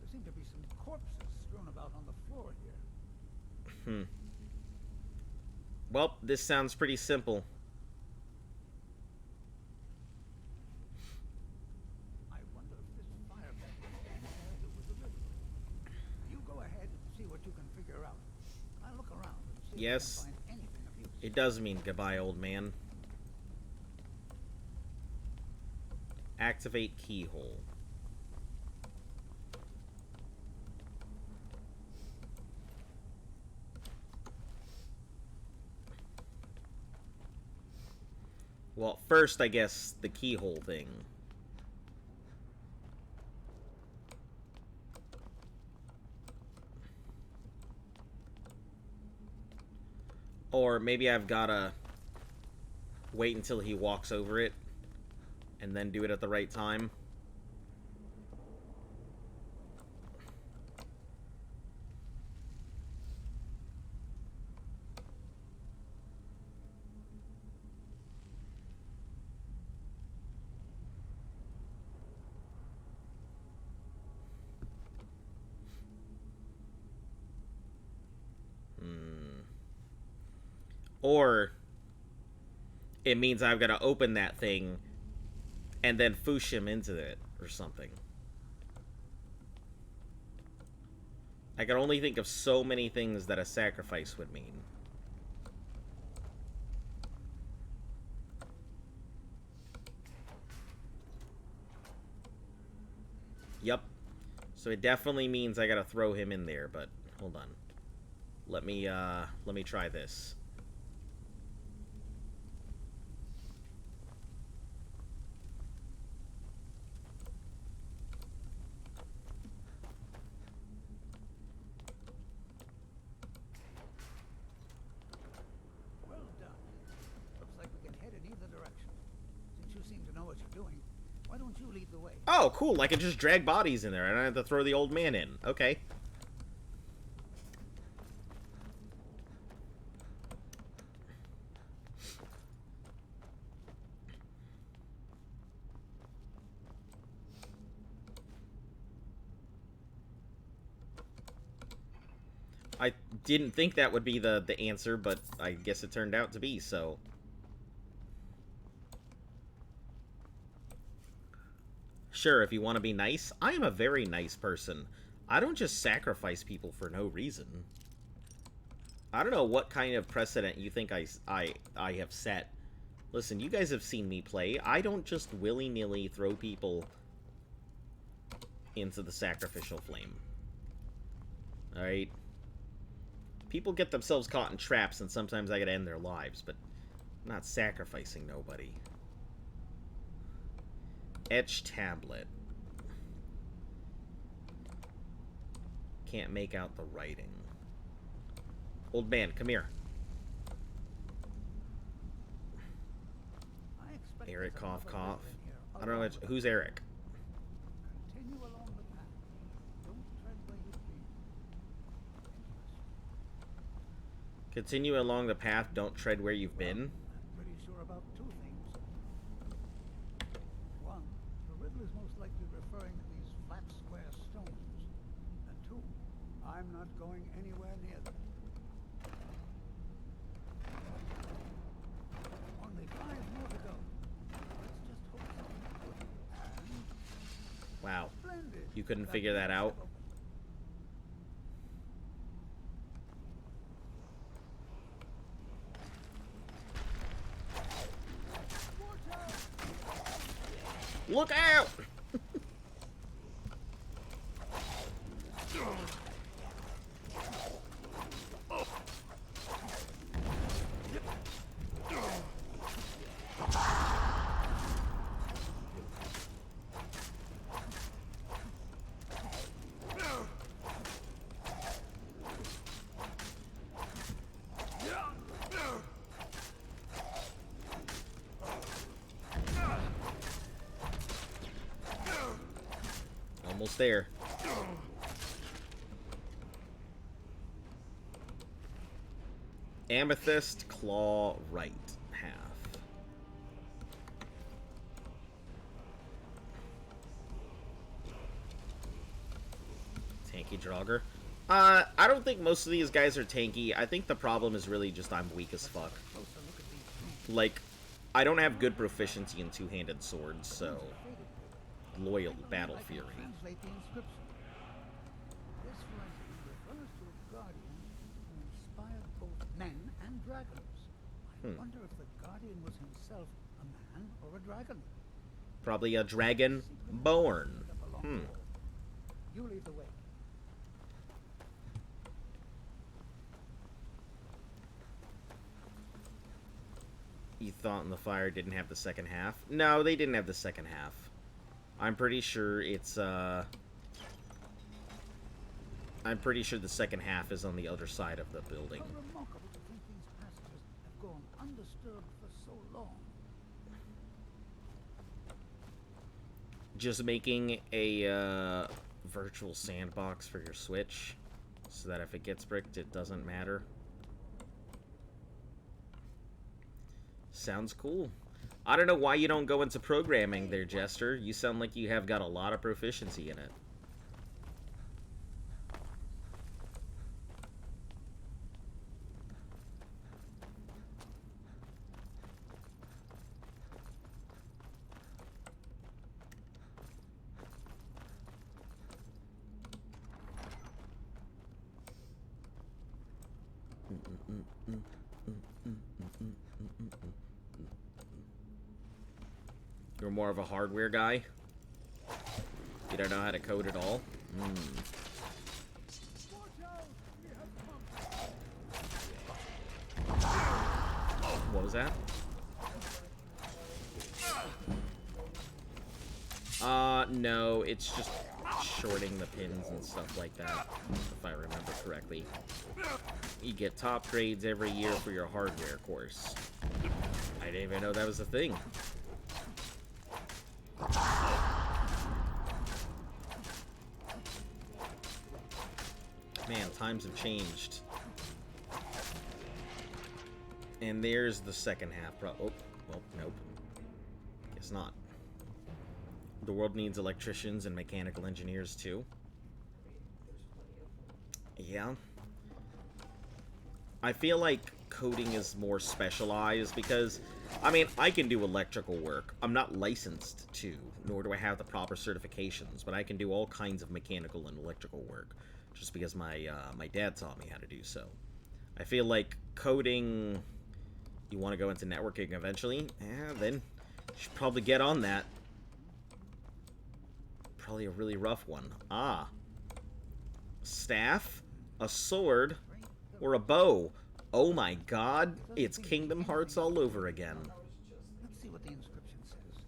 There seem to be some corpses strewn about on the floor here. Well, this sounds pretty simple. I wonder if this fire pit has to do with the riddle. You go ahead and see what you can figure out. I'll look around and see Yes, if I can find anything of use. it does mean goodbye, old man. Activate keyhole. Well, first, I guess, the keyhole thing. Or maybe I've gotta wait until he walks over it and then do it at the right time. Or it means I've got to open that thing and then foosh him into it or something. I can only think of so many things that a sacrifice would mean. Yep. So it definitely means I gotta throw him in there, but hold on. Let me try this. Well done. Looks like we can head in either direction. Since you seem to know what you're doing, why don't you lead the way? Oh, cool. I can just drag bodies in there. I don't have to throw the old man in. Okay. I didn't think that would be the answer, but I guess it turned out to be, so... Sure, if you want to be nice, I am a very nice person. I don't just sacrifice people for no reason. I don't know what kind of precedent you think I have set. Listen, you guys have seen me play. I don't just willy-nilly throw people into the sacrificial flame. Alright? People get themselves caught in traps, and sometimes I gotta end their lives, but I'm not sacrificing nobody. Etch tablet. Can't make out the writing. Old man, come here. Eric, cough, cough. I don't know who's Eric. Continue along the path. Don't tread where you've been. Continue along the path, don't tread where you've been. I'm pretty sure about two things. One, the riddle is most likely referring to these flat square stones. And two, I'm not going anywhere near them. Only 5 more to go. Let's just hope something good. And Wow. splendid. You couldn't figure that out? Look out! Almost there. Amethyst claw right half. Tanky Draugr. I don't think most of these guys are tanky. I think the problem is really just I'm weak as fuck. Like, I don't have good proficiency in two-handed swords, so... Loyal Battle Fury. Translate the inscription. This writing refers to a guardian who inspired both men and dragons. I wonder if the guardian was himself a man or a dragon. Probably a dragon born. You lead the way. You thought in the Fire didn't have the second half? No, they didn't have the second half. I'm pretty sure it's, I'm pretty sure the second half is on the other side of the building. How remarkable to think these passages have gone undisturbed for so long. Just making a, virtual sandbox for your Switch, so that if it gets bricked, it doesn't matter. Sounds cool. I don't know why you don't go into programming there, Jester. You sound like you have got a lot of proficiency in it. You're more of a hardware guy? You don't know how to code at all? What was that? No, it's just shorting the pins and stuff like that, if I remember correctly. You get top grades every year for your hardware course. I didn't even know that was a thing. Man, times have changed. And there's the second half. Oh, well, nope. Guess not. The world needs electricians and mechanical engineers, too. Yeah. I feel like coding is more specialized because, I mean, I can do electrical work. I'm not licensed to, nor do I have the proper certifications, but I can do all kinds of mechanical and electrical work just because my dad taught me how to do so. I feel like coding, you want to go into networking eventually, then you should probably get on that. Probably a really rough one. Ah. Staff, a sword, or a bow. Oh my god, it's Kingdom Hearts all over again. Let's see what the inscription says.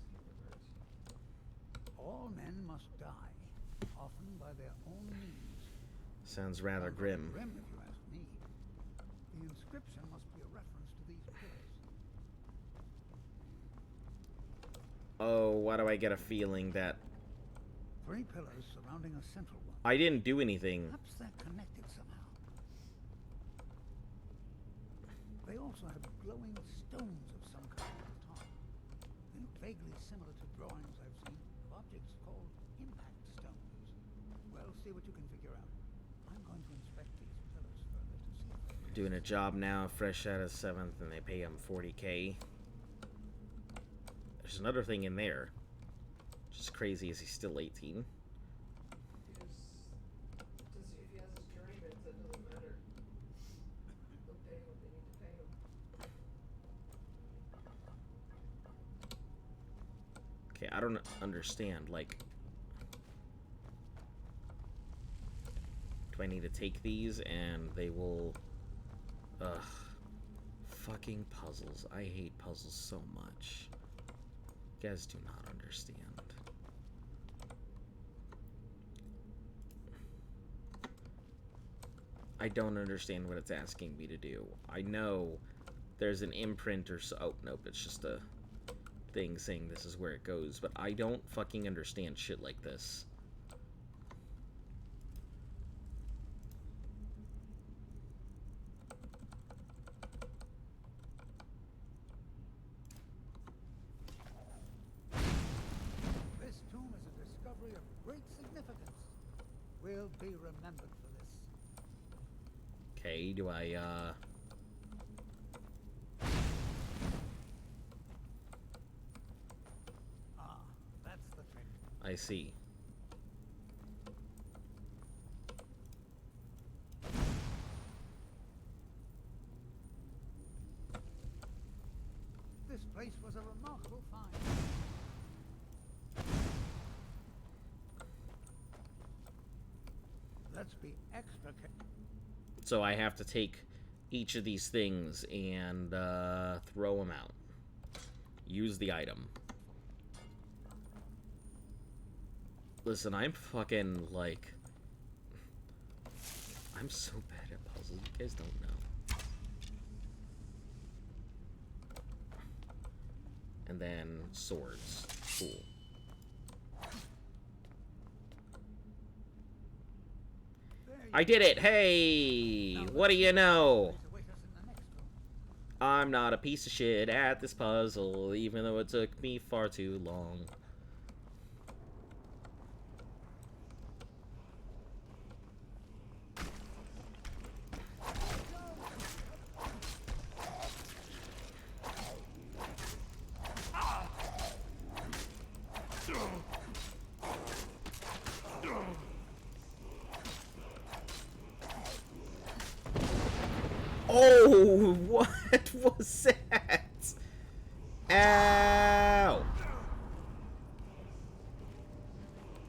All men must die, often by their own means. Sounds rather grim. Grim, if you ask me. The inscription must be a reference to these pillars. Oh, why do I get a feeling that 3 pillars surrounding a central one. I didn't do anything? Perhaps they're connected somehow. They also have glowing stones of some kind at the top. They look vaguely similar to drawings I've seen of objects called impact stones. Well, see what you can figure out. I'm going to inspect these pillars further to see. Doing a job now, fresh out of 7th, and they pay him 40K. There's another thing in there. Just crazy, is he still 18? If he has his journeymans, that doesn't matter. They'll pay him what they need to pay him. Okay, I don't understand, like... Do I need to take these and they will... Ugh. Fucking puzzles. I hate puzzles so much. You guys do not understand. I don't understand what it's asking me to do. I know there's an imprint or so. Oh, nope, it's just a thing saying this is where it goes, but I don't fucking understand shit like this. This tomb is a discovery of great significance. We'll be remembered for this. Okay, do I, Ah, that's the trick. I see. This place was a remarkable find. Let's be extra careful. So I have to take each of these things and throw them out. Use the item. Listen, I'm fucking, like... I'm so bad at puzzles, you guys don't know. And then swords. Cool. I did it! Hey! What do you know? I'm not a piece of shit at this puzzle, even though it took me far too long. Oh, what was that? Ow!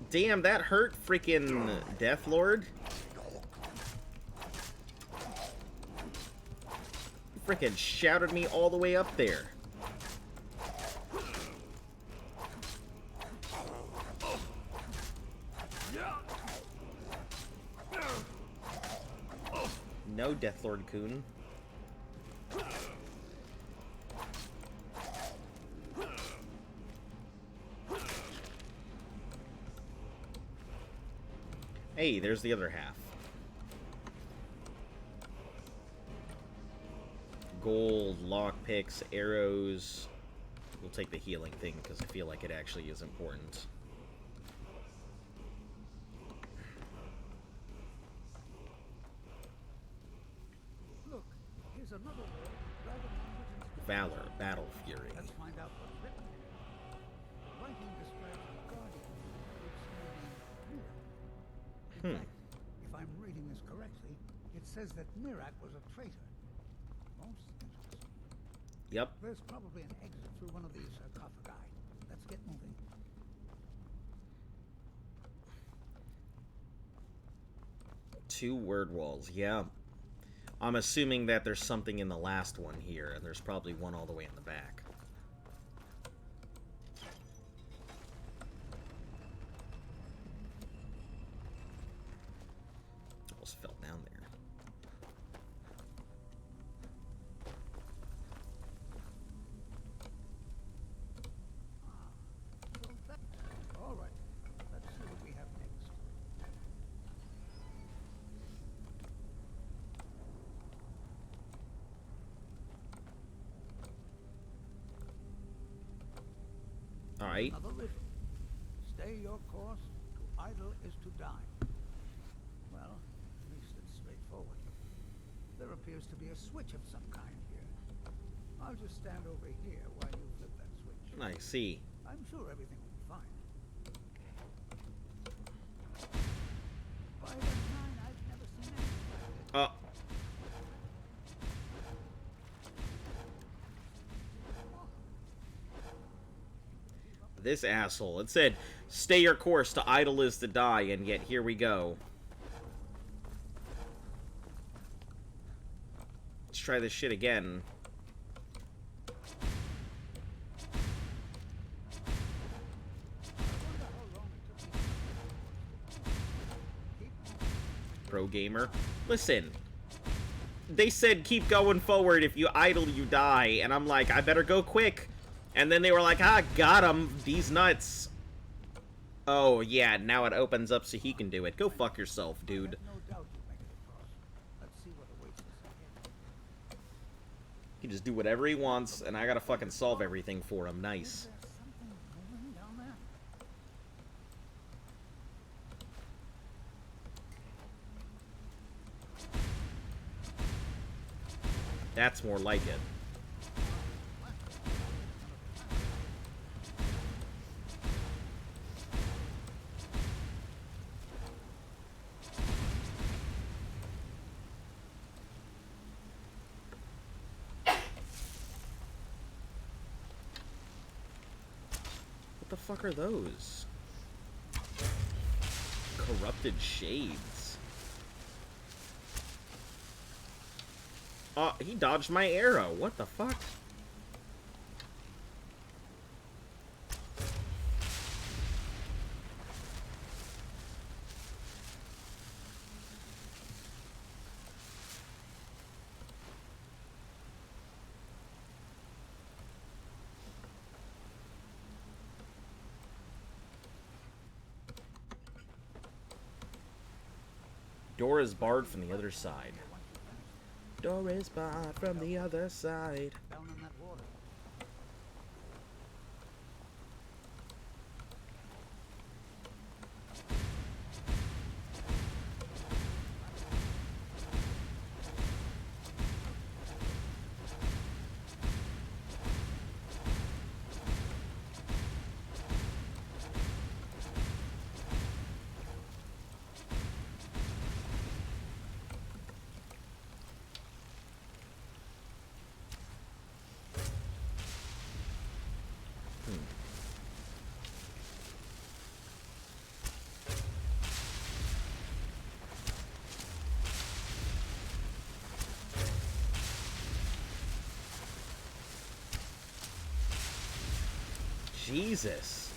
Damn, that hurt, freaking Deathlord. Freaking shouted me all the way up there. No, Deathlord Kun. Hey, there's the other half. Gold, lockpicks, arrows. We'll take the healing thing because I feel like it actually is important. Look, another world, dragon language and Valor, battle fury. Let's find out what's written here. The writing describes a guardian which may be Mirac. In fact, if I'm reading this correctly, it says that Mirac was a traitor. Most interesting. Yep. There's probably an exit through one of these sarcophagi. Let's get moving. Two word walls, yeah. I'm assuming that there's something in the last one here, and there's probably one all the way in the back. Almost fell down there. All right. Let's see what we have next. All right. Another riddle. Stay your course. To idle is to die. Well, at least it's straightforward. There appears to be a switch of some kind here. I'll just stand over here while you flip that switch. I see. I'm sure everything will be fine. By the nine, I've never seen anything like this. This asshole. It said, stay your course, to idle is to die, and yet here we go. Let's try this shit again. Pro gamer. Listen. They said keep going forward, if you idle you die, and I'm like, I better go quick. And then they were like, ah, got him. These nuts. Oh, yeah, now it opens up so he can do it. Go fuck yourself, dude. He can just do whatever he wants, and I gotta fucking solve everything for him. Nice. That's more like it. What the fuck are those? Corrupted shades. He dodged my arrow. What the fuck? Door is barred from the other side. Door is barred from the other side. Down in that water. Jesus.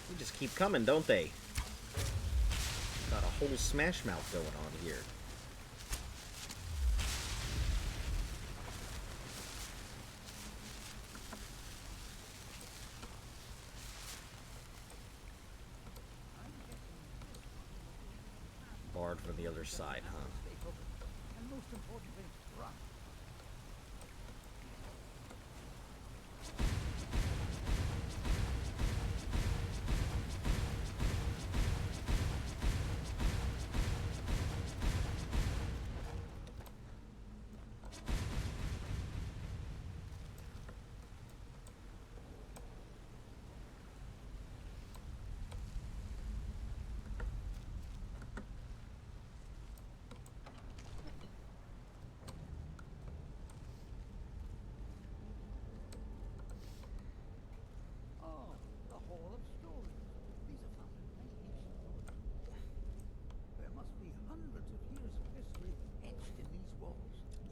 They just keep coming, don't they? Got a whole smash mouth going on here. Barred from the other side, huh? And most importantly, run.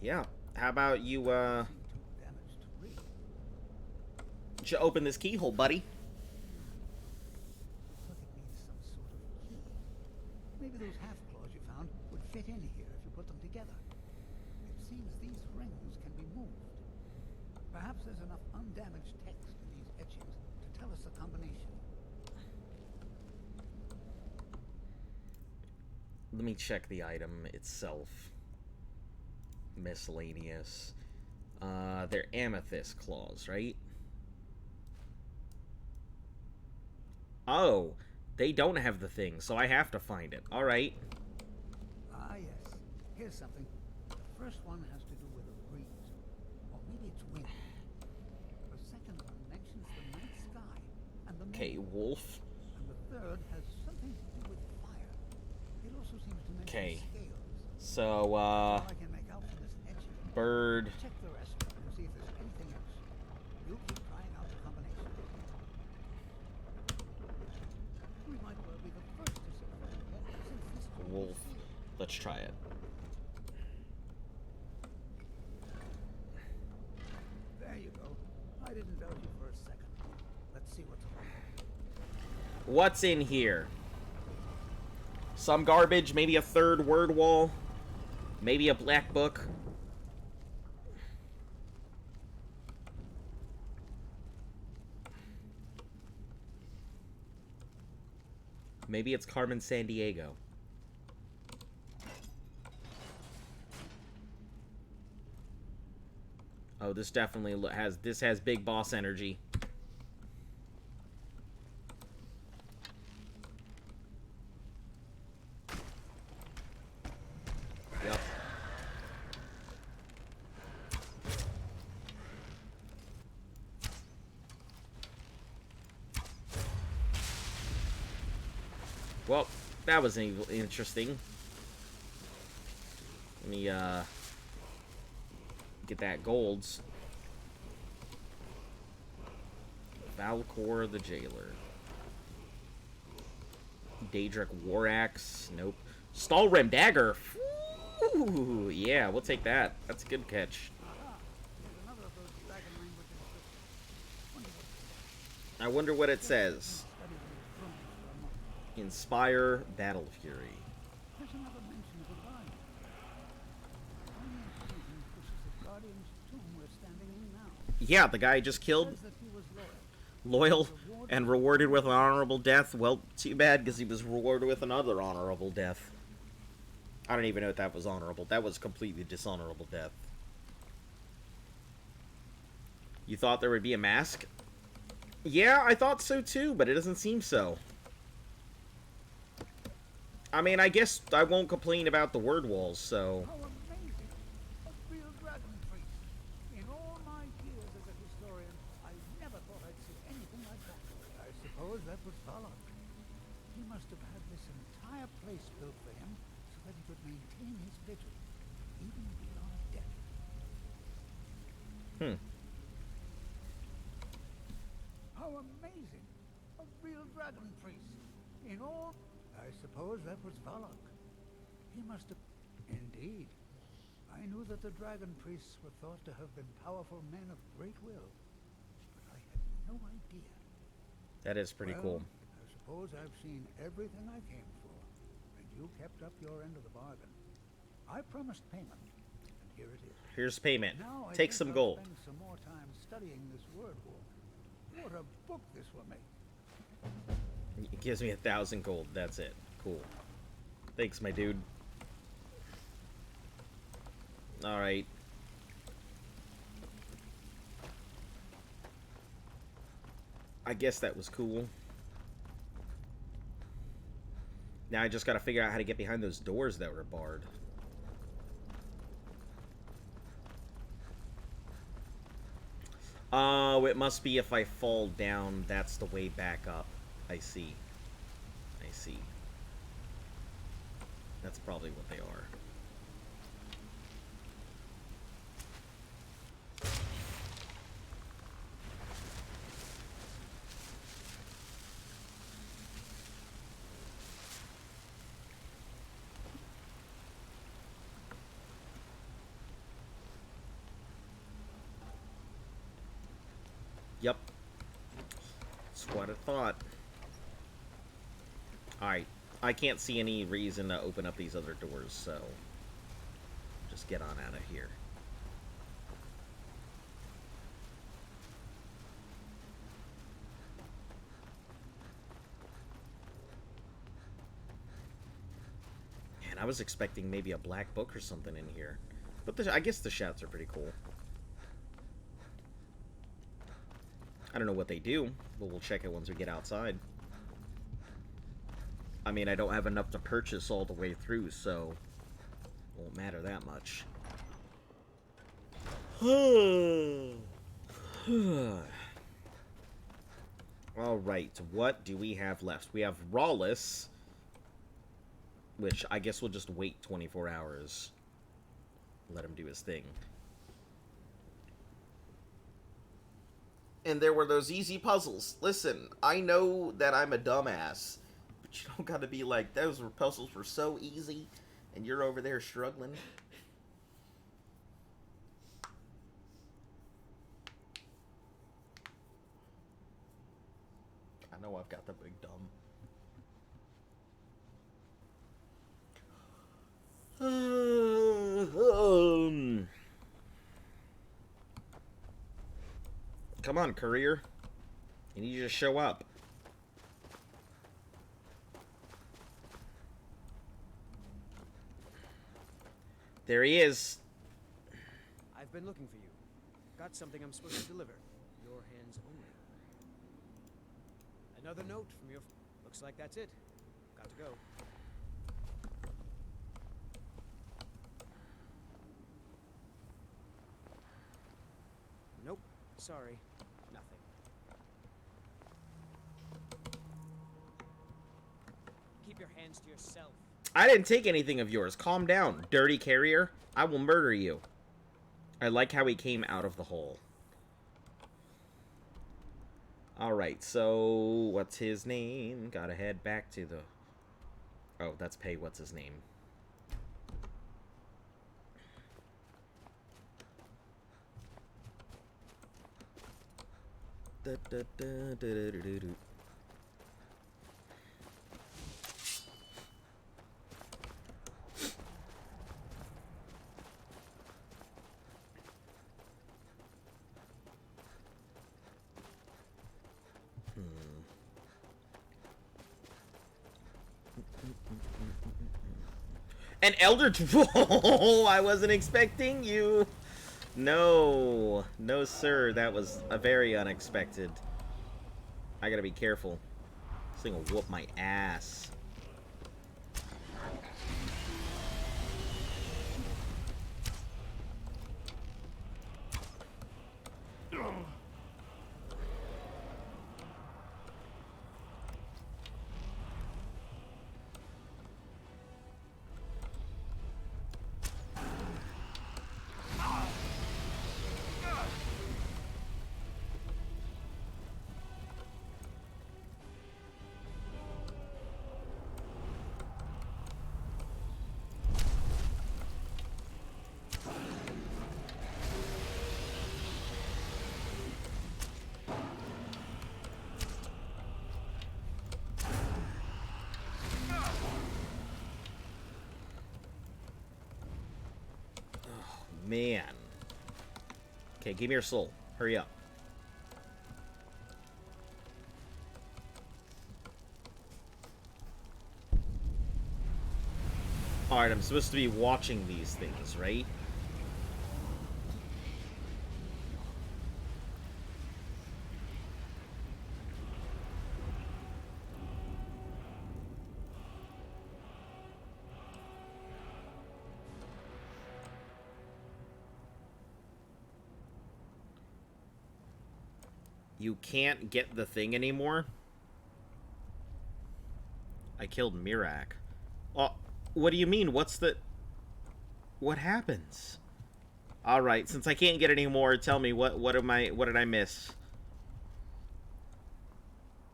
Yeah. How about you, Damage to read. you open this keyhole, buddy? Look, it needs some sort of key. Maybe those half claws you found would fit in here if you put them together. It seems these rings can be moved. Perhaps there's enough undamaged text in these etchings to tell us the combination. Let me check the item itself. Miscellaneous. They're amethyst claws, right? Oh, they don't have the thing, so I have to find it. Alright. Ah, yes. Here's something. The first one has to do with a breeze. Or maybe it's wind. The second one mentions the night sky and the moon. Okay, wolf. And the third has something to do with fire. It also seems to mention Okay. scales. So, All I can make out from this etching. bird. Check the rest and see if there's anything else. You keep trying out the combination. We might well be the first to succeed since this tool Wolf. is sealed. Let's try it. There you go. I didn't doubt you for a second. Let's see what's on. What's in here? Some garbage, maybe a third word wall, maybe a black book. Maybe it's Carmen Sandiego. Oh, this definitely has big boss energy. Yep. Well, that was interesting. Let me, get that golds. Valcor the Jailer. Daedric War Axe. Nope. Stalrim Dagger. Ooh, yeah, we'll take that. That's a good catch. I wonder what it says. Inspire Battle Fury. There's another mention of a guardian. This is the guardian's tomb we're standing in now. Yeah, the guy I just killed. Says that he was loyal. Loyal and rewarded with an honorable death. Well, too bad, because he was rewarded with another honorable death. I don't even know if that was honorable. That was completely dishonorable death. You thought there would be a mask? Yeah, I thought so too, but it doesn't seem so. I mean, I guess I won't complain about the word walls, so... How amazing! A real dragon priest. In all my years as a historian, I never thought I'd see anything like that. I suppose that was Valak. He must have had this entire place built for him so that he could maintain his vigil, even beyond death. How amazing! A real dragon priest. In all... I suppose that was Valak. He must have... Indeed. I knew that the dragon priests were thought to have been powerful men of great will, but I had no idea. That is pretty cool. I suppose I've seen everything I came for, and you kept up your end of the bargain. I promised payment, and here it is. Here's payment. Now I Take think some I'll gold. spend some more time studying this word walk. What a book this will make. It gives me 1,000 gold. That's it. Cool. Thanks, my dude. Alright. I guess that was cool. Now I just gotta figure out how to get behind those doors that were barred. Oh, it must be if I fall down, that's the way back up. I see. I see. That's probably what they are. Yep. That's what I thought. Alright. I can't see any reason to open up these other doors, so... just get on out of here. Man, I was expecting maybe a black book or something in here. But I guess the shouts are pretty cool. I don't know what they do, but we'll check it once we get outside. I mean, I don't have enough to purchase all the way through, so it won't matter that much. Alright, what do we have left? We have Rawless, which I guess we'll just wait 24 hours. Let him do his thing. And there were those easy puzzles. Listen, I know that I'm a dumbass, but you don't gotta be like, those puzzles were so easy, and you're over there struggling. I know I've got the big dumb. Come on, courier. You need to show up. There he is. I've been looking for you. Got something I'm supposed to deliver. Your hands only. Another note from your... Looks like that's it. Got to go. Nope. Sorry. Nothing. Keep your hands to yourself. I didn't take anything of yours. Calm down, dirty carrier. I will murder you. I like how he came out of the hole. Alright, so what's his name? Gotta head back to the... Oh, that's Pay. What's his name? Da, da, da, da, da, da, da. An Elder Troll! I wasn't expecting you! No. No, sir. That was a very unexpected. I gotta be careful. This thing will whoop my ass. Man. Okay, give me your soul. Hurry up. Alright, I'm supposed to be watching these things, right? You can't get the thing anymore? I killed Miraak. Oh, what do you mean? What's the... What happens? Alright, since I can't get any more, tell me, what did I miss?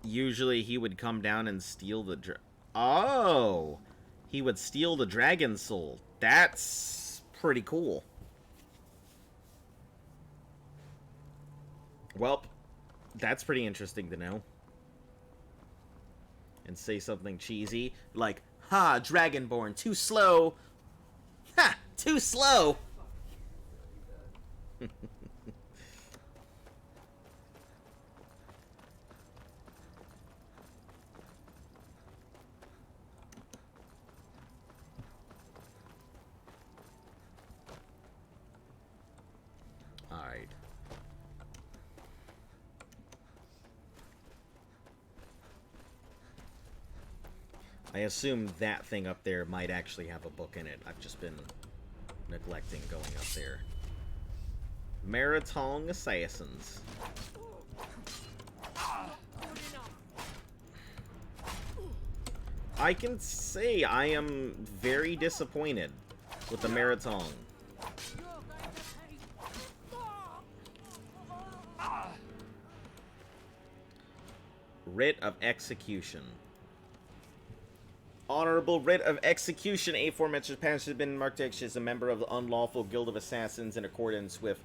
Usually he would come down and steal the... Oh! He would steal the dragon soul. That's pretty cool. Welp. That's pretty interesting to know. And say something cheesy, like, ha, Dragonborn, too slow. Ha, too slow. Alright. I assume that thing up there might actually have a book in it. I've just been neglecting going up there. Maratong Assassins. I can say I am very disappointed with the Maratong. Writ of Execution. Honorable Writ of Execution. Aforementioned passage has been marked as a member of the unlawful guild of assassins in accordance with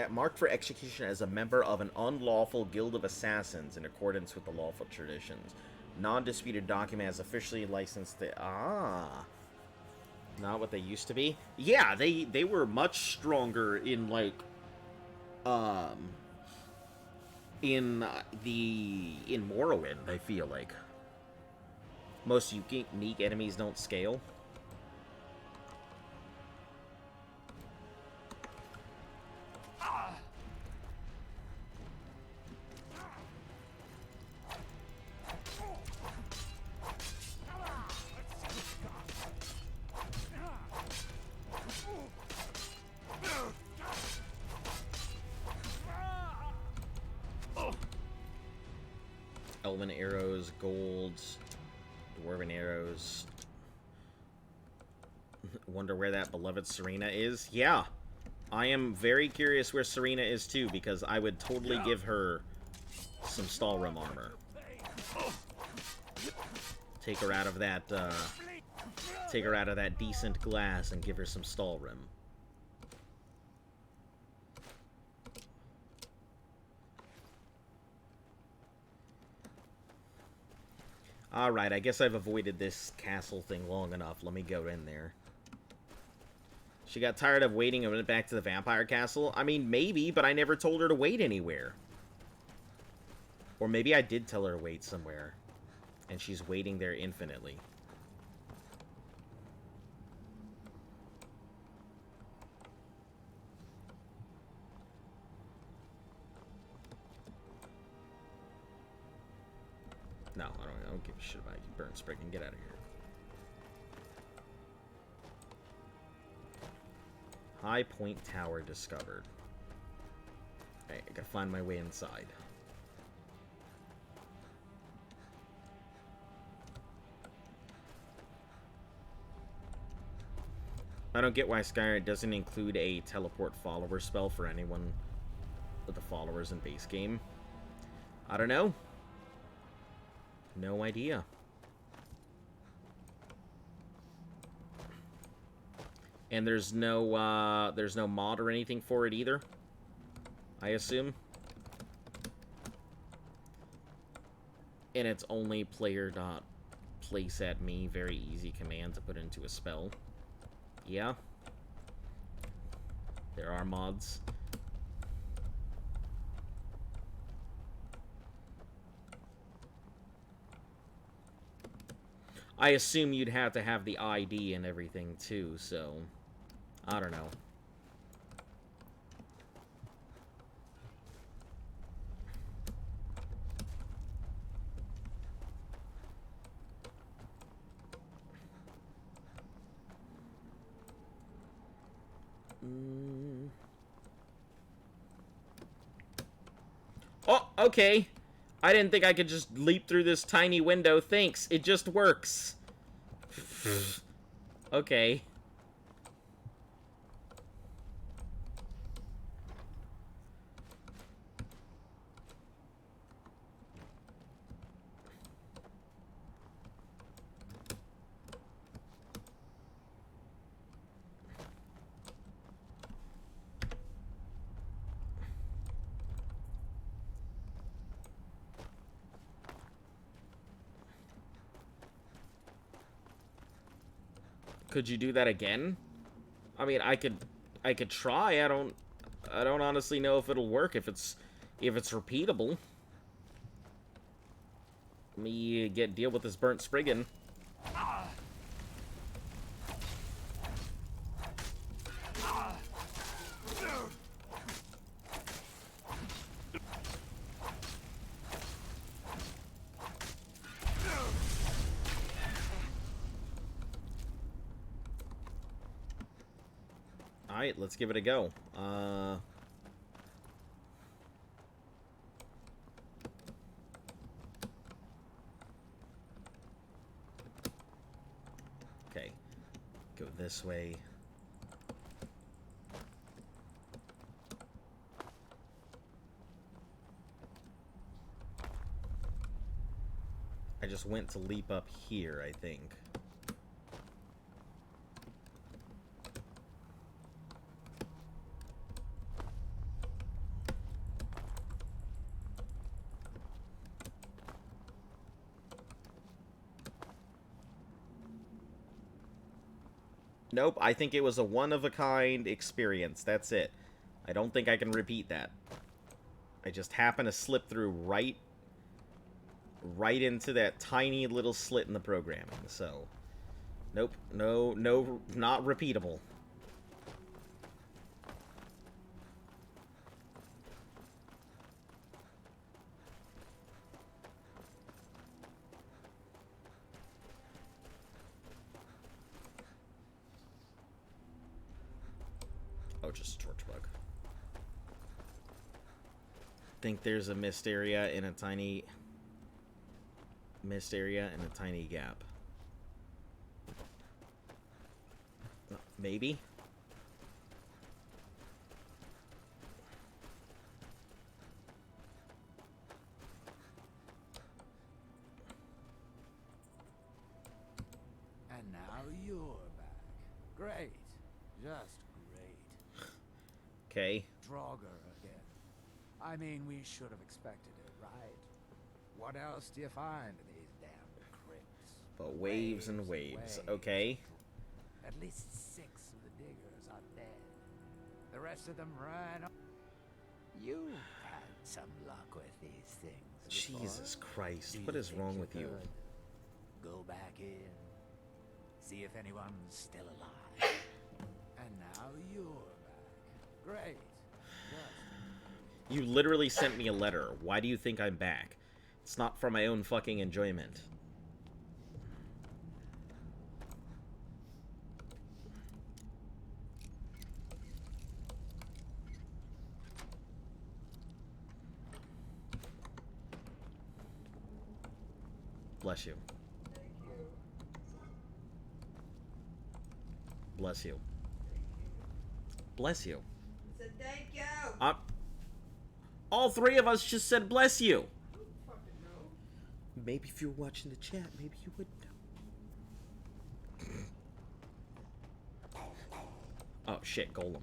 marked for execution as a member of an unlawful guild of assassins in accordance with the lawful traditions. Non-disputed document has officially licensed the not what they used to be. Yeah, they were much stronger in like in Morrowind, I feel like. Most unique enemies don't scale. Elven arrows, golds, dwarven arrows. Wonder where that beloved Serena is? Yeah. I am very curious where Serena is too, because I would totally give her some Stalrim armor. Take her out of that decent glass and give her some Stalrim. Alright, I guess I've avoided this castle thing long enough. Let me go in there. She got tired of waiting and went back to the vampire castle? I mean, maybe, but I never told her to wait anywhere. Or maybe I did tell her to wait somewhere. And she's waiting there infinitely. No, I don't give a shit about you, Burn Spriggan. Get out of here. High Point Tower discovered. Alright, I gotta find my way inside. I don't get why Skyrim doesn't include a teleport follower spell for anyone with the followers in base game. I don't know. No idea. And there's no mod or anything for it either, I assume. And it's only player.placeAtMe, very easy command to put into a spell. Yeah. There are mods. I assume you'd have to have the ID and everything too, so I don't know. Oh, okay. I didn't think I could just leap through this tiny window. Thanks. It just works. Okay. Could you do that again? I mean, I could try. I don't honestly know if it'll work, if it's repeatable. Let me deal with this burnt Spriggan. Alright, let's give it a go. Okay. Go this way. I just went to leap up here, I think. Nope, I think it was a one-of-a-kind experience. That's it. I don't think I can repeat that. I just happened to slip through right into that tiny little slit in the programming. So, nope, no, not repeatable. Oh, just a torch bug. Think there's a mist area in a tiny gap. Maybe. And now you're back. Great. Just great. Okay. Draugr again. I mean, we should have expected it, right? What else do you find in these damn crypts? But waves and waves. Okay. At least 6 of the diggers are dead. The rest of them ran off. You've had some luck with these things before. Jesus Christ, Do what you is think wrong you with you? could Go back in. See if anyone's still alive. And now you're back. Great. You literally sent me a letter. Why do you think I'm back? It's not for my own fucking enjoyment. Bless you. Bless you. Bless you. I said thank you. All 3 of us just said bless you. Maybe if you were watching the chat, maybe you would know. Oh shit, Golem.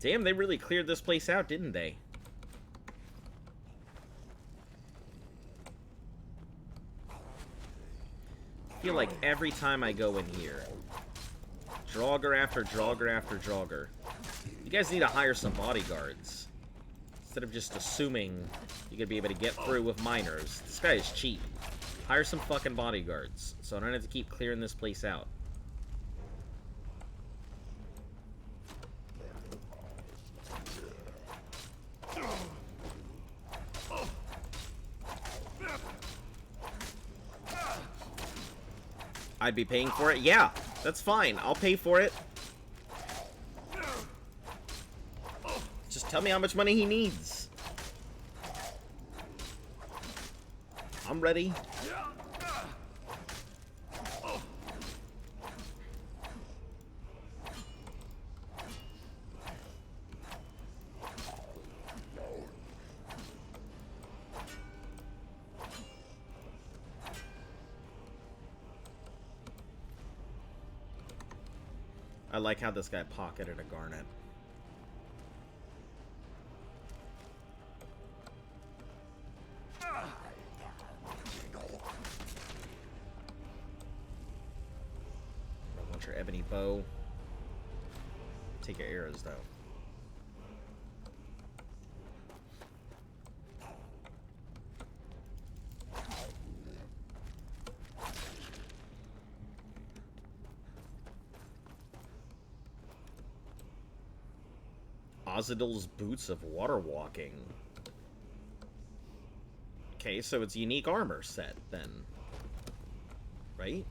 Damn, they really cleared this place out, didn't they? I feel like every time I go in here, Draugr after Draugr after Draugr. You guys need to hire some bodyguards. Instead of just assuming you're gonna be able to get through with miners. This guy is cheap. Hire some fucking bodyguards, so I don't have to keep clearing this place out. I'd be paying for it? Yeah, that's fine. I'll pay for it. Just tell me how much money he needs. I'm ready. I like how this guy pocketed a garnet. I want your ebony bow. Take your arrows, though. Ozadil's Boots of Water Walking. Okay, so it's unique armor set, then. Right?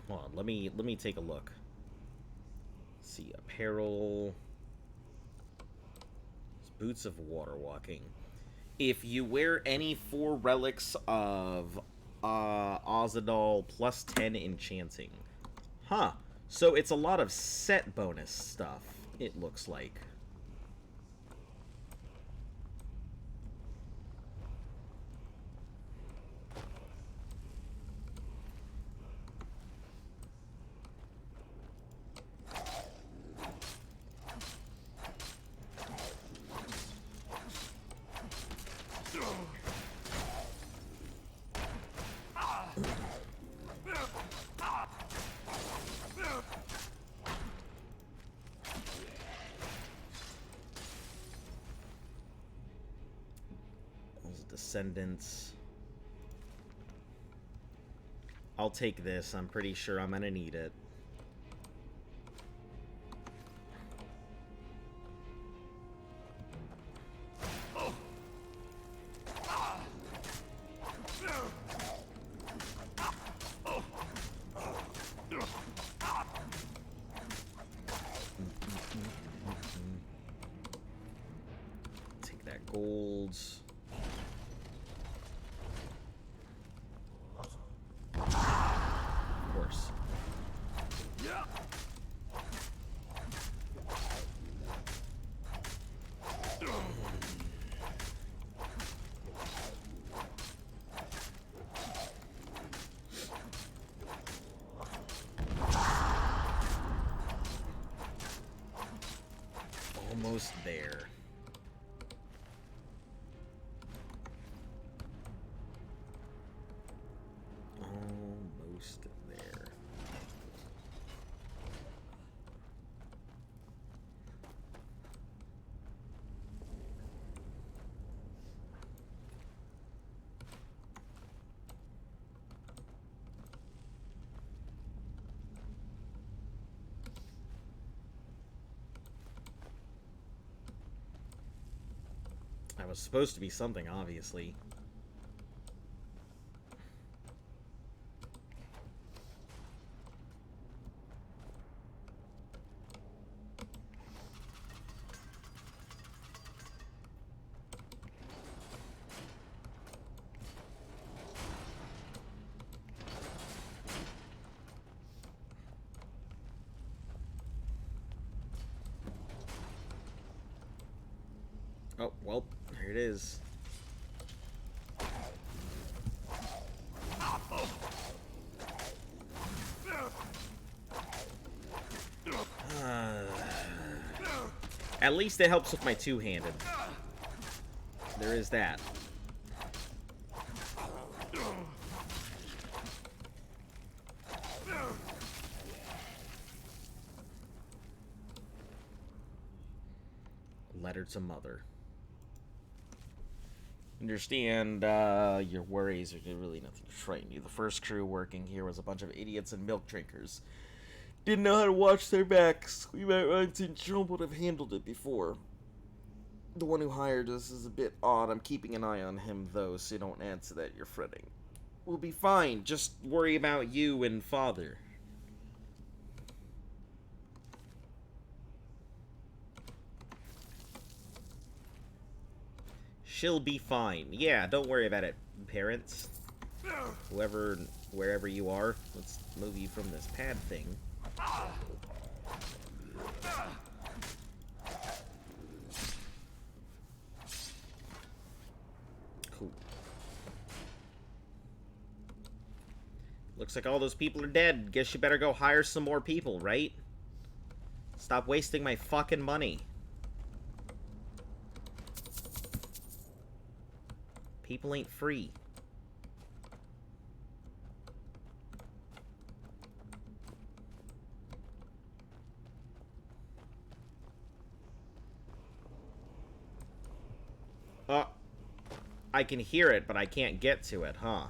Hold on, let me take a look. Let's see, apparel. Boots of Water Walking. If you wear any 4 relics of Ozadal plus 10 enchanting. Huh. So it's a lot of set bonus stuff, it looks like. Descendants. I'll take this. I'm pretty sure I'm gonna need it. Take that gold. Almost there. Almost there. That was supposed to be something, obviously. Oh, well, here it is. At least it helps with my two-handed. There is that. Letter to Mother. Understand your worries are really nothing to frighten you. The first crew working here was a bunch of idiots and milk drinkers. Didn't know how to watch their backs. We might run into trouble, would have handled it before. The one who hired us is a bit odd. I'm keeping an eye on him, though, so you don't answer that you're fretting. We'll be fine. Just worry about you and Father. She'll be fine. Yeah, don't worry about it, parents. Whoever wherever you are. Let's move you from this pad thing. Cool. Looks like all those people are dead. Guess you better go hire some more people, right? Stop wasting my fucking money. People ain't free. I can hear it, but I can't get to it, huh?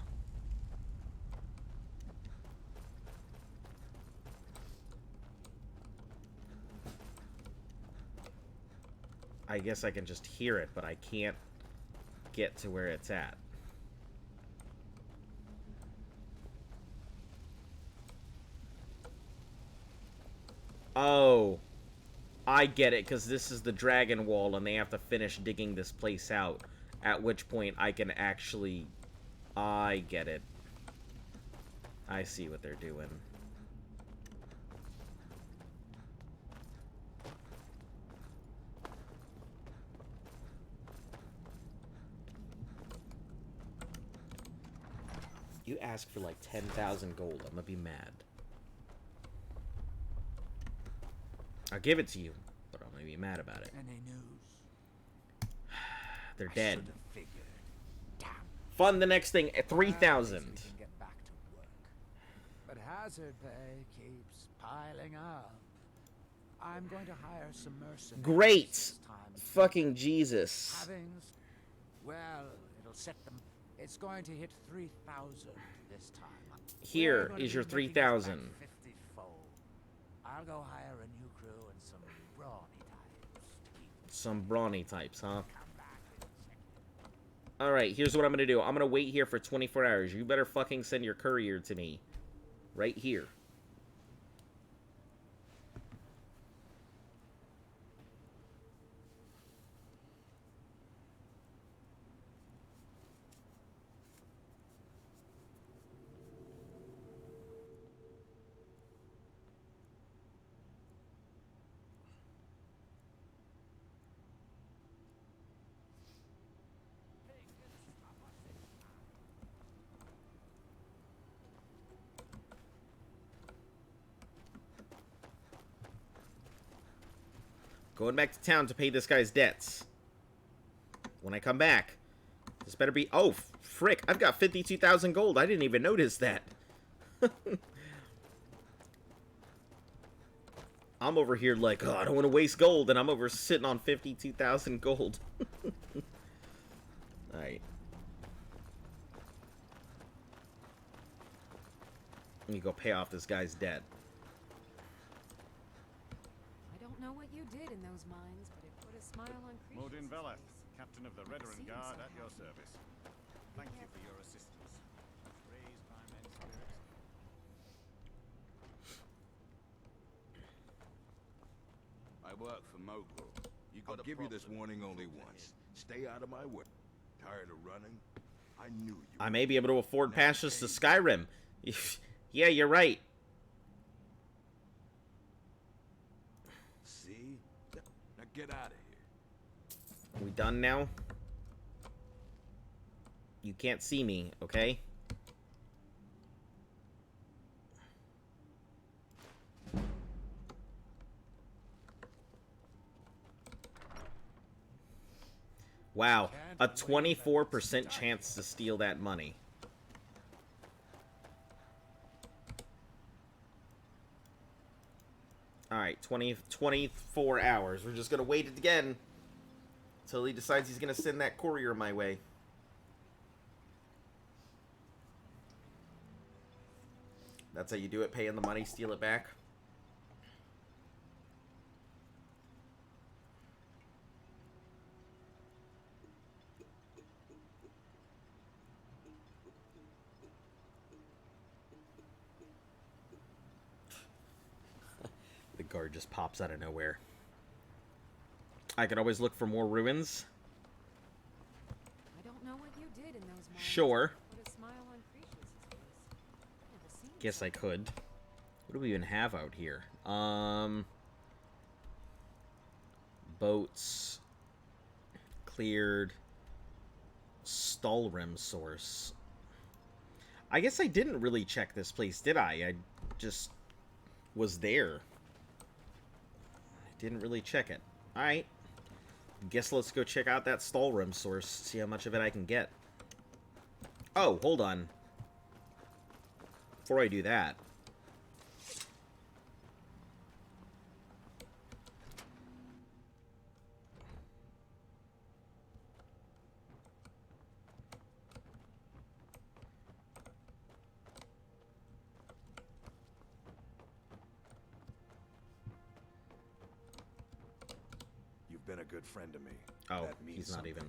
I guess I can just hear it, but I can't get to where it's at. Oh, I get it, because this is the Dragon Wall, and they have to finish digging this place out. At which point, I can actually... I get it. I see what they're doing. You ask for like 10,000 gold, I'm gonna be mad. I'll give it to you, but I'm gonna be mad about it. Any news? They're dead. Fund the next thing at 3,000. But hazard pay keeps piling up. I'm going to hire some mercenaries. Great! This time. Fucking Jesus. Havings, well, it'll set them. It's going to hit 3,000 this time. Here is your 3,000. 50-fold. I'll go hire a new crew and some brawny types. Some brawny types, huh? Alright, here's what I'm gonna do. I'm gonna wait here for 24 hours. You better fucking send your courier to me. Right here. Going back to town to pay this guy's debts. When I come back, this better be... Oh, frick. I've got 52,000 gold. I didn't even notice that. I'm over here like, oh, I don't want to waste gold. And I'm over sitting on 52,000 gold. Alright. Let me go pay off this guy's debt. I don't know what you did in those mines, but it put a smile on Creature's Modin Veleth, face. Captain of the Redoran Guard, at your service. Thank you for your assistance. Raise my men's spirits. I work for Mogul. I'll give you this warning only once. Stay out of my way. Tired of running? I knew you. I may be able to afford passes to Skyrim. Yeah, you're right. See? Now get out of here. We done now? You can't see me, okay? Wow, a 24% chance to steal that money. Alright, 24 hours. We're just gonna wait it again until he decides he's gonna send that courier my way. That's how you do it, pay in the money, steal it back. The guard just pops out of nowhere. I could always look for more ruins. I don't know what you did in those mines. Sure. Put a smile on Creature's face. guess I could. What do we even have out here? Boats. Cleared. Stalrim source. I guess I didn't really check this place, did I? I just was there. I didn't really check it. Alright. Guess let's go check out that Stalrim source, see how much of it I can get. Oh, hold on. Before I do that, You've been a good friend to me. oh, That means he's not something. even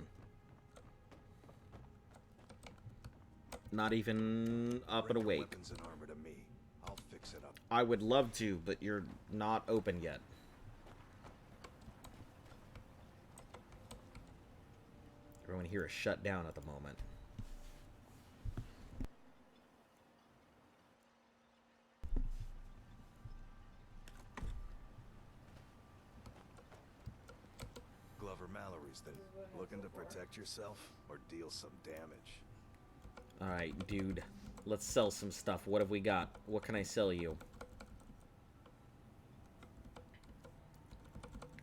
up and Bring your awake. weapons and armor to me. I'll fix it up. I would love to, but you're not open yet. Everyone here is shut down at the moment. Glover Mallory's then. Looking to protect yourself or deal some damage? Alright, dude. Let's sell some stuff. What have we got? What can I sell you?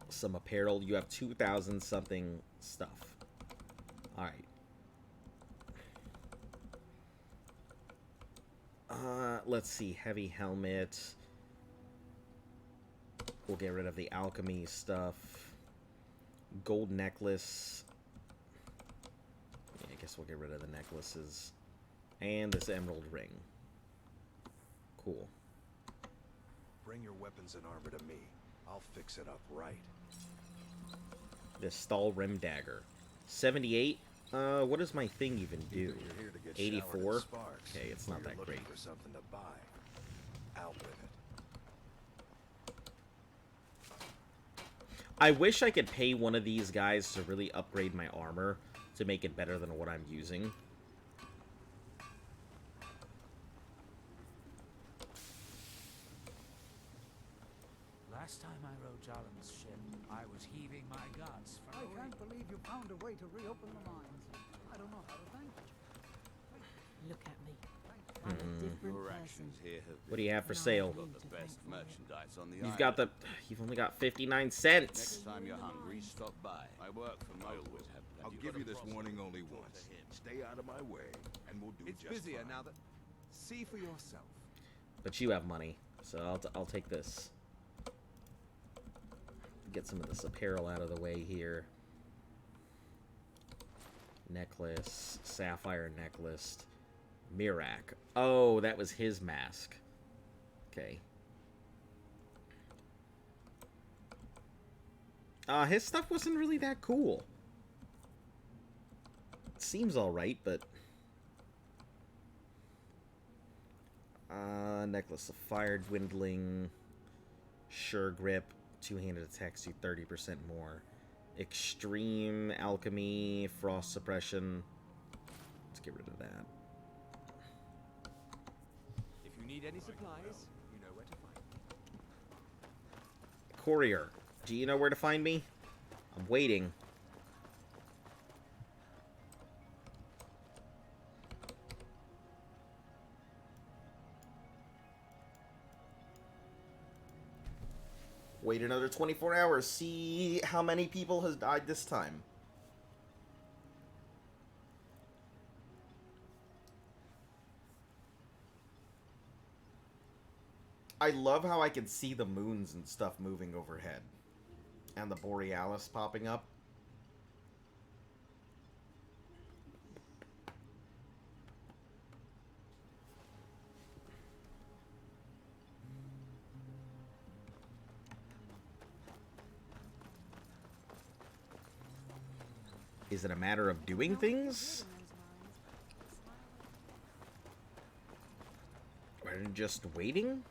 Some apparel. You have 2,000 something stuff. Alright. Let's see. Heavy helmet. We'll get rid of the alchemy stuff. Gold necklace. Yeah, I guess we'll get rid of the necklaces. And this emerald ring. Cool. Bring your weapons and armor to me. I'll fix it up right. This Stalrim dagger. 78? What does my thing even do? You're here to get showered in 84? sparks, Okay, it's or not you're that looking great. for something to buy. Out with it. I wish I could pay one of these guys to really upgrade my armor to make it better than what I'm using. Last time I rode Jalen's ship, I was heaving my guts for I a can't week. believe you found a way to reopen the mines. I don't know how to thank you. Look at me. Hmm. Your actions here have What do you have for sale? got the best merchandise on the You've got the... You've only got 59 cents. Next time you're hungry, stop by. I work for Molewood. I'll give you this warning only once. Stay out of my way, and we'll do It's just busier fine. now that... See for yourself. But you have money, so I'll take this. Get some of this apparel out of the way here. Necklace, sapphire necklace, Mirak. Oh, that was his mask. Okay. His stuff wasn't really that cool. It seems alright, but... necklace of fire dwindling. Sure grip. Two-handed attacks do 30% more. Extreme alchemy, frost suppression. Let's get rid of that. If you need any supplies, you know where to find me. Courier, do you know where to find me? I'm waiting. Wait another 24 hours. See how many people has died this time. I love how I can see the moons and stuff moving overhead. And the Borealis popping up. Is it a matter of doing things? Or just waiting?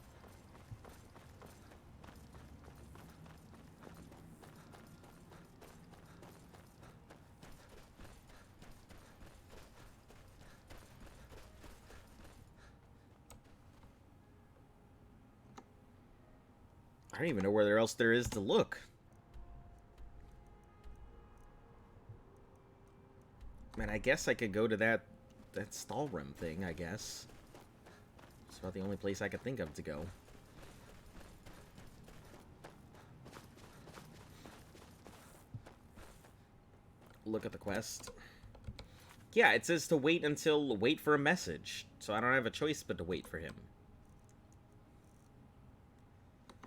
I don't even know where else there is to look. Man, I guess I could go to that Stalrim thing, I guess. It's about the only place I could think of to go. Look at the quest. Yeah, it says to wait for a message. So I don't have a choice but to wait for him.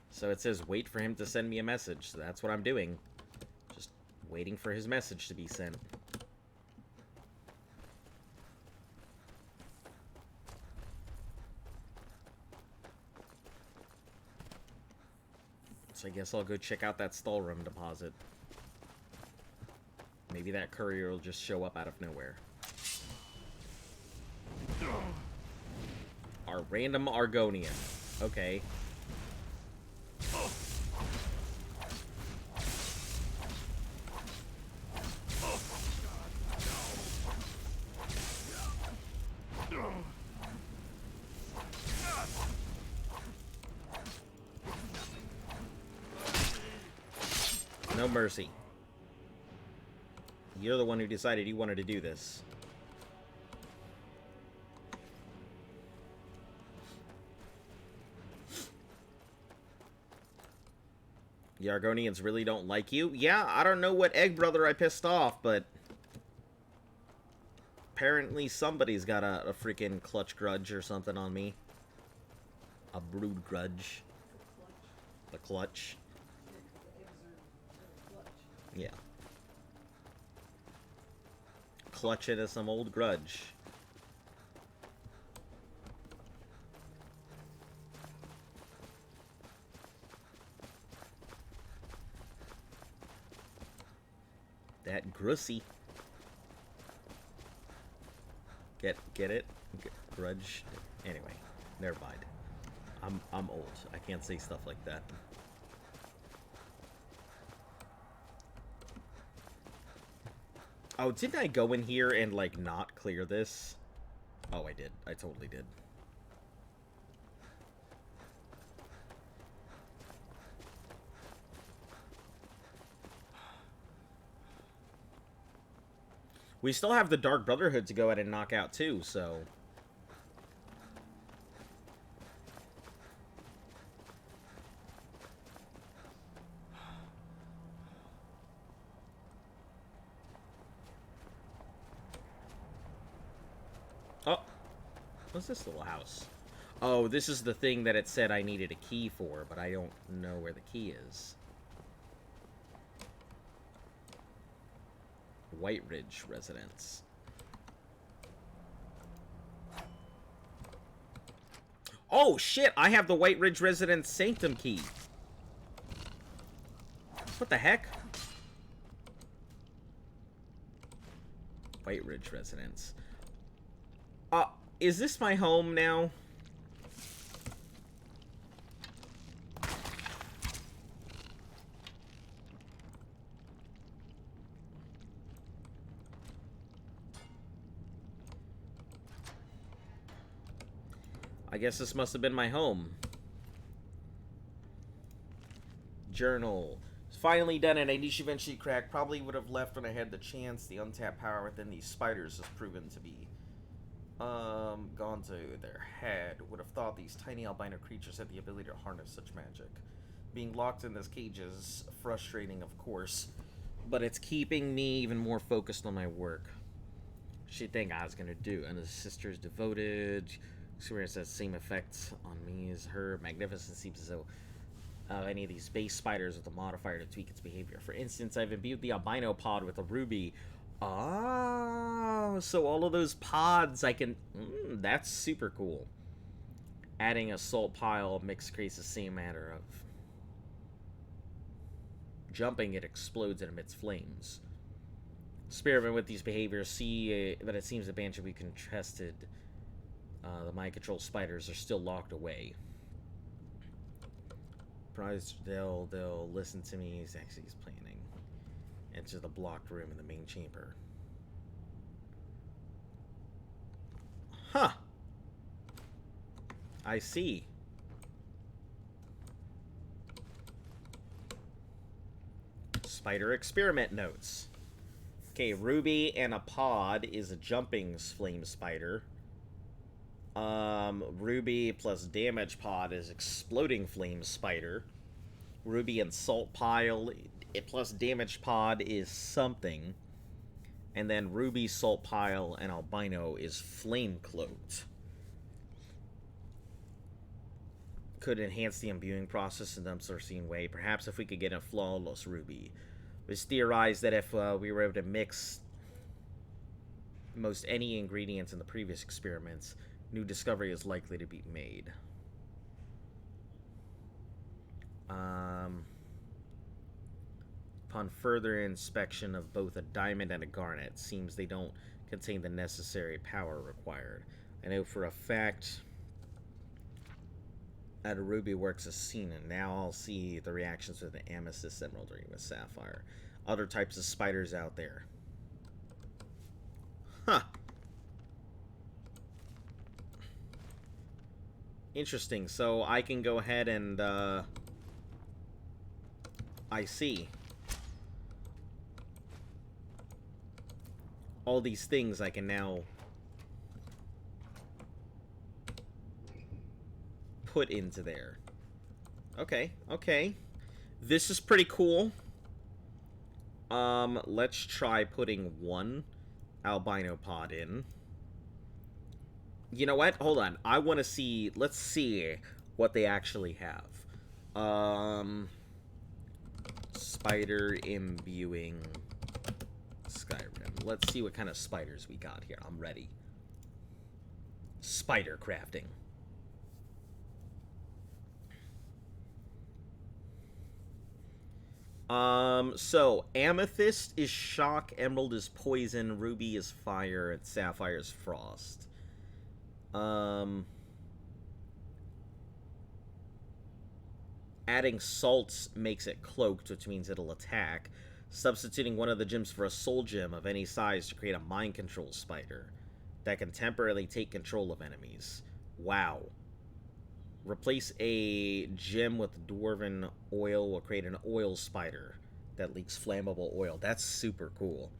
So it says wait for him to send me a message. So that's what I'm doing. Just waiting for his message to be sent. So I guess I'll go check out that Stalrim deposit. Maybe that courier will just show up out of nowhere. Our random Argonian. Okay. No mercy. You're the one who decided you wanted to do this. The Argonians really don't like you? Yeah, I don't know what egg brother I pissed off, but apparently somebody's got a freaking clutch grudge or something on me. A brood grudge. The clutch. Yeah. Clutch into some old grudge. That Grussy. Get it? Grudge. Anyway, never mind. I'm old. I can't say stuff like that. Oh, didn't I go in here and, like, not clear this? Oh, I did. I totally did. We still have the Dark Brotherhood to go ahead and knock out, too, so... Oh! What's this little house? Oh, this is the thing that it said I needed a key for, but I don't know where the key is. White Ridge Residence. Oh, shit! I have the White Ridge Residence Sanctum key. What the heck? White Ridge Residence. Is this my home now? I guess this must have been my home. Journal. Finally done it. I niche eventually cracked. Probably would have left when I had the chance. The untapped power within these spiders has proven to be gone to their head. Would have thought these tiny albino creatures had the ability to harness such magic. Being locked in this cage is frustrating, of course, but it's keeping me even more focused on my work. She'd think I was gonna do. And his sister's devoted. Experience that same effect on me as her. Magnificent seems as though any of these base spiders with a modifier to tweak its behavior. For instance, I've imbued the albino pod with a ruby. Oh, so all of those pods I can... that's super cool. Adding a salt pile mix creates the same matter of... Jumping, it explodes and emits flames. Experiment with these behaviors. See that it seems the Banshee we contested. The mind control spiders are still locked away. Surprised they'll listen to me. He's planning. Enter the blocked room in the main chamber. Huh. I see. spider experiment notes. Okay, Ruby and a pod is a jumping flame spider. Ruby plus damage pod is exploding flame spider. Ruby and salt pile plus damage pod is something. And then Ruby, salt pile, and albino is flame cloaked. Could enhance the imbuing process in some unforeseen way. Perhaps if we could get a flawless Ruby. It was theorized that if we were able to mix most any ingredients in the previous experiments, new discovery is likely to be made. Upon further inspection of both a diamond and a garnet, seems they don't contain the necessary power required. I know for a fact that a ruby works as seen, and now I'll see the reactions with the amethyst, emerald, or even sapphire. Other types of spiders out there. Huh. Interesting. So I can go ahead and, I see. All these things I can now put into there. Okay, okay. This is pretty cool. Let's try putting one albino pod in. You know what? Hold on. I want to see... Let's see what they actually have. Spider imbuing Skyrim. Let's see what kind of spiders we got here. I'm ready. Spider crafting. So amethyst is shock, emerald is poison, ruby is fire, and sapphire is frost. Adding salts makes it cloaked, which means it'll attack. Substituting one of the gems for a soul gem of any size to create a mind control spider that can temporarily take control of enemies. Wow. Replace a gem with dwarven oil will create an oil spider that leaks flammable oil. That's super cool.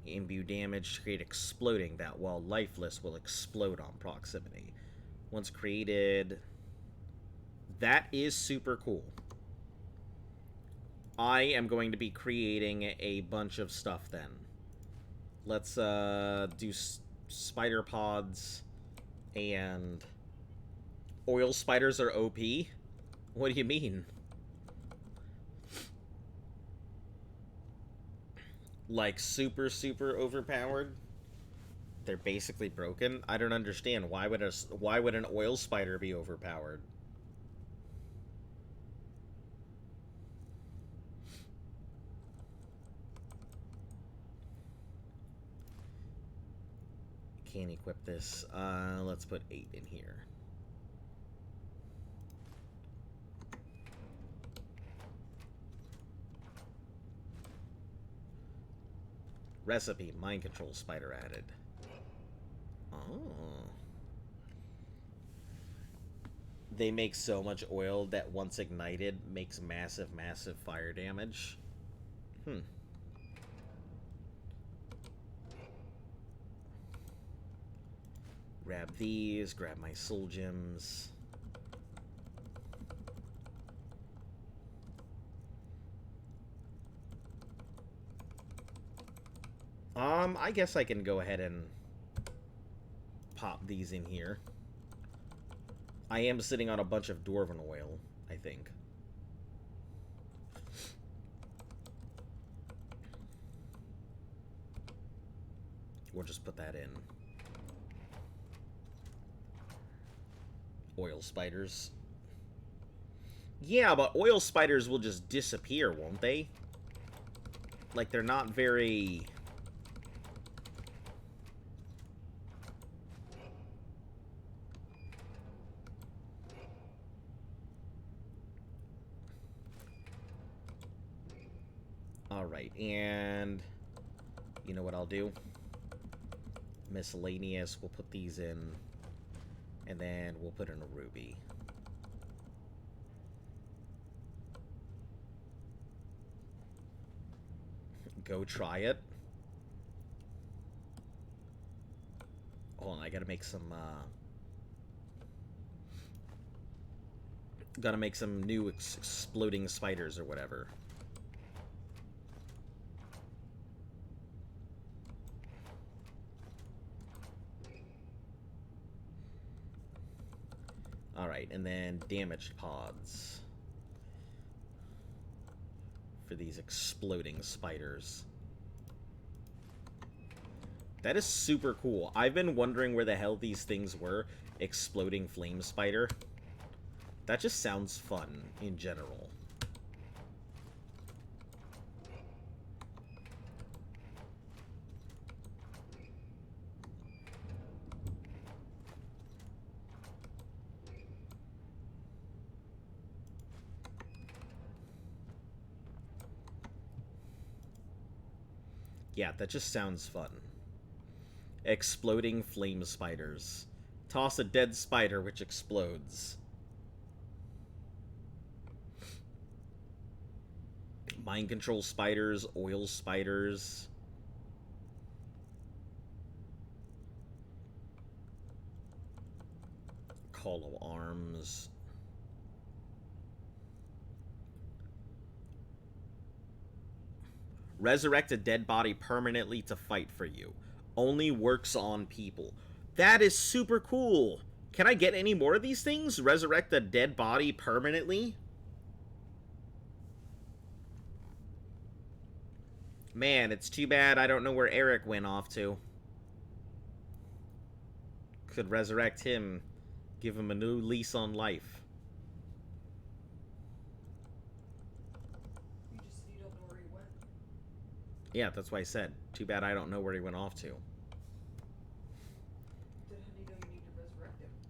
Imbue damage to create exploding that, while lifeless, will explode on proximity. Once created... That is super cool. I am going to be creating a bunch of stuff then. Let's do spider pods, and oil spiders are OP? What do you mean? Like super, super overpowered? They're basically broken? I don't understand. Why would an oil spider be overpowered? Can't equip this. Let's put 8 in here. Recipe, mind control spider added. Oh. They make so much oil that once ignited makes massive, massive fire damage. Hmm. Grab these, grab my soul gems. I guess I can go ahead and pop these in here. I am sitting on a bunch of dwarven oil, I think. We'll just put that in. Oil spiders. Yeah, but oil spiders will just disappear, won't they? Like, they're not very... Alright, and... You know what I'll do? Miscellaneous, we'll put these in... And then we'll put in a ruby. go try it. Hold on, I gotta make some, gotta make some new exploding spiders or whatever. Alright, and then damaged pods for these exploding spiders. That is super cool. I've been wondering where the hell these things were. Exploding flame spider. That just sounds fun in general. Yeah, that just sounds fun. Exploding flame spiders. Toss a dead spider which explodes. Mind control spiders, oil spiders. Call of Arms. Resurrect a dead body permanently to fight for you. Only works on people. That is super cool. Can I get any more of these things? Resurrect a dead body permanently? Man, it's too bad I don't know where Eric went off to. Could resurrect him. Give him a new lease on life. Yeah, that's why I said. Too bad I don't know where he went off to.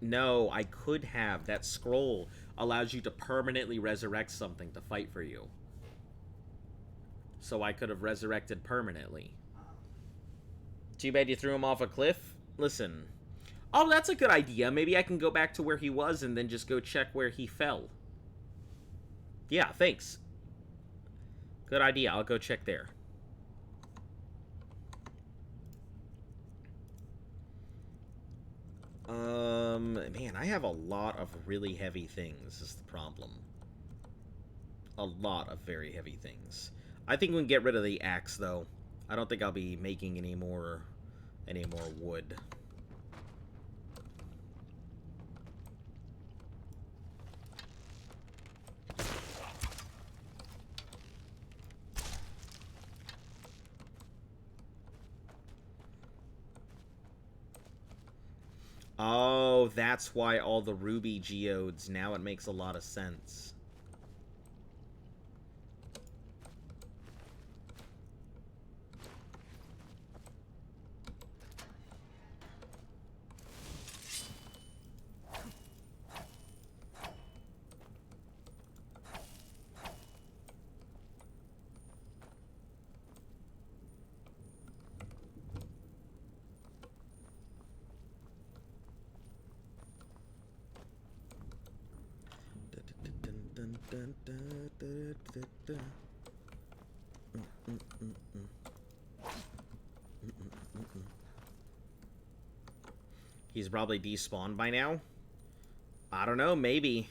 No, I could have. That scroll allows you to permanently resurrect something to fight for you. So I could have resurrected permanently. Too bad you threw him off a cliff? Listen. Oh, that's a good idea. Maybe I can go back to where he was and then just go check where he fell. Yeah, thanks. Good idea. I'll go check there. Man, I have a lot of really heavy things, is the problem. A lot of very heavy things. I think we can get rid of the axe, though. I don't think I'll be making any more wood. Oh, that's why all the ruby geodes. Now it makes a lot of sense. He's probably despawned by now. I don't know, maybe.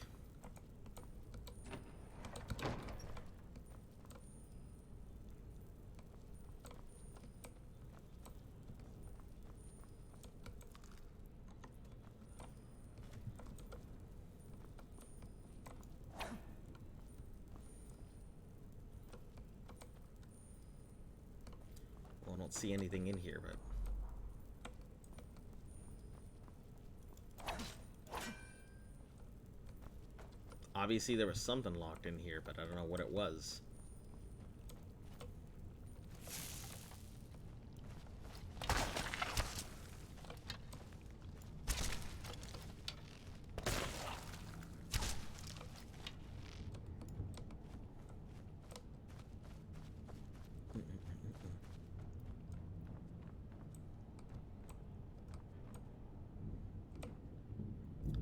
Well, I don't see anything in here, but... Obviously there was something locked in here, but I don't know what it was.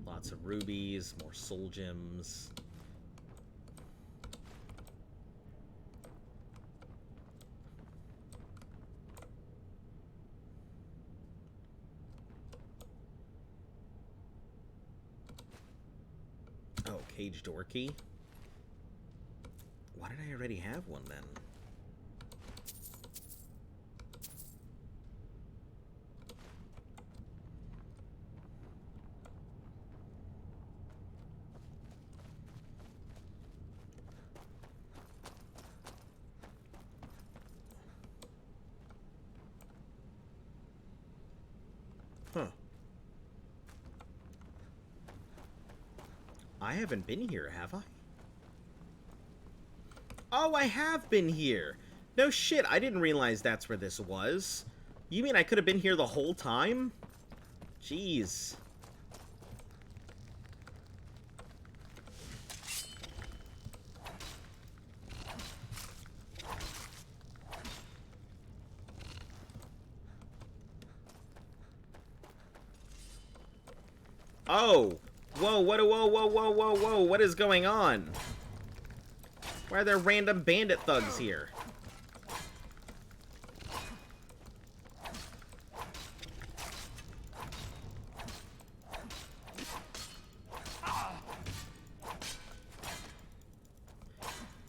Lots of rubies, more soul gems. Cage door key? Why did I already have one then? Huh. I haven't been here, have I? Oh, I have been here! No shit, I didn't realize that's where this was. You mean I could have been here the whole time? Jeez. Oh! Whoa, whoa, what is going on? Why are there random bandit thugs here?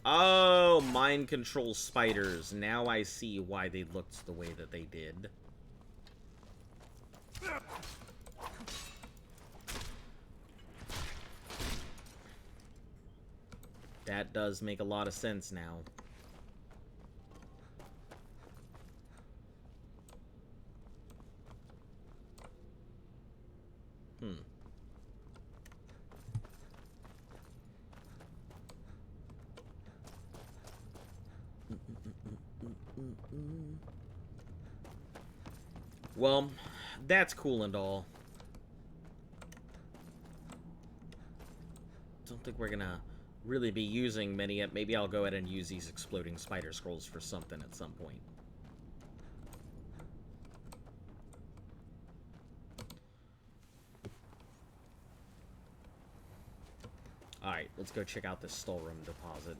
Oh, mind control spiders. Now I see why they looked the way that they did. That does make a lot of sense now. Well, that's cool and all. Don't think we're gonna really be using many yet. Maybe I'll go ahead and use these exploding spider scrolls for something at some point. Alright, let's go check out this Stolrum deposit.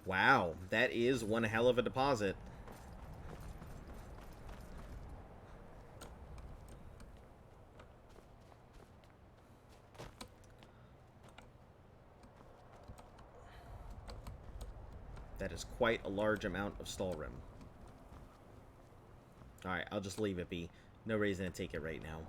Wow, that is one hell of a deposit. That is quite a large amount of Stolrum. Alright, I'll just leave it be. No reason to take it right now.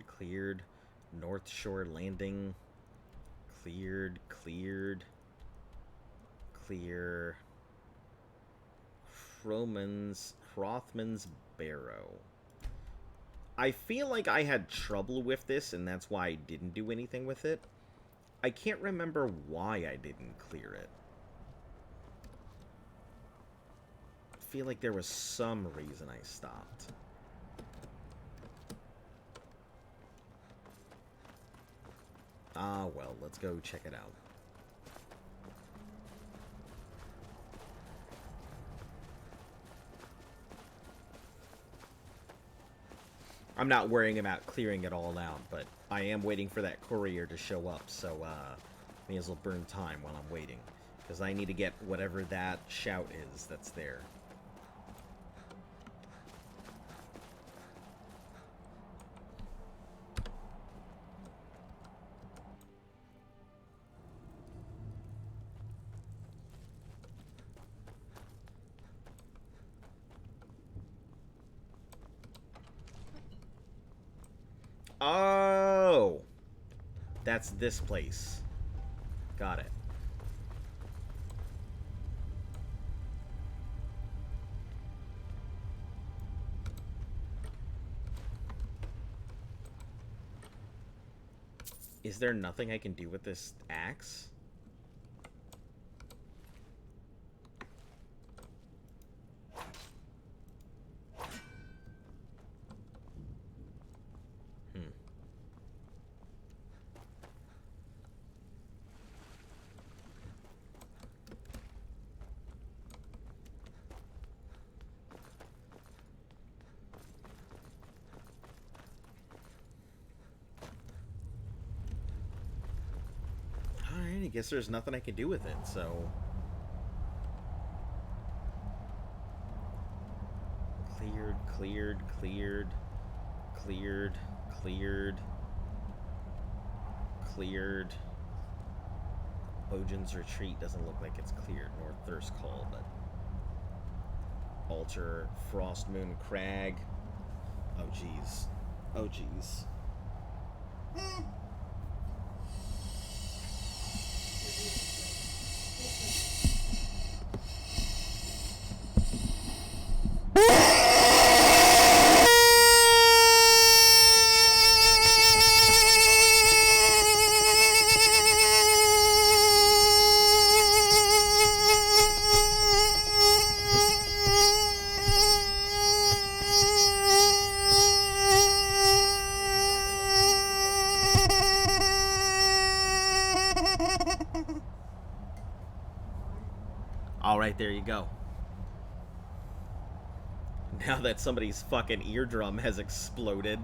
Cleared. North Shore Landing. Cleared. Clear. Hrothman's Barrow. I feel like I had trouble with this, and that's why I didn't do anything with it. I can't remember why I didn't clear it. I feel like there was some reason I stopped. Ah, well, let's go check it out. I'm not worrying about clearing it all out, but I am waiting for that courier to show up, so may as well burn time while I'm waiting, because I need to get whatever that shout is that's there. Oh! That's this place. Got it. Is there nothing I can do with this axe? guess there's nothing I can do with it, so... Cleared, cleared, cleared, cleared, cleared, cleared. Bojan's Retreat doesn't look like it's cleared, nor Thirst Call, but... Altar, Frost Moon Crag. Oh, jeez. Oh, jeez. Alright, there you go. Now that somebody's fucking eardrum has exploded.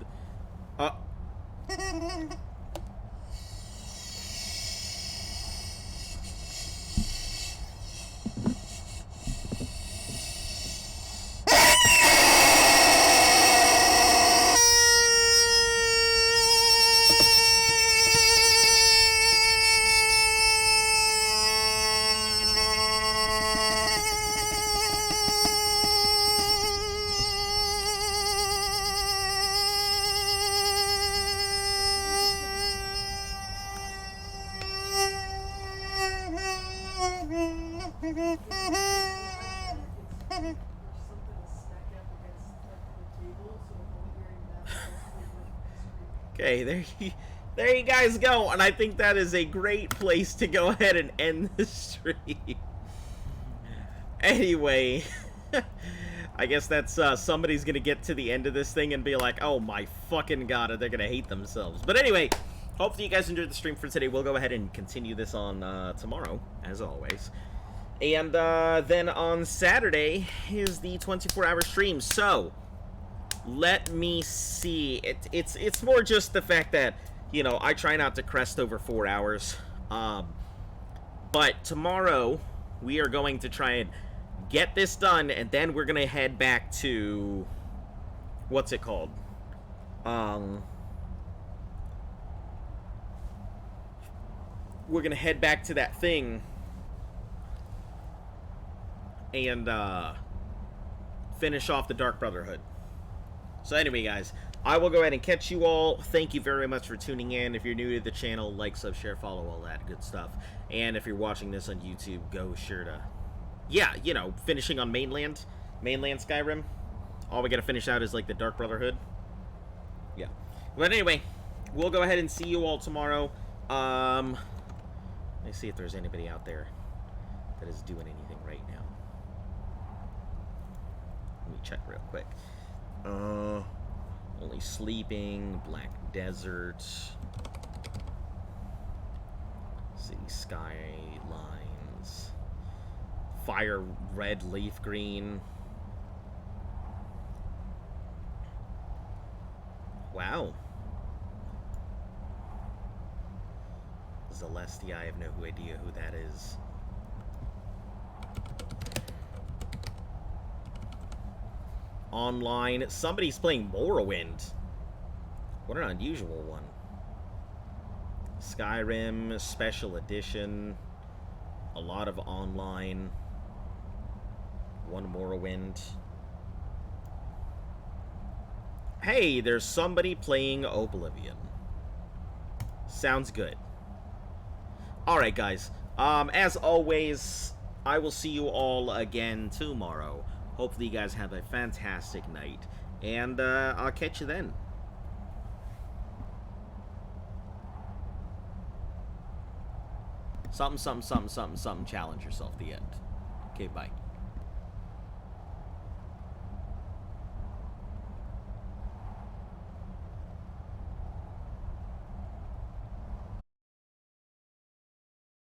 Okay, there you guys go, and I think that is a great place to go ahead and end the stream. Anyway, I guess that's somebody's gonna get to the end of this thing and be like, oh my fucking god, they're gonna hate themselves. But anyway, hopefully you guys enjoyed the stream for today. We'll go ahead and continue this on tomorrow, as always. And then on Saturday is the 24-hour stream. So let me see. It's more just the fact that, you know, I try not to crest over 4 hours. But tomorrow we are going to try and get this done, and then we're gonna head back to, what's it called? We're gonna head back to that thing and finish off the Dark Brotherhood. So anyway, guys, I will go ahead and catch you all. Thank you very much for tuning in. If you're new to the channel, like, sub, share, follow, all that good stuff. And if you're watching this on YouTube, go sure to, yeah, you know, finishing on mainland Skyrim. All we gotta finish out is like the Dark Brotherhood. Yeah. But anyway, we'll go ahead and see you all tomorrow. Let me see if there's anybody out there that is doing anything right now. Let me check real quick. Only Sleeping, Black Desert, City Skylines, Fire Red Leaf Green. Wow. Celestia, I have no idea who that is. Online. Somebody's playing Morrowind. What an unusual one. Skyrim Special Edition. A lot of online. One Morrowind. Hey, there's somebody playing Oblivion. Sounds good. Alright, guys. As always, I will see you all again tomorrow. Hopefully you guys have a fantastic night. And I'll catch you then. Something, challenge yourself, the end. Okay, bye.